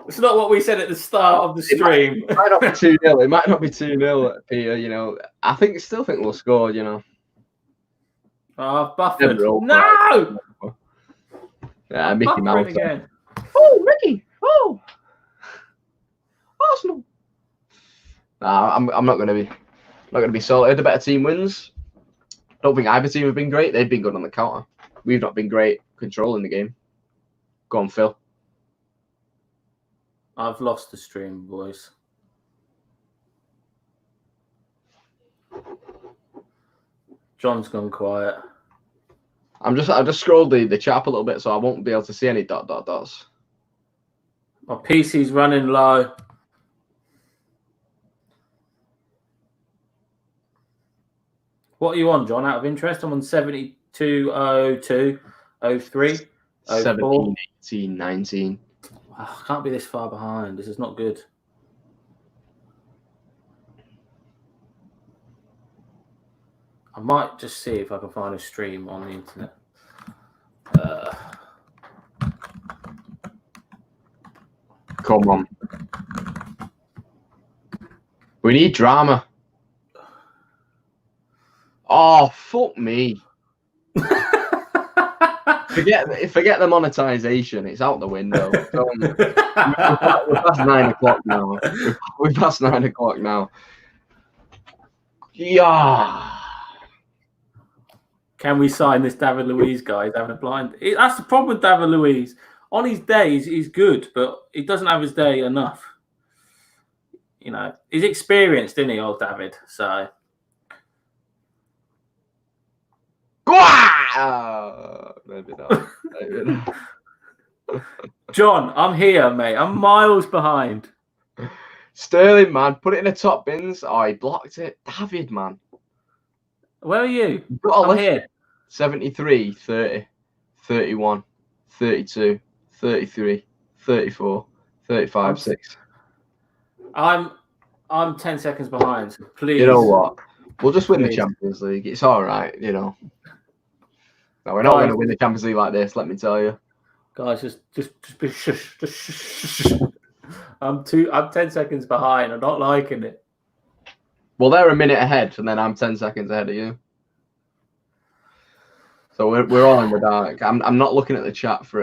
It's not what we said at the start of the stream. It might not be 2-0. It might not be 2-0, Peter. You know, I still think we'll score. You know. Oh, Buffett. No! Yeah, Mickey Mouse again. Oh, Mickey. Oh, Arsenal. Nah, I'm not going to be salty. The better team wins. Don't think either team have been great. They've been good on the counter. We've not been great controlling the game. Go on, Phil. I've lost the stream, boys. John's gone quiet. I just scrolled the chat up a little bit, so I won't be able to see any dots. My PC's running low. What are you on, John? Out of interest, I'm on 7202, 03, 17, 18, 19. I can't be this far behind. This is not good. I might just see if I can find a stream on the internet. Come on. We need drama. Oh, fuck me. Forget the monetization. It's out the window. We're past 9 o'clock now. We're past 9 o'clock now. Yeah. Can we sign this David Luiz guy? He's having a blind. That's the problem with David Luiz. On his days, he's good, but he doesn't have his day enough. You know, he's experienced, isn't he, old David? So. Maybe not. John, I'm here, mate. I'm miles behind. Sterling, man, put it in the top bins. Oh, he blocked it. David, man. Where are you? I'm here. 73, 30, 31, 32, 33, 34, 35, 6. I'm I'm 10 seconds behind, so please. You know what? We'll just win the Champions League. It's all right, you know. No, we're not going to win the Champions League like this, let me tell you. Guys, just be shush. Just shush. I'm 10 seconds behind. I'm not liking it. Well, they're a minute ahead, and then I'm 10 seconds ahead of you. So we're all in the dark. I'm not looking at the chat for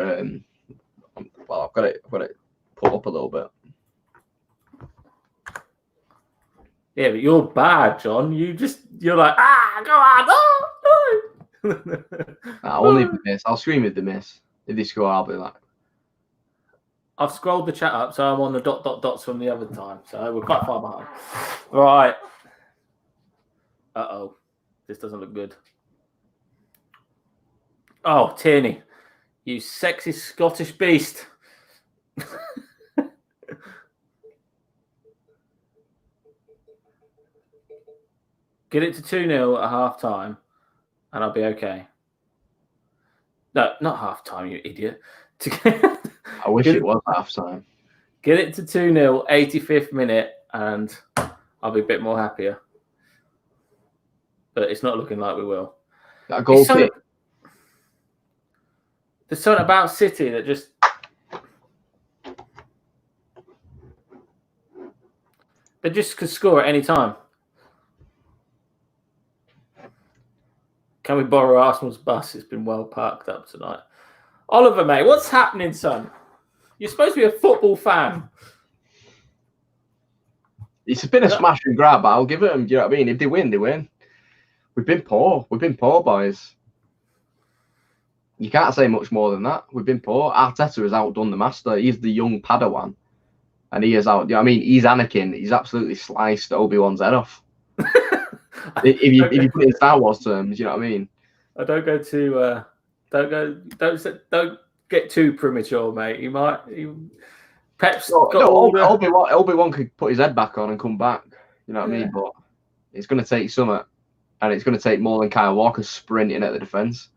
well, I've got it put up a little bit. Yeah, but you're bad, John. You're like, go on, no. I'll leave the miss. I'll scream with the miss. If they score, I'll be like. I've scrolled the chat up, so I'm on the dots from the other time. So we're quite far behind. Right. Uh-oh. This doesn't look good. Oh, Tierney. You sexy Scottish beast. Get it to 2-0 at half-time, and I'll be okay. No, not half-time, you idiot. I wish it was half-time. Get it to 2-0, 85th minute, and I'll be a bit more happier. But it's not looking like we will. That goal kick. There's something about City that just... They just could score at any time. Can we borrow Arsenal's bus? It's been well parked up tonight. Oliver, mate, what's happening, son? You're supposed to be a football fan. It's been a smash and grab, but I'll give it them. Do you know what I mean? If they win, they win. We've been poor. We've been poor, boys. You can't say much more than that. We've been poor. Arteta has outdone the master. He's the young Padawan. And he is out. You know what I mean? He's Anakin. He's absolutely sliced Obi-Wan's head off. if you put it in Star Wars terms, you know what I mean? I don't go too. Don't get too premature, mate. Pep's got Obi-Wan could put his head back on and come back. You know what I mean? But it's going to take something, and it's going to take more than Kyle Walker sprinting at the defense.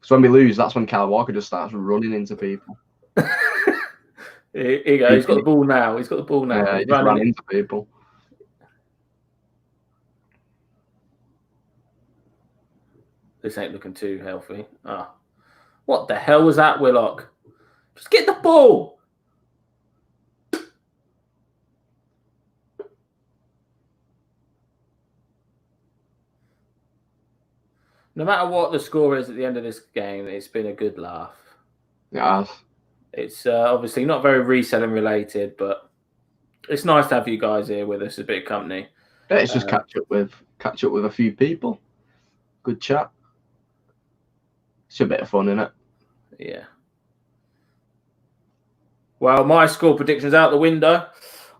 So when we lose, that's when Kyle Walker just starts running into people. Here you go. He's got the ball now. Yeah, he just ran into people. This ain't looking too healthy. What the hell was that, Willock? Just get the ball. No matter what the score is at the end of this game, it's been a good laugh. Yeah. It's obviously not very reselling related, but it's nice to have you guys here with us, a bit of company. Yeah, it's just catch up with a few people. Good chat. It's a bit of fun, isn't it? Yeah. Well, my score prediction's out the window.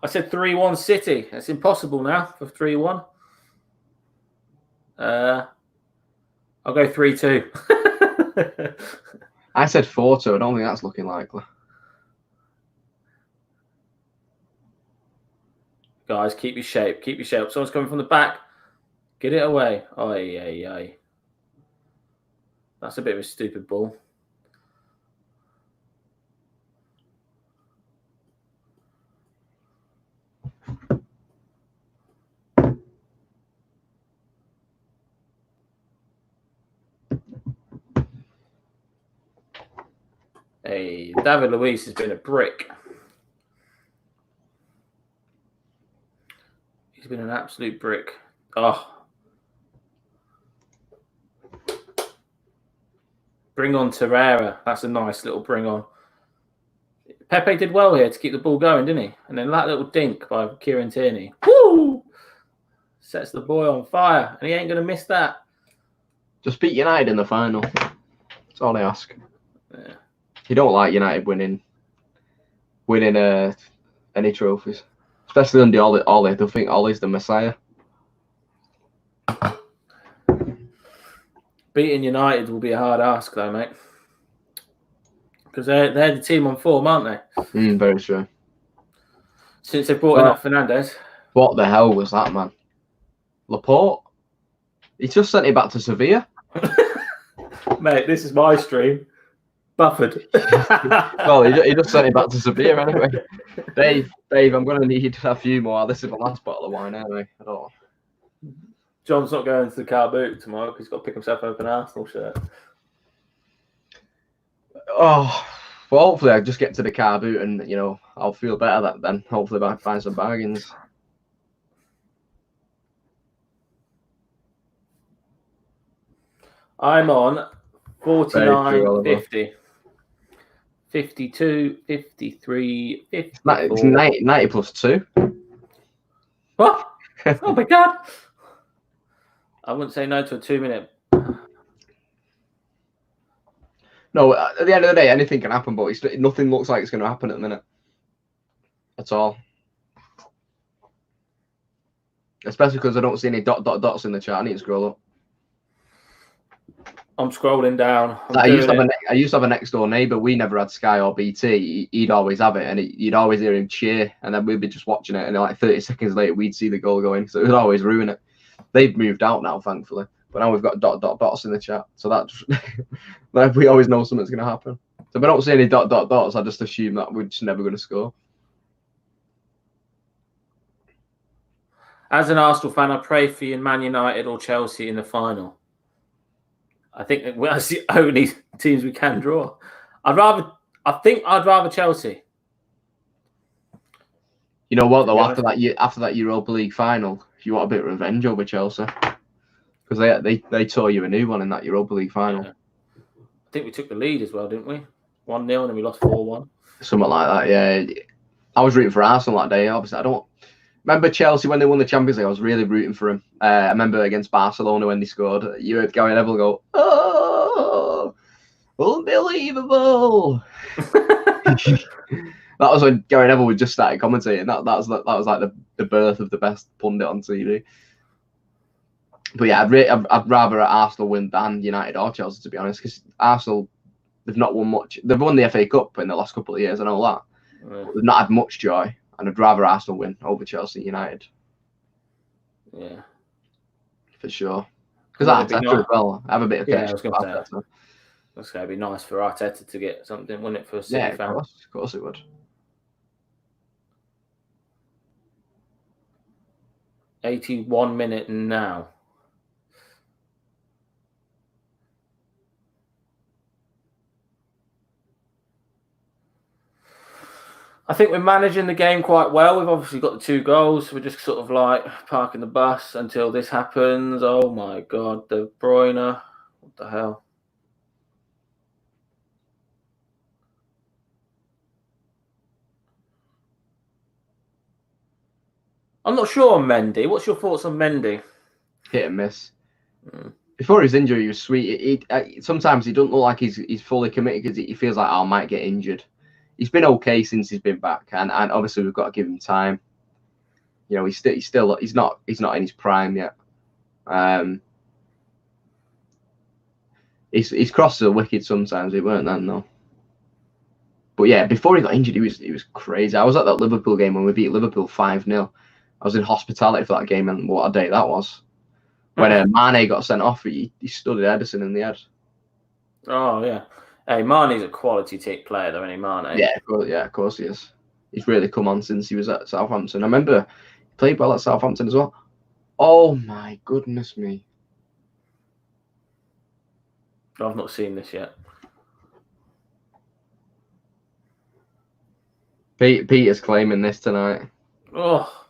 I said 3-1 City. That's impossible now for 3-1. I'll go 3-2. I said 4-2. I don't think that's looking likely. Guys, keep your shape. Keep your shape. Someone's coming from the back. Get it away. Aye. That's a bit of a stupid ball. Hey, David Luiz has been a brick. He's been an absolute brick. Bring on Torreira. That's a nice little bring on. Pepe did well here to keep the ball going, didn't he? And then that little dink by Kieran Tierney. Woo! Sets the boy on fire. And he ain't going to miss that. Just beat United in the final. That's all I ask. Yeah. You don't like United winning any trophies. Especially under Ole. They'll think Ole's the Messiah. Beating United will be a hard ask, though, mate. Because they're the team on form, aren't they? Very true. Since they brought in that Fernandes. What the hell was that, man? Laporte? He just sent it back to Sevilla. Mate, this is my stream. Buffered. Well, he just sent it back to Severe anyway. Dave, I'm going to need a few more. This is the last bottle of wine anyway. I don't know. John's not going to the car boot tomorrow because he's got to pick himself up an Arsenal shirt. Oh, well, hopefully I just get to the car boot and, you know, I'll feel better then. Hopefully I find some bargains. I'm on 49.50. 52, 53, 54. It's 90 plus 2. What? Oh my God. I wouldn't say no to a 2-minute. No, at the end of the day, anything can happen, but nothing looks like it's going to happen at the minute. At all. Especially because I don't see any dots in the chat. I need to scroll up. I'm scrolling down. I used to have a next door neighbour. We never had Sky or BT. He'd always have it, and you'd always hear him cheer, and then we'd be just watching it, and like 30 seconds later, we'd see the goal going. So it would always ruin it. They've moved out now, thankfully, but now we've got dots in the chat. So that's like we always know something's going to happen. So if I don't see any dots, I just assume that we're just never going to score. As an Arsenal fan, I pray for you in Man United or Chelsea in the final. I think that's the only teams we can draw. I think I'd rather Chelsea. You know what though? After that Europa League final, if you want a bit of revenge over Chelsea, because they tore you a new one in that Europa League final. Yeah. I think we took the lead as well, didn't we? 1-0 and then we lost 4-1. Something like that. Yeah, I was rooting for Arsenal that day. Obviously, I don't remember Chelsea when they won the Champions League. I was really rooting for him. I remember against Barcelona when they scored. You heard Gary Neville go, "Oh, unbelievable!" That was when Gary Neville was just started commentating. That was like the birth of the best pundit on TV. But yeah, I'd rather Arsenal win than United or Chelsea, to be honest, because Arsenal, they've not won much. They've won the FA Cup in the last couple of years and all that. Yeah. But they've not had much joy, and I'd rather Arsenal win over Chelsea United. Yeah, for sure. Because Arteta as well. I have a bit of I was going to say. That's going to be nice for Arteta to get something, wouldn't it, for a City fan? Of course it would. $81 minute now. I think we're managing the game quite well. We've obviously got the 2 goals. We're just sort of like parking the bus until this happens. Oh my God, De Bruyne. What the hell? I'm not sure on Mendy. What's your thoughts on Mendy? Hit and miss. Before his injury, he was sweet. Sometimes he doesn't look like he's fully committed because he feels like I might get injured. He's been okay since he's been back, and obviously we've got to give him time. You know, he's not in his prime yet. His crosses are wicked sometimes. They weren't then though. But yeah, before he got injured, he was crazy. I was at that Liverpool game when we beat Liverpool 5-0. I was in hospitality for that game, and what a day that was. When Mane got sent off, he studded Ederson in the head. Oh yeah. Hey, Mane's a quality player, though, isn't he, Mane? Yeah, of course he is. He's really come on since he was at Southampton. I remember he played well at Southampton as well. Oh my goodness me! I've not seen this yet. Peter's claiming this tonight. Oh,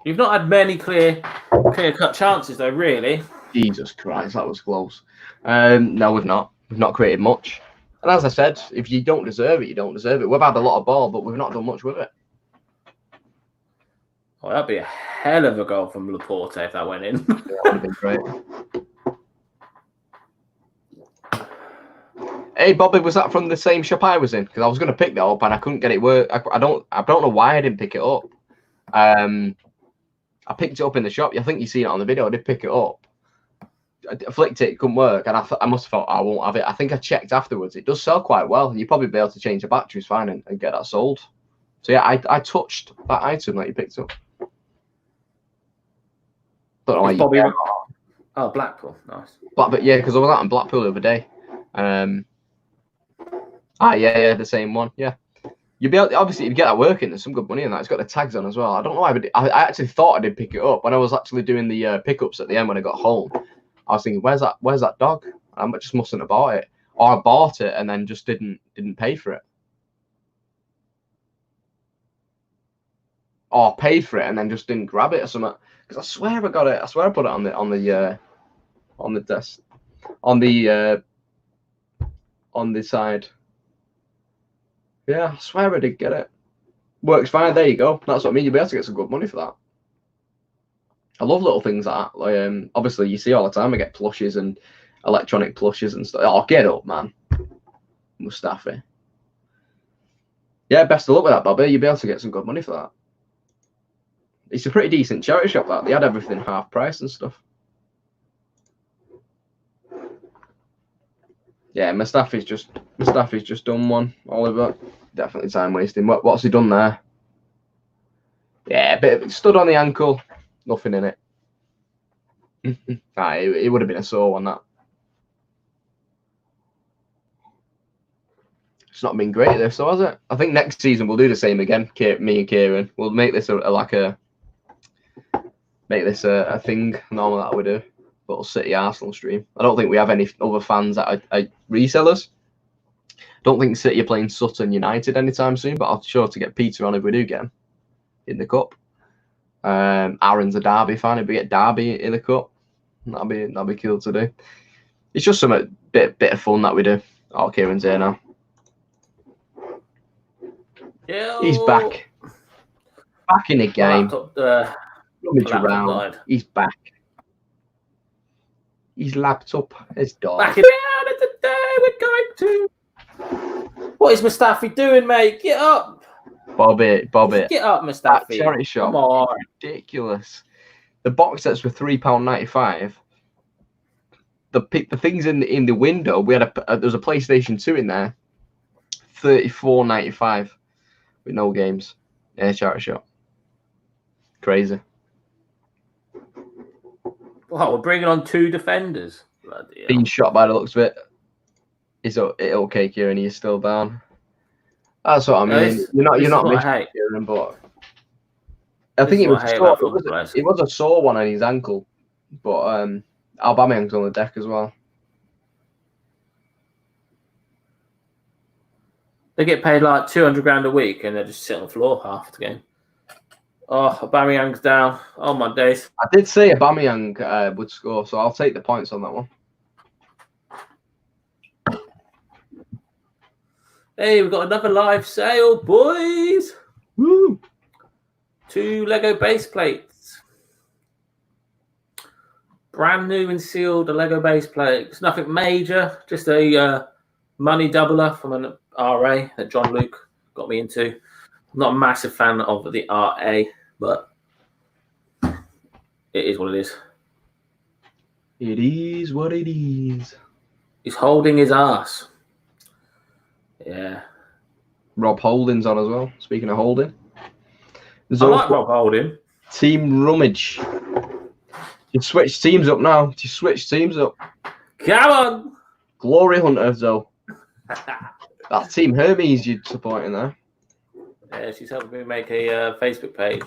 you've not had many clear-cut chances, though, really. Jesus Christ, that was close. No, we've not. We've not created much. And as I said, if you don't deserve it, you don't deserve it. We've had a lot of ball, but we've not done much with it. Oh, that'd be a hell of a goal from Laporte if that went in. That would have been great. Hey, Bobby, was that from the same shop I was in? Because I was going to pick that up and I couldn't get it work. I don't know why I didn't pick it up. I picked it up in the shop. I think you see it on the video. I did pick it up. I flicked it couldn't work, and I must have thought I won't have it. I think I checked afterwards. It does sell quite well, and you'll probably be able to change the batteries fine and get that sold. So yeah, I touched that item that you picked up. Don't know why Oh, Blackpool, nice. But yeah, because I was out in Blackpool the other day, Yeah, the same one. Yeah, you'd be able, obviously you'd get that working. There's some good money in that. It's got the tags on as well. I don't know why, but I actually thought I did pick it up when I was actually doing the pickups at the end when I got home. I was thinking, where's that dog? I just mustn't have bought it, or I bought it and then just didn't pay for it, or paid for it and then just didn't grab it or something. Because I swear I got it. I swear I put it on the desk, on the side. Yeah, I swear I did get it. Works fine. There you go. That's what I mean. You'll be able to get some good money for that. I love little things like that. Like, obviously, you see all the time. I get plushes and electronic plushes and stuff. Oh, get up, man. Mustafi. Yeah, best of luck with that, Bobby. You'll be able to get some good money for that. It's a pretty decent charity shop, that. They had everything half price and stuff. Yeah, Mustafi's just done one. Oliver, definitely time wasting. What's he done there? Yeah, a bit of it stood on the ankle, nothing in it. It would have been a sore one, that. It's not been great this, so has it? I think next season we'll do the same again. Me and Kieran, we'll make this a thing normal that we do. Little City Arsenal stream. I don't think we have any other fans that are resellers. Don't think City are playing Sutton United anytime soon, but I'll sure to get Peter on if we do get him in the cup. Aaron's a Derby fan. If we get Derby in the cup, that'll be cool to do. It's just some bit of fun that we do. Oh, Kieran's here now. Yo. He's back in the game. RummageAround. He's back. His laptop is done. Back in the today, we're going to. What is Mustafi doing, mate? Get up. Bobby. Get up, Mustafi. That charity shop. Come on. Ridiculous. The box sets were £3.95. The things in the window, we had there was a PlayStation 2 in there, $34.95 with no games. Yeah, charity shop. Crazy. Wow, we're bringing on 2 defenders. Being shot by the looks of it. Is it okay, Kieran? You're still down. That's what I mean. You're not missing Kieran, but I think it was a sore one on his ankle, but Aubameyang's on the deck as well. They get paid like $200,000 a week, and they just sit on the floor half the game. Oh, Aubameyang's down. Oh, my days. I did say Aubameyang would score, so I'll take the points on that one. Hey, we've got another live sale, boys. Woo! 2 Lego base plates. Brand new and sealed Lego base plate. It's nothing major, just a money doubler from an RA that John Luke got me into. I'm not a massive fan of the RA, but it is what it is. It is what it is. He's holding his ass. Yeah. Rob Holding's on as well. Speaking of holding. I like Rob Holding. Team Rummage. You switch teams up now. Come on. Glory Hunters, though. That's Team Hermes you're supporting there. Yeah, she's helping me make a Facebook page.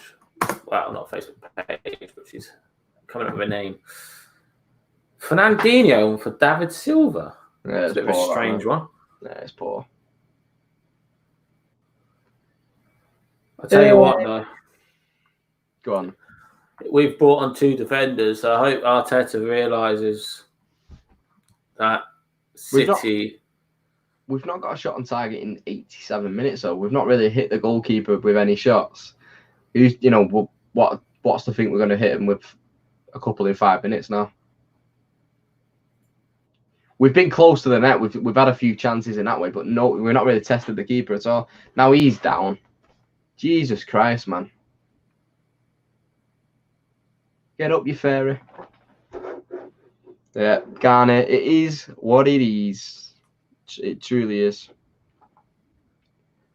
Well, not a Facebook page, but she's coming up with a name. Fernandinho for David Silva. Yeah, it's a bit of a strange one. Yeah, it's poor. I'll tell you what, though. Go on. We've brought on 2 defenders. So I hope Arteta realises that City... We've not got a shot on target in 87 minutes, so we've not really hit the goalkeeper with any shots. What's the thing we're going to hit him with a couple in 5 minutes now? We've been close to the net. We've had a few chances in that way, but no, we're not really tested the keeper at all. Now he's down. Jesus Christ, man. Get up, you fairy. Yeah, Garnet, it is what it is. It truly is.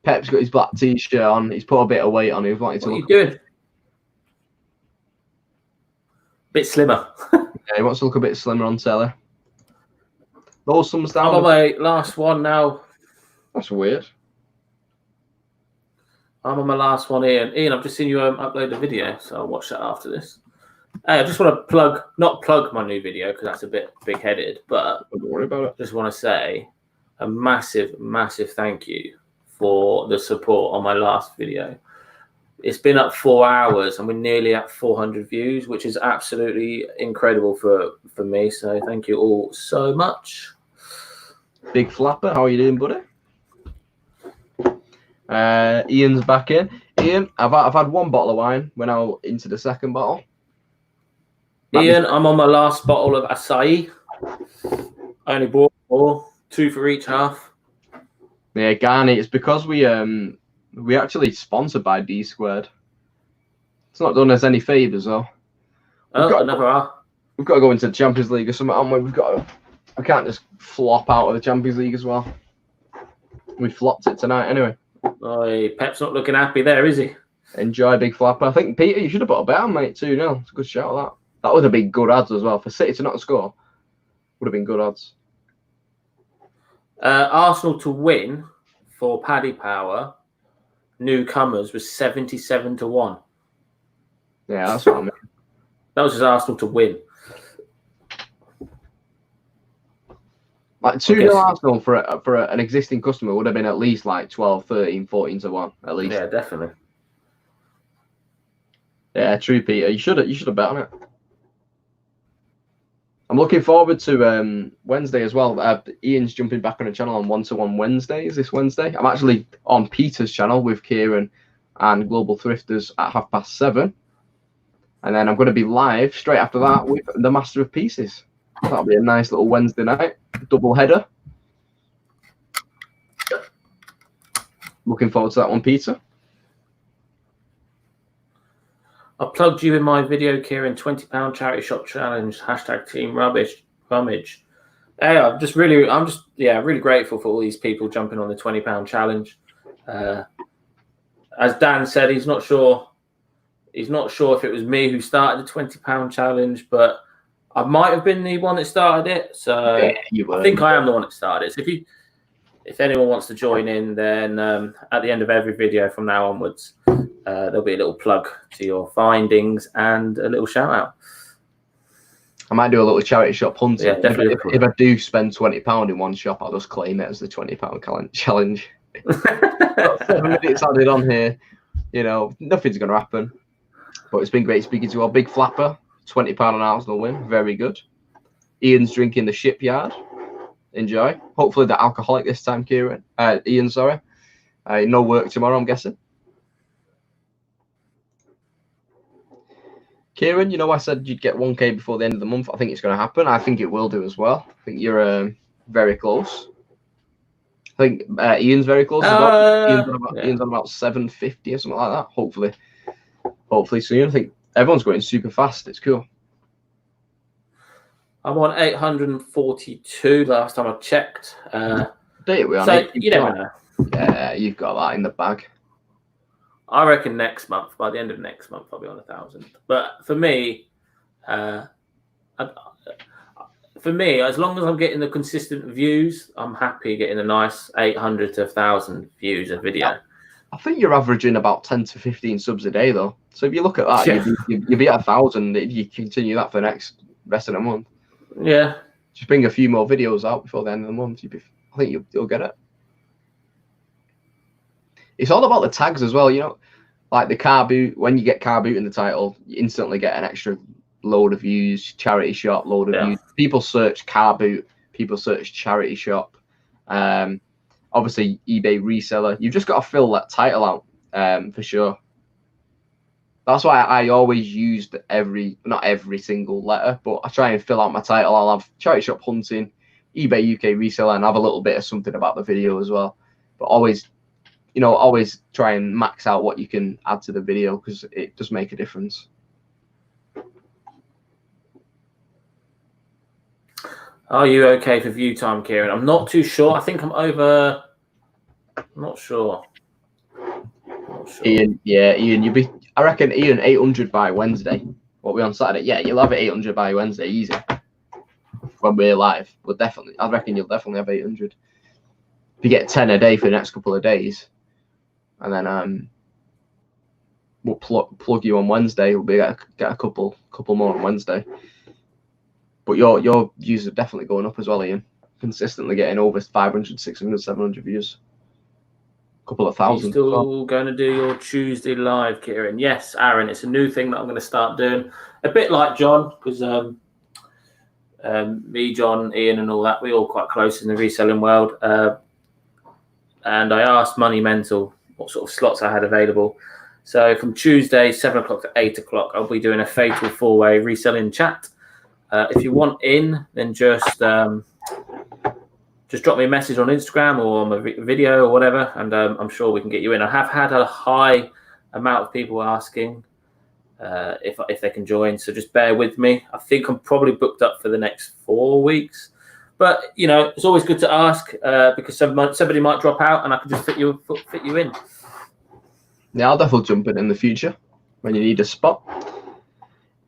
Pep's got his black t-shirt on. He's put a bit of weight on. He was wanting to. What are you doing? Bit slimmer. Yeah, he wants to look a bit slimmer on telly. Those thumbs down. I'm on my last one now. That's weird. I'm on my last one, Ian. Ian, I've just seen you upload a video, so I'll watch that after this. Hey, I just want to not plug my new video because that's a bit big-headed, but Don't worry about it. Just want to say a massive, massive thank you for the support on my last video. It's been up 4 hours and we're nearly at 400 views, which is absolutely incredible for me. So thank you all so much. Big Flapper, how are you doing, buddy? Ian's back in. Ian, I've had one bottle of wine. We're now into the second bottle. Ian, I'm on my last bottle of acai. I only bought 4, 2 for each half. Yeah, Garni, it's because we actually sponsored by D Squared. It's not done us any favours though. Another R. We've got to go into the Champions League or something, haven't we? We can't just flop out of the Champions League as well. We flopped it tonight anyway. Oh, Pep's not looking happy there, is he? Enjoy, Big Flapper. I think, Peter, you should have put a bet on, mate, 2-0. It's a good shout, that. That would have been good odds as well. For City to not score, would have been good odds. Arsenal to win for Paddy Power, newcomers, was 77-1. Yeah, that's what I mean. That was just Arsenal to win. Like 2-0 Arsenal for an existing customer would have been at least like 12, 13, 14-1 at least. Yeah, definitely. Yeah, true, Peter. You should have bet on it. I'm looking forward to Wednesday as well. Ian's jumping back on the channel on 1-to-1 Wednesdays this Wednesday. I'm actually on Peter's channel with Kieran and Global Thrifters at 7:30. And then I'm going to be live straight after that with the Master of Pieces. That'll be a nice little Wednesday night. Double header. Looking forward to that one, Peter. I plugged you in my video, Kieran. £20 charity shop challenge. #team Rummage. Hey, I'm really grateful for all these people jumping on the £20 challenge. As Dan said, he's not sure if it was me who started the £20 challenge, but I might have been the one that started it. So yeah, I think I am the one that started it. So if anyone wants to join in, then at the end of every video from now onwards, there'll be a little plug to your findings and a little shout out. I might do a little charity shop hunting. Yeah, definitely. If I do spend £20 in one shop, I'll just claim it as the £20 challenge. 7 minutes added on here. You know, nothing's going to happen. But it's been great speaking to you all. Big Flapper, £20 on Arsenal win. Very good. Ian's drinking the Shipyard. Enjoy. Hopefully the alcoholic this time, Kieran. Ian, sorry. No work tomorrow, I'm guessing. Kieran, you know I said you'd get 1K before the end of the month. I think it's going to happen. I think it will do as well. I think you're very close. I think Ian's very close. Ian's on about 750 or something like that. Hopefully soon. I think everyone's going super fast. It's cool. I'm on 842 last time I checked. So you never know. Yeah, you've got that in the bag. I reckon next month, by the end of next month, I'll be on 1,000. But for me, as long as I'm getting the consistent views, I'm happy getting a nice 800 to 1,000 views a video. I think you're averaging about 10 to 15 subs a day, though. So if you look at that, you'll be at 1,000 if you continue that for the rest of the month. Yeah. Just bring a few more videos out before the end of the month. I think you'll get it. It's all about the tags as well, you know, like the car boot. When you get car boot in the title, you instantly get an extra load of views. Charity shop, load of views. People search car boot. People search charity shop. Obviously, eBay reseller. You've just got to fill that title out for sure. That's why I always used not every single letter, but I try and fill out my title. I'll have charity shop hunting, eBay UK reseller, and have a little bit of something about the video as well. But always try and max out what you can add to the video because it does make a difference. Are you okay for view time, Kieran? I'm not too sure. I think I'm over. I'm not sure. Ian, you'll be. I reckon Ian 800 by Wednesday. What we on Saturday? Yeah, you'll have it 800 by Wednesday, easy. when we're live, I reckon you'll definitely have 800. If you get 10 a day for the next couple of days, and then we'll plug you on Wednesday. We'll get a couple more on Wednesday. But your views are definitely going up as well, Ian. Consistently getting over 500, 600, 700 views. A couple of thousand. Are you still going to do your Tuesday live, Kieran? Yes, Aaron. It's a new thing that I'm going to start doing. A bit like John, because me, John, Ian, and all that, we're all quite close in the reselling world. And I asked Money Mental what sort of slots I had available. So from Tuesday, 7 o'clock to 8 o'clock, I'll be doing a fatal 4-way reselling chat. If you want in, then just drop me a message on Instagram or on my video or whatever, and I'm sure we can get you in. I have had a high amount of people asking if they can join, so just bear with me. I think I'm probably booked up for the next 4 weeks. But, you know, it's always good to ask because somebody might drop out and I can just fit you in. Yeah, I'll definitely jump in the future when you need a spot.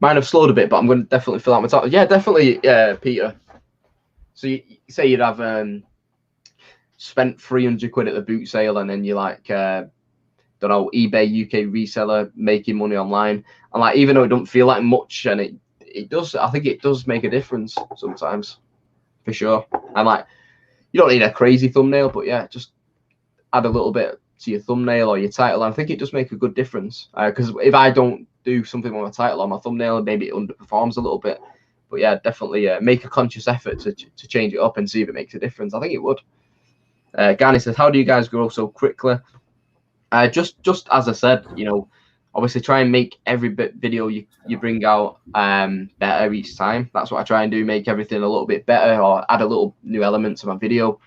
Mine have slowed a bit, but I'm going to definitely fill out my time. Yeah, definitely, Peter. So you say you'd have spent 300 quid at the boot sale and then you're like, don't know, eBay UK reseller, making money online. And like, even though it don't feel like much, and it does, I think it does make a difference sometimes. For sure. And like, you don't need a crazy thumbnail, but yeah, just add a little bit to your thumbnail or your title. And I think it does make a good difference. Because if I don't do something with my title or my thumbnail, maybe it underperforms a little bit. But yeah, definitely make a conscious effort to change it up and see if it makes a difference. I think it would. Gani says, how do you guys grow so quickly? Just as I said, you know, obviously try and make every video you bring out better each time. That's what I try and do, make everything a little bit better or add a little new element to my video.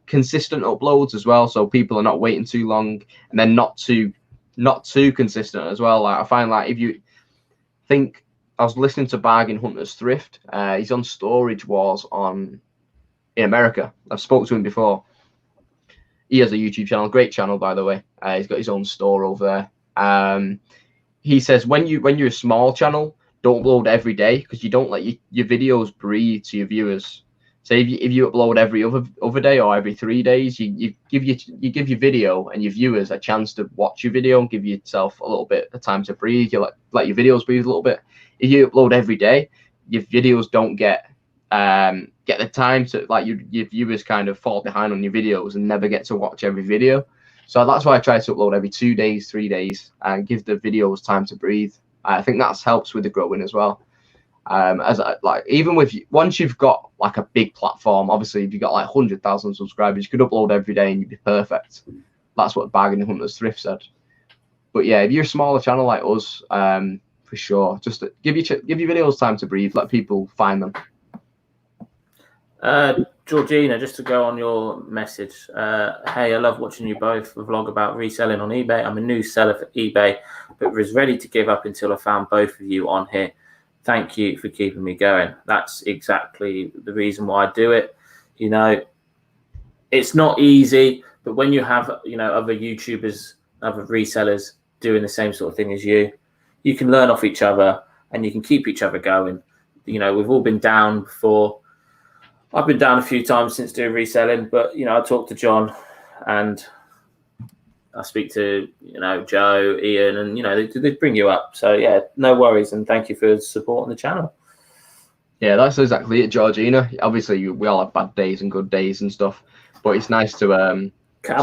Consistent uploads as well, so people are not waiting too long, and then not too consistent as well. Like I find, like, if you think, I was listening to Bargain Hunters Thrift. He's on Storage Wars in America. I've spoke to him before. He has a YouTube channel, great channel by the way. He's got his own store over there. He says when you're a small channel, don't upload every day because you don't let your videos breathe to your viewers. So if you upload every other day or every 3 days, you give your video and your viewers a chance to watch your video and give yourself a little bit of time to breathe. You let your videos breathe a little bit. If you upload every day, your videos don't get the time to, like, your viewers kind of fall behind on your videos and never get to watch every video. So that's why I try to upload every 2 days, 3 days, and give the videos time to breathe. I think that helps with the growing as well. Once you've got like a big platform, obviously if you've got like 100,000 subscribers, you could upload every day and you'd be perfect. That's what Bargain Hunters Thrift said. But yeah, if you're a smaller channel like us, for sure, just give your videos time to breathe. Let people find them. Georgina, just to go on your message, hey, I love watching you both vlog about reselling on eBay. I'm a new seller for eBay, but was ready to give up until I found both of you on here. Thank you for keeping me going. That's exactly the reason why I do it. You know, it's not easy, but when you have, you know, other YouTubers, other resellers doing the same sort of thing as you can learn off each other and you can keep each other going. You know, we've all been down before. I've been down a few times since doing reselling, but, you know, I talk to John and I speak to, you know, Joe, Ian, and, you know, they bring you up. So, yeah, no worries. And thank you for supporting the channel. Yeah, that's exactly it, Georgina. Obviously, we all have bad days and good days and stuff, but it's nice to watch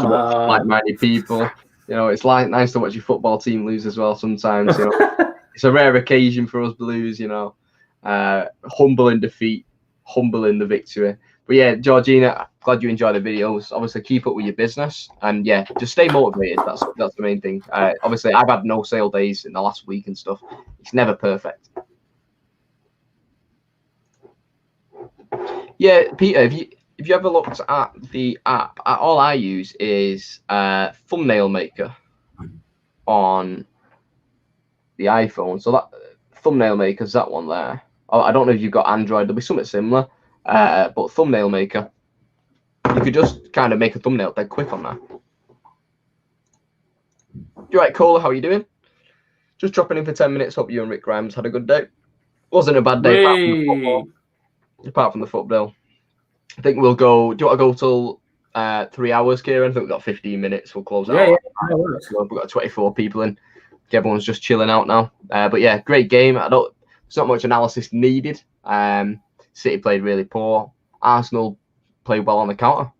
like-minded people. You know, it's nice to watch your football team lose as well sometimes. You know, it's a rare occasion for us Blues, you know. Humble in defeat, humble in the victory. But yeah, Georgina, glad you enjoy the videos. Obviously, keep up with your business, and yeah, just stay motivated. That's the main thing. Obviously, I've had no sale days in the last week and stuff. It's never perfect. Yeah, Peter, if you ever looked at the app, all I use is Thumbnail Maker on the iPhone. So that Thumbnail Maker's that one there. I don't know if you've got Android. There'll be something similar. But Thumbnail Maker, you could just kind of make a thumbnail dead quick on that. You right, Cola? How are you doing? Just dropping in for 10 minutes. Hope you and Rick Grimes had a good day. Wasn't a bad day. apart from the football. I think we'll go. Do you want to go till 3 hours, Kieran? I think we've got 15 minutes. We'll close out. Yeah. We've got 24 people in. Everyone's just chilling out now. But yeah, great game. There's not much analysis needed. City played really poor. Arsenal played well on the counter.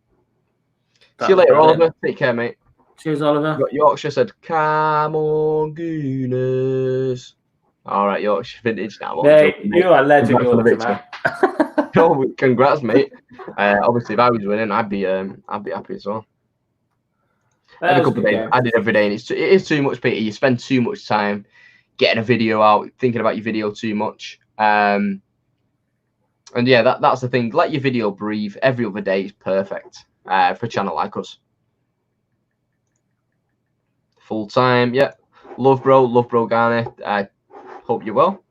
See you later, Oliver. Take care, mate. Cheers, Oliver. Yorkshire said, "Come on, Gooners." All right, Yorkshire vintage now. Mate, you are a legend, Yorkshire, man. Oh, congrats, mate. Obviously, if I was winning, I'd be happy as well. Every couple of days, I did every day, and it is too much, Peter. You spend too much time getting a video out, thinking about your video too much. And yeah, that's the thing. Let your video breathe. Every other day is perfect for a channel like us. Full time, yeah. Love, bro, Garner. I hope you're well.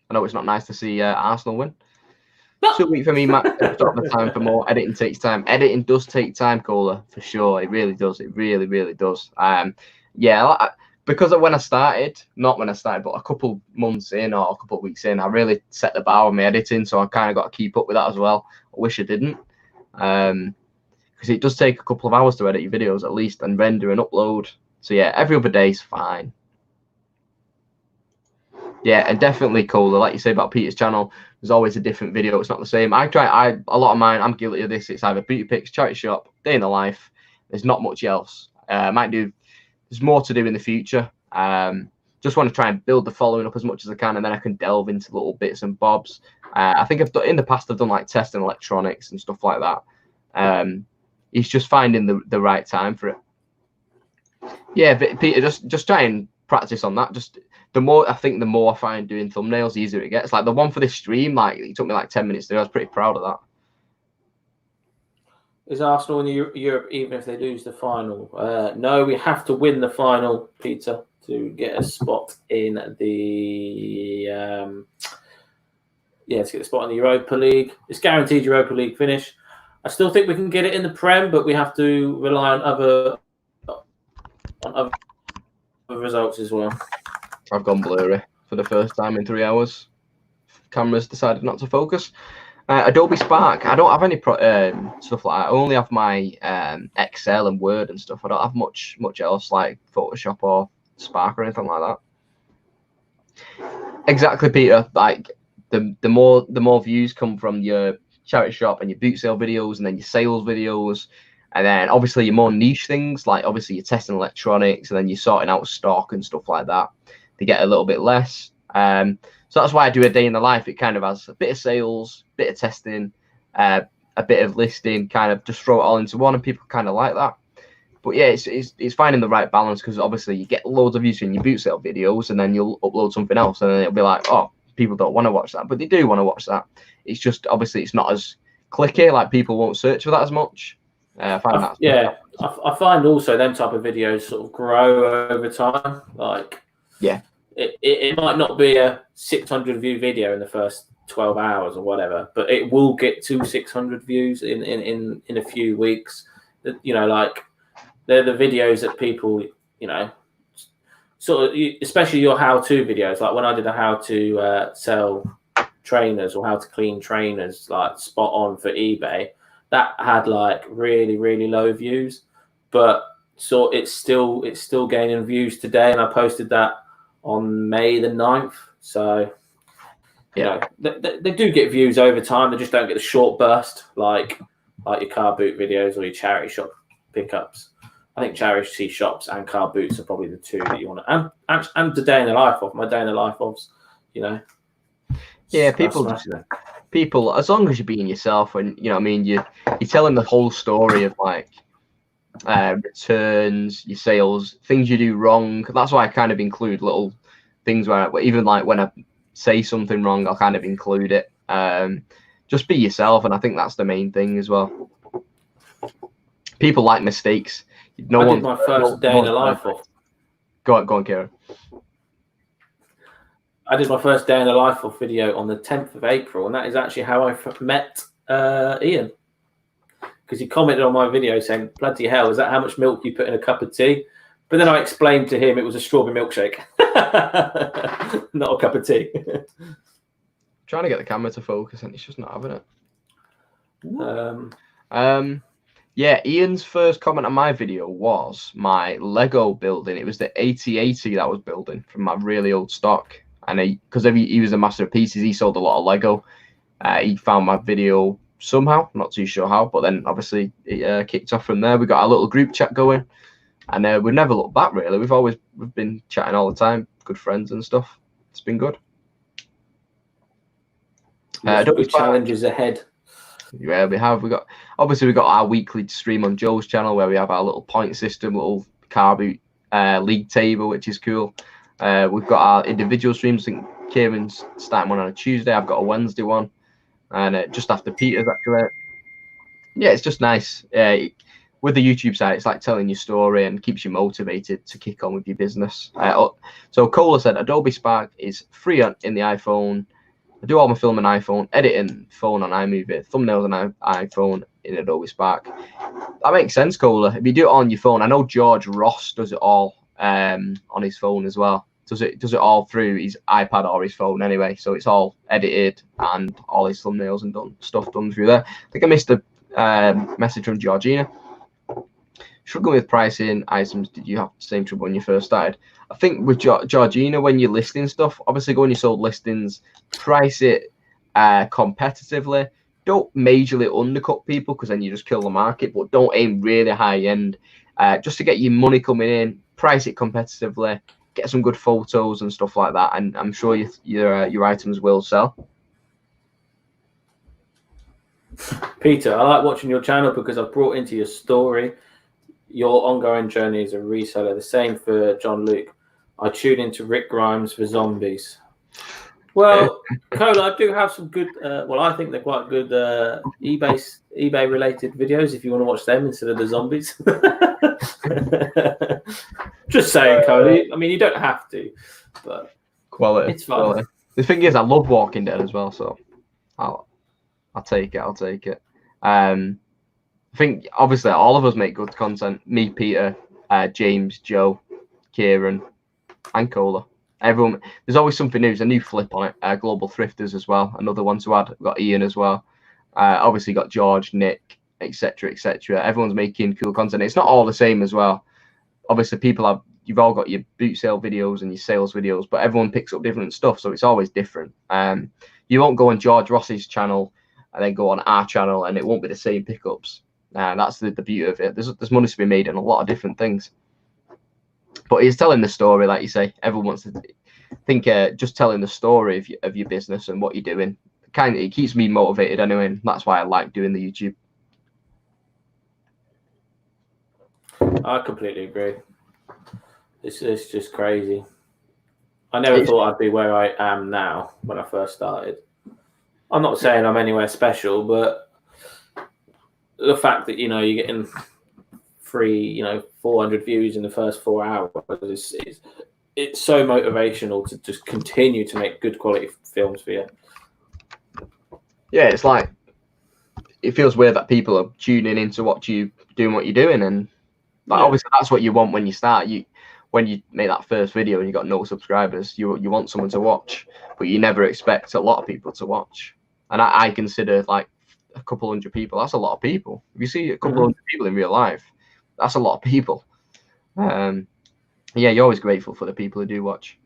I know it's not nice to see Arsenal win. 2 weeks for me, Matt. Stop the time for more. Editing takes time. Editing does take time, Cola, for sure. It really does. It really, really does. Yeah, because of when I started, not when I started, but a couple months in or a couple of weeks in, I really set the bar on my editing, so I kind of got to keep up with that as well. I wish I didn't. Because it does take a couple of hours to edit your videos at least and render and upload. So yeah, every other day is fine. Yeah, and definitely, Cola, like you say about Peter's channel, there's always a different video. It's not the same. A lot of mine, I'm guilty of this. It's either beauty pics, charity shop, day in the life. There's not much else. There's more to do in the future. Just want to try and build the following up as much as I can, and then I can delve into little bits and bobs. I think in the past, I've done like testing electronics and stuff like that. It's just finding the right time for it. Yeah, but Peter, just try and practice on that. Just the more I find doing thumbnails, the easier it gets. Like the one for this stream, like it took me like 10 minutes to do. I was pretty proud of that. Is Arsenal in Europe even if they lose the final? No, we have to win the final, Peter, to get a spot in the to get a spot in the Europa League. It's guaranteed Europa League finish. I still think we can get it in the Prem, but we have to rely on other results as well. I've gone blurry for the first time in 3 hours. Cameras decided not to focus. Adobe Spark. I don't have any stuff like that. I only have my Excel and Word and stuff. I don't have much else like Photoshop or Spark or anything like that. Exactly, Peter. Like the more views come from your charity shop and your boot sale videos, and then your sales videos, and then obviously your more niche things, like obviously you're testing electronics, and then you're sorting out stock and stuff like that. They get a little bit less. So that's why I do a day in the life. It kind of has a bit of sales, bit of testing, a bit of listing, kind of just throw it all into one, and people kind of like that. But yeah, it's finding the right balance, because obviously you get loads of views in your boot sale videos, and then you'll upload something else, and then it'll be like, oh, people don't want to watch that, but they do want to watch that. It's just obviously it's not as clicky, like people won't search for that as much. I find also them type of videos sort of grow over time. Like, yeah, it might not be a 600 view video in the first 12 hours or whatever, but it will get to 600 views in a few weeks. You know, like they're the videos that people, you know, sort of, especially your how-to videos. Like when I did a how to sell trainers or how to clean trainers, like spot on for eBay, that had like really, really low views, but so it's still gaining views today. And I posted that on May the 9th. So, you know, they do get views over time. They just don't get the short burst like your car boot videos or your charity shop pickups. I think charity shops and car boots are probably the two that you want to, and the day in the life of my day in the life ofs, you know. Yeah, people, as long as you're being yourself, and you know what I mean, you're telling the whole story of like returns, your sales, things you do wrong. That's why I kind of include little things where even like when I say something wrong, I'll kind of include it. Just be yourself, and I think that's the main thing as well. People like mistakes. I did my first day in the life of. Go on, Kieran. I did my first day in the life of video on the 10th of April, and that is actually how I met Ian. Because he commented on my video saying, bloody hell, is that how much milk you put in a cup of tea? But then I explained to him it was a strawberry milkshake, not a cup of tea. trying to get the camera to focus, and it's just not having it. Yeah, Ian's first comment on my video was my Lego building. It was the 8080 that I was building from my really old stock. And because he was a master of pieces, he sold a lot of Lego. He found my video somehow, not too sure how, but then obviously it kicked off from there. We got our little group chat going, and we've never looked back really. We've been chatting all the time, good friends and stuff. It's been good. Good challenges ahead. Yeah, we got our weekly stream on Joe's channel where we have our little point system, little car boot league table, which is cool. We've got our individual streams. I think Kieran's starting one on a Tuesday. I've got a Wednesday one, and just after Peter's actually. Yeah, it's just nice. With the YouTube side, it's like telling your story and keeps you motivated to kick on with your business. So Cola said Adobe Spark is free in the iPhone. I do all my filming iPhone, editing phone on iMovie, thumbnails on iPhone in Adobe Spark. That makes sense, Cola. If you do it on your phone, I know George Ross does it all on his phone as well. Does it all through his iPad or his phone anyway. So it's all edited and all his thumbnails and stuff done through there. I think I missed a message from Georgina. Struggling with pricing items, did you have the same trouble when you first started? I think with Georgina, when you're listing stuff, obviously go on your sold listings, price it competitively. Don't majorly undercut people because then you just kill the market, but don't aim really high end. Just to get your money coming in, price it competitively, get some good photos and stuff like that, and I'm sure your items will sell. Peter, I like watching your channel because I've brought into your story your ongoing journey as a reseller. The same for John Luke. I tune into Rick Grimes for zombies. Well, Cola, I do have some good, I think they're quite good eBay related videos if you want to watch them instead of the zombies. Just saying, Cola. I mean, you don't have to, but quality. It's fun. Quality. The thing is, I love Walking Dead as well, so I'll take it. I think obviously all of us make good content. Me, Peter, James, Joe, Kieran, and Cola. Everyone, there's always something new. There's a new flip on it. Global Thrifters as well. Another one to add. We've got Ian as well. Obviously got George, Nick, etc., etc. Everyone's making cool content. It's not all the same as well. Obviously, you've all got your boot sale videos and your sales videos, but everyone picks up different stuff, so it's always different. You won't go on George Ross's channel and then go on our channel, and it won't be the same pickups. That's the beauty of it. There's money to be made in a lot of different things. But he's telling the story, like you say. Everyone wants to think just telling the story of your business and what you're doing. It keeps me motivated anyway, and that's why I like doing the YouTube. I completely agree. It's just crazy. I never thought I'd be where I am now when I first started. I'm not saying I'm anywhere special, but the fact that you're getting free 400 views in the first 4 hours it's so motivational to just continue to make good quality films for you. Yeah, it's like it feels weird that people are tuning into what you're doing, and obviously that's what you want when you start. When you make that first video and you got no subscribers, you want someone to watch, but you never expect a lot of people to watch. And I consider like a couple hundred people, that's a lot of people. If you see a couple hundred people in real life, that's a lot of people. You're always grateful for the people who do watch.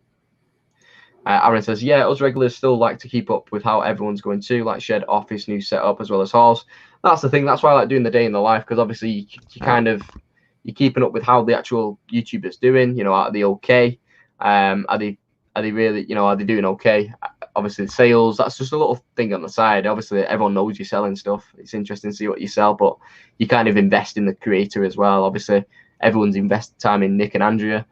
Aaron says, yeah, us regulars still like to keep up with how everyone's going to, like shed office, new setup, as well as halls. That's the thing. That's why I like doing the day in the life, because obviously you're keeping up with how the actual YouTuber's doing. Are they okay? Are they really, are they doing okay? Obviously, sales, that's just a little thing on the side. Obviously, everyone knows you're selling stuff. It's interesting to see what you sell, but you kind of invest in the creator as well. Obviously, everyone's invested time in Nick and Andrea,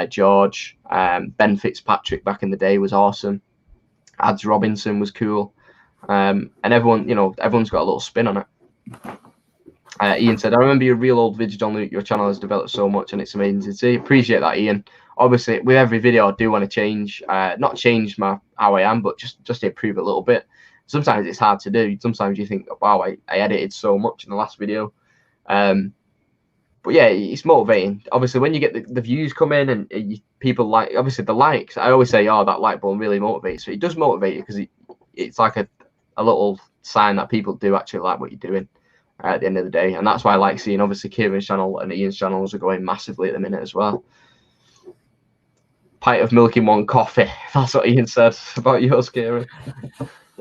George, Ben Fitzpatrick back in the day was awesome. Ads Robinson was cool. And everyone, everyone's got a little spin on it. Ian said, I remember your real old videos on your channel has developed so much and it's amazing to see. Appreciate that, Ian. Obviously, with every video, I do want to change, not change how I am, but just improve a little bit. Sometimes it's hard to do. Sometimes you think, wow, I edited so much in the last video. But yeah, it's motivating. Obviously, when you get the views come in and people like, obviously the likes, I always say, oh, that like button really motivates. So it does motivate you because it's like a little sign that people do actually like what you're doing at the end of the day. And that's why I like seeing, obviously, Kieran's channel and Ian's channels are going massively at the minute as well. Pint of milk in one coffee. That's what Ian said about yours, Kieran.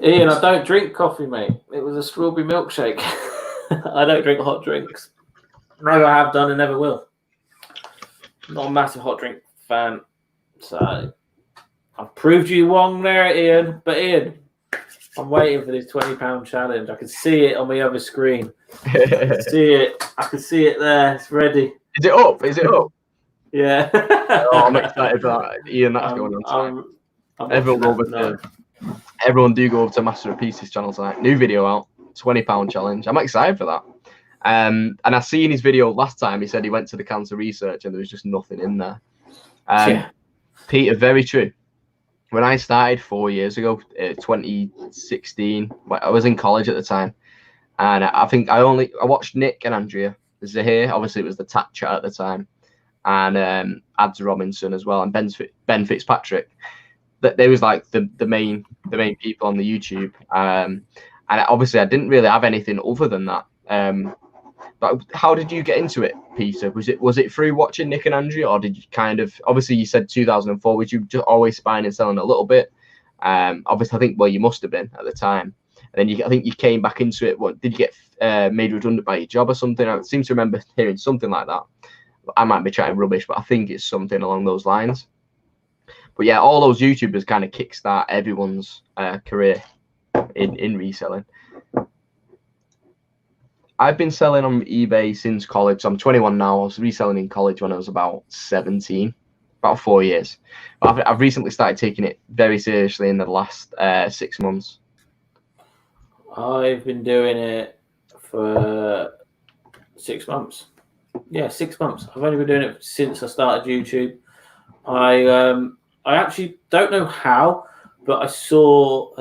Ian, I don't drink coffee, mate. It was a strawberry milkshake. I don't drink hot drinks. Never have done and never will. Not a massive hot drink fan. So I've proved you wrong there, Ian. But Ian, I'm waiting for this £20 challenge. I can see it on my other screen. I can see it. I can see it there. It's ready. Is it up? Is it up? Yeah. Oh, I'm excited for that. Ian, that's going on tonight. Everyone do go over to Master of Pieces channel tonight. New video out, £20 challenge. I'm excited for that. And I seen his video last time. He said he went to the cancer research and there was just nothing in there. Peter, very true. When I started 4 years ago, 2016, I was in college at the time. And I think I watched Nick and Andrea Zahir. Obviously, it was the Tat Chat at the time. And Ads Robinson as well, and Ben Fitzpatrick. They was like the main people on the YouTube. And obviously, I didn't really have anything other than that. But how did you get into it, Peter? Was it through watching Nick and Andrea, or did you kind of, obviously you said 2004, was you just always buying and selling a little bit? Obviously, I think, well, you must have been at the time. And then I think you came back into it. What did you get made redundant by your job or something? I seem to remember hearing something like that. I might be chatting rubbish, but I think it's something along those lines. But yeah, all those YouTubers kind of kickstart everyone's career in reselling. I've been selling on eBay since college. So I'm 21 now. I was reselling in college when I was about 17, about 4 years. But I've recently started taking it very seriously in the last 6 months. I've been doing it for 6 months. Yeah, 6 months. I've only been doing it since I started YouTube. I actually don't know how, but I saw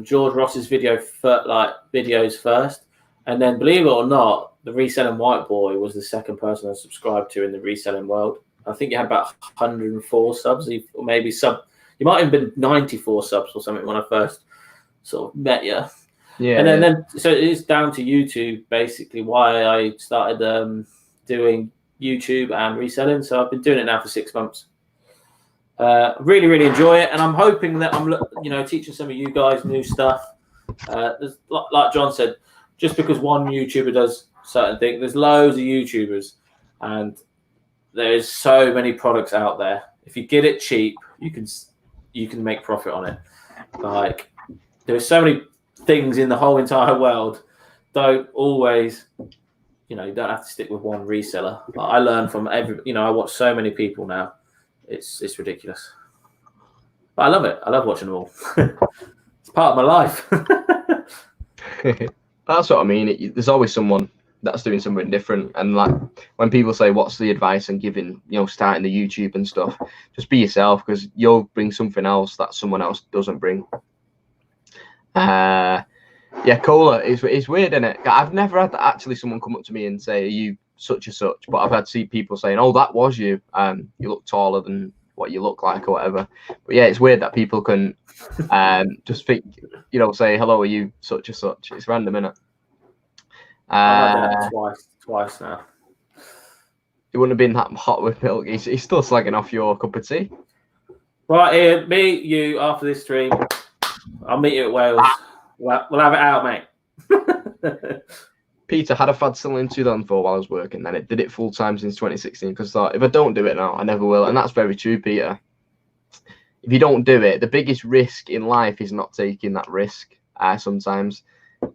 George Ross's videos first, and then, believe it or not, the Reselling White Boy was the second person I subscribed to in the reselling world. I think you had about 104 subs, or maybe you might have been 94 subs or something when I first sort of met you. Yeah, and then so it is down to YouTube basically why I started doing YouTube and reselling. So I've been doing it now for 6 months. Really, really enjoy it, and I'm hoping that I'm teaching some of you guys new stuff. Like John said, just because one YouTuber does certain things, there's loads of YouTubers, and there's so many products out there. If you get it cheap, you can make profit on it. Like, there's so many things in the whole entire world. Don't always, you don't have to stick with one reseller. Like, I learn from I watch so many people now. It's ridiculous. But I love it. I love watching them all. It's part of my life. That's what I mean. There's always someone that's doing something different. And like when people say, what's the advice on giving, starting the YouTube and stuff, just be yourself, because you'll bring something else that someone else doesn't bring. Yeah, Cola, it's weird, isn't it? I've never had actually someone come up to me and say, are you such and such? But I've had to see people saying, oh, that was you. You look taller than what you look like or whatever. But yeah, it's weird that people can just think, say, hello, are you such and such? It's random, isn't it? I've done it twice now. It wouldn't have been that hot with milk. He's still slagging off your cup of tea. Right, Ian, meet you after this stream. I'll meet you at Wales. We'll have it out, mate. Peter had a fad selling in 2004 while I was working, then it did it full time since 2016, because I thought, if I don't do it now, I never will. And that's very true, Peter. If you don't do it, the biggest risk in life is not taking that risk sometimes,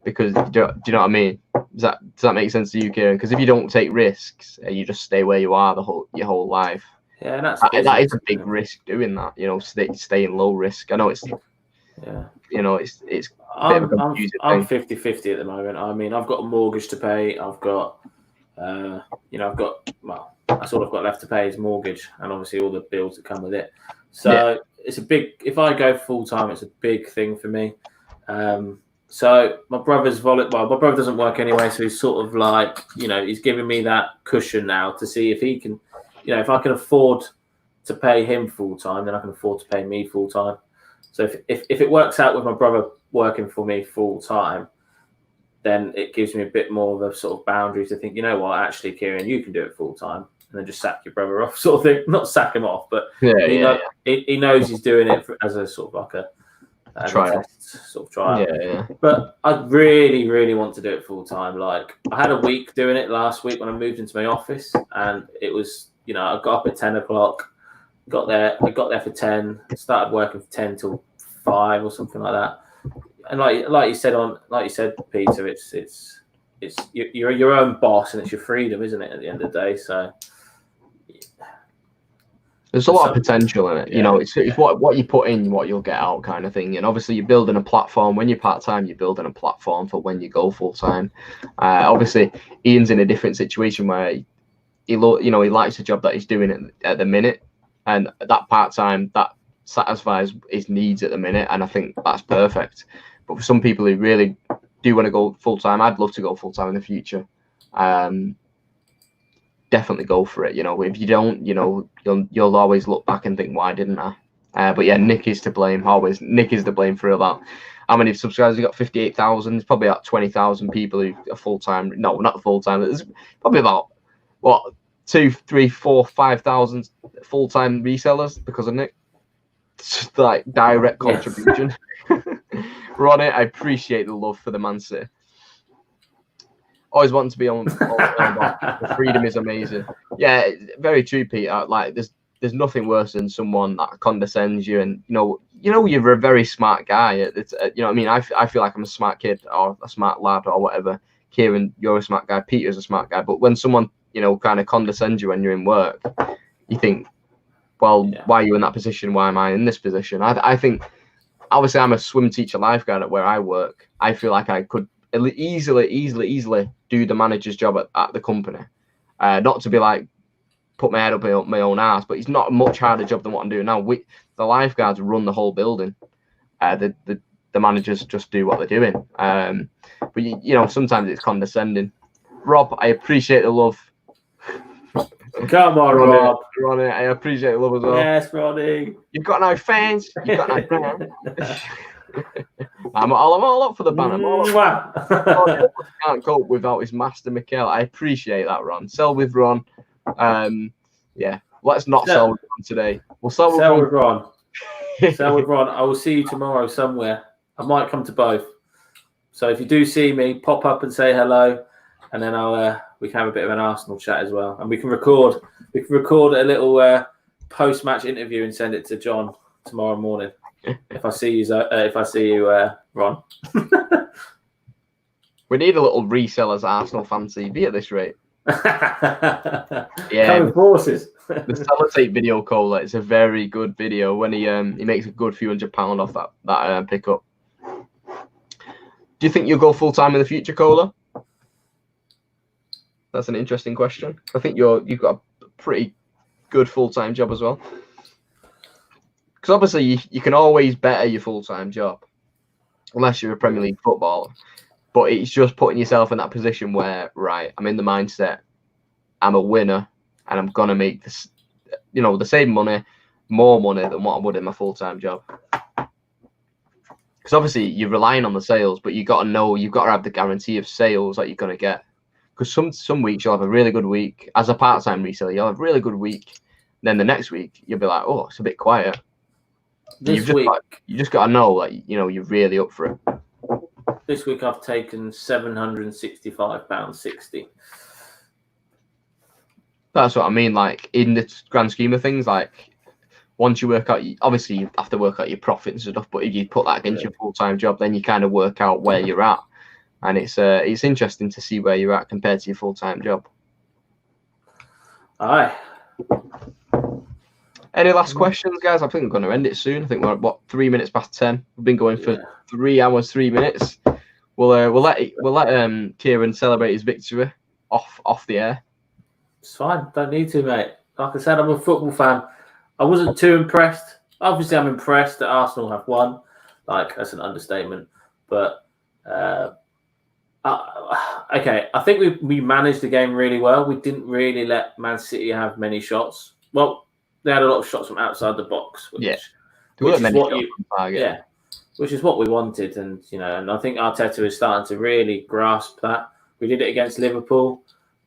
because do you know what I mean? Does that make sense to you, Kieran? Because if you don't take risks, you just stay where you are your whole life. Yeah, and that is a big risk doing that. Staying low risk. I know it's. Yeah. It's. I'm 50-50 at the moment. I mean, I've got a mortgage to pay. I've got, that's all I've got left to pay is mortgage, and obviously all the bills that come with it. So it's a big. If I go full time, it's a big thing for me. So my brother's my brother doesn't work anyway, so he's sort of like, he's giving me that cushion now to see if he can, if I can afford to pay him full time, then I can afford to pay me full time. So if it works out with my brother working for me full time, then it gives me a bit more of a sort of boundary to think, you know what, actually, Kieran, you can do it full time, and then just sack your brother off, sort of thing. Not sack him off, but he knows he's doing it as a sort of like a trial. Sort of trial. Yeah. But I really, really want to do it full time. Like, I had a week doing it last week when I moved into my office, and it was, I got up at 10 o'clock, I got there for 10, started working from 10 till 5 or something like that. And like you said, Peter, it's you're your own boss, and it's your freedom, isn't it? At the end of the day, so there's a lot of potential in it. It's what you put in, what you'll get out, kind of thing. And obviously, you're building a platform. When you're part time, you're building a platform for when you go full time. Obviously, Ian's in a different situation where he likes the job that he's doing at the minute, and that part time that satisfies his needs at the minute, and I think that's perfect. But for some people who really do want to go full time, I'd love to go full time in the future. Definitely go for it. If you don't, you'll always look back and think, why didn't I? But yeah, Nick is to blame. Always, Nick is to blame for about how many subscribers. We got 58,000. There's probably about 20,000 people who are full time. No, not full time. There's probably about 2, 3, 4, 5,000 full time resellers because of Nick. It's like direct contribution. Ronnie, I appreciate the love for the Man City. Always want to be on the freedom is amazing. Yeah, very true, Peter. Like there's nothing worse than someone that condescends you, and you're a very smart guy. What I mean? I feel like I'm a smart kid or a smart lad or whatever. Kieran, you're a smart guy. Peter's a smart guy. But when someone kind of condescends you when you're in work, you think, well, why are you in that position? Why am I in this position? I think, obviously, I'm a swim teacher lifeguard at where I work. I feel like I could easily do the manager's job at the company. Not to be like put my head up my own ass, but it's not a much harder job than what I'm doing now. The lifeguards run the whole building. The managers just do what they're doing. But sometimes it's condescending. Rob, I appreciate the love. Come on, Ronnie, I appreciate the love as well. Yes, Ronnie. You've got no fans. You've got no fans. I'm all up for the banner. Can't cope without his master, Mikel. I appreciate that, Ron. Sell with Ron. Let's not sell with Ron today. We'll sell with Ron. Sell with Ron. I will see you tomorrow somewhere. I might come to both. So if you do see me, pop up and say hello, and then we can have a bit of an Arsenal chat as well, and we can record a little post-match interview and send it to John tomorrow morning. If I see you, Ron. We need a little Resellers Arsenal fan TV at this rate. Coming forces. The Sellotape video, Cola. It's a very good video when he makes a good few £100 off that pickup. Do you think you'll go full time in the future, Cola? That's an interesting question. I think you've got a pretty good full time job as well. Because obviously you can always better your full time job, unless you're a Premier League footballer. But it's just putting yourself in that position where, right, I'm in the mindset, I'm a winner, and I'm gonna make this, the same money, more money than what I would in my full time job. Because obviously you're relying on the sales, but you've got to have the guarantee of sales that you're gonna get. Because some weeks you'll have a really good week as a part-time reseller. You'll have a really good week. Then the next week you'll be like, oh, it's a bit quiet. You just got to know that you're really up for it. This week I've taken £765.60. That's what I mean. Like in the grand scheme of things, like once you work out, obviously you have to work out your profits and stuff. But if you put that against your full-time job, then you kind of work out where you're at. And it's interesting to see where you're at compared to your full-time job. Aye. Any last questions, guys? I think we're going to end it soon. I think we're at 3 minutes past 10. We've been going for 3 hours, 3 minutes. We'll let Kieran celebrate his victory off the air. It's fine. Don't need to, mate. Like I said, I'm a football fan. I wasn't too impressed. Obviously, I'm impressed that Arsenal have won. Like, that's an understatement. But okay, I think we managed the game really well. We didn't really let Man City have many shots. Well, they had a lot of shots from outside the box, which which is what we wanted, and and I think Arteta is starting to really grasp that. We did it against Liverpool.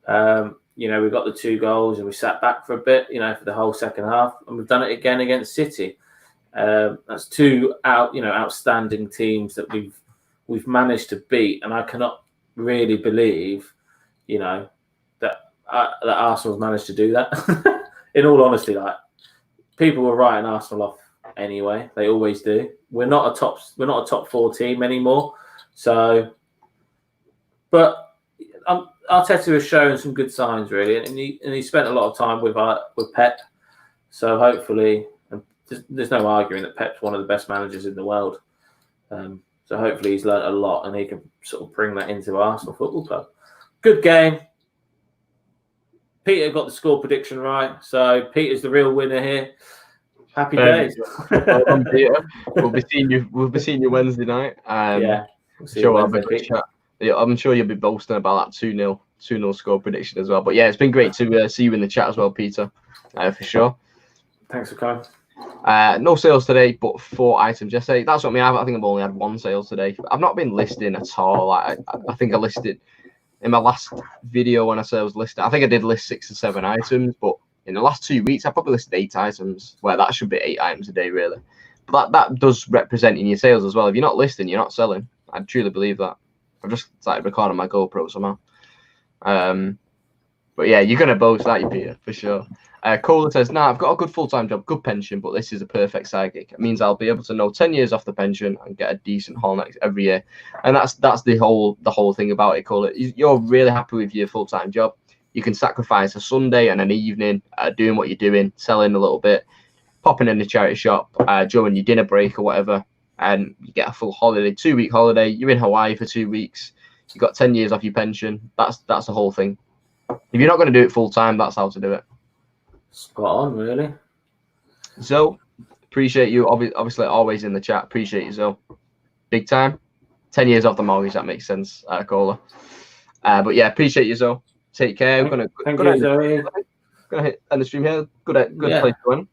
We got the 2 goals and we sat back for a bit, for the whole second half, and we've done it again against City. That's 2 outstanding teams that we've managed to beat, and I cannot really believe, that Arsenal's managed to do that. In all honesty, people were writing Arsenal off anyway. They always do. We're not a top 4 team anymore. So, but Arteta has shown some good signs really, and he spent a lot of time with Pep. So hopefully, there's no arguing that Pep's one of the best managers in the world. So hopefully he's learnt a lot, and he can sort of bring that into Arsenal Football Club. Good game. Peter got the score prediction right, so Peter's the real winner here. Happy days. Well done, Peter. We'll be seeing you Wednesday night. We'll see you Wednesday. Yeah, I'm sure you'll be boasting about that 2-0 score prediction as well. But yeah, it's been great to see you in the chat as well, Peter. For sure. Thanks for coming. No sales today, but 4 items yesterday. That's what I mean. I think I've only had 1 sale today. I've not been listing at all. I think I listed in my last video when I said I was listing. I think I did list 6 or 7 items, but in the last 2 weeks, I probably listed 8 items. Where that should be 8 items a day, really. But that does represent in your sales as well. If you're not listing, you're not selling. I truly believe that. I've just started recording my GoPro somehow. But yeah, you're going to boast that, you Peter, for sure. Cola says, I've got a good full-time job, good pension, but this is a perfect side gig. It means I'll be able to know 10 years off the pension and get a decent haul next every year. And that's the whole thing about it, Cola. You're really happy with your full-time job. You can sacrifice a Sunday and an evening doing what you're doing, selling a little bit, popping in the charity shop during your dinner break or whatever, and you get a full holiday, 2-week holiday. You're in Hawaii for 2 weeks. You got 10 years off your pension. That's the whole thing. If you're not going to do it full time, that's how to do it. Spot on, really. So, appreciate you. Obviously, always in the chat. Appreciate you, Zoe. Big time. 10 years off the mortgage. That makes sense, Cola. But yeah, appreciate you, Zoe. Take care. Thank you, Zoe. Gonna end the stream here. Good place to win.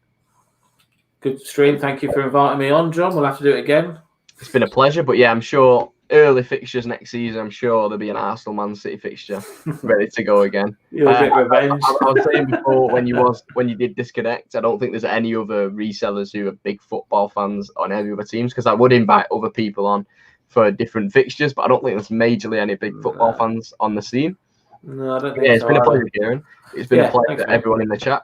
Good stream. Thank you for inviting me on, John. We'll have to do it again. It's been a pleasure. But yeah, I'm sure early fixtures next season, I'm sure there'll be an Arsenal Man City fixture ready to go again. You'll get revenge. I was saying before when you did disconnect, I don't think there's any other resellers who are big football fans on any other teams, because I would invite other people on for different fixtures, but I don't think there's majorly any big football fans on the scene. No, I don't think it's been a pleasure, Kieran. It's been a pleasure to everyone in the chat.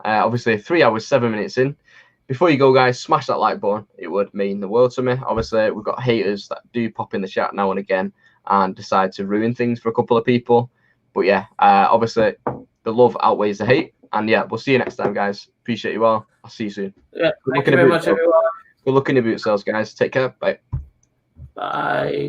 Obviously, 3 hours, 7 minutes in. Before you go, guys, smash that like button. It would mean the world to me. Obviously, we've got haters that do pop in the chat now and again and decide to ruin things for a couple of people. But yeah, obviously, the love outweighs the hate. And yeah, we'll see you next time, guys. Appreciate you all. I'll see you soon. Yeah, thank you very much, everyone. Good luck in your boot sales, guys. Take care. Bye. Bye.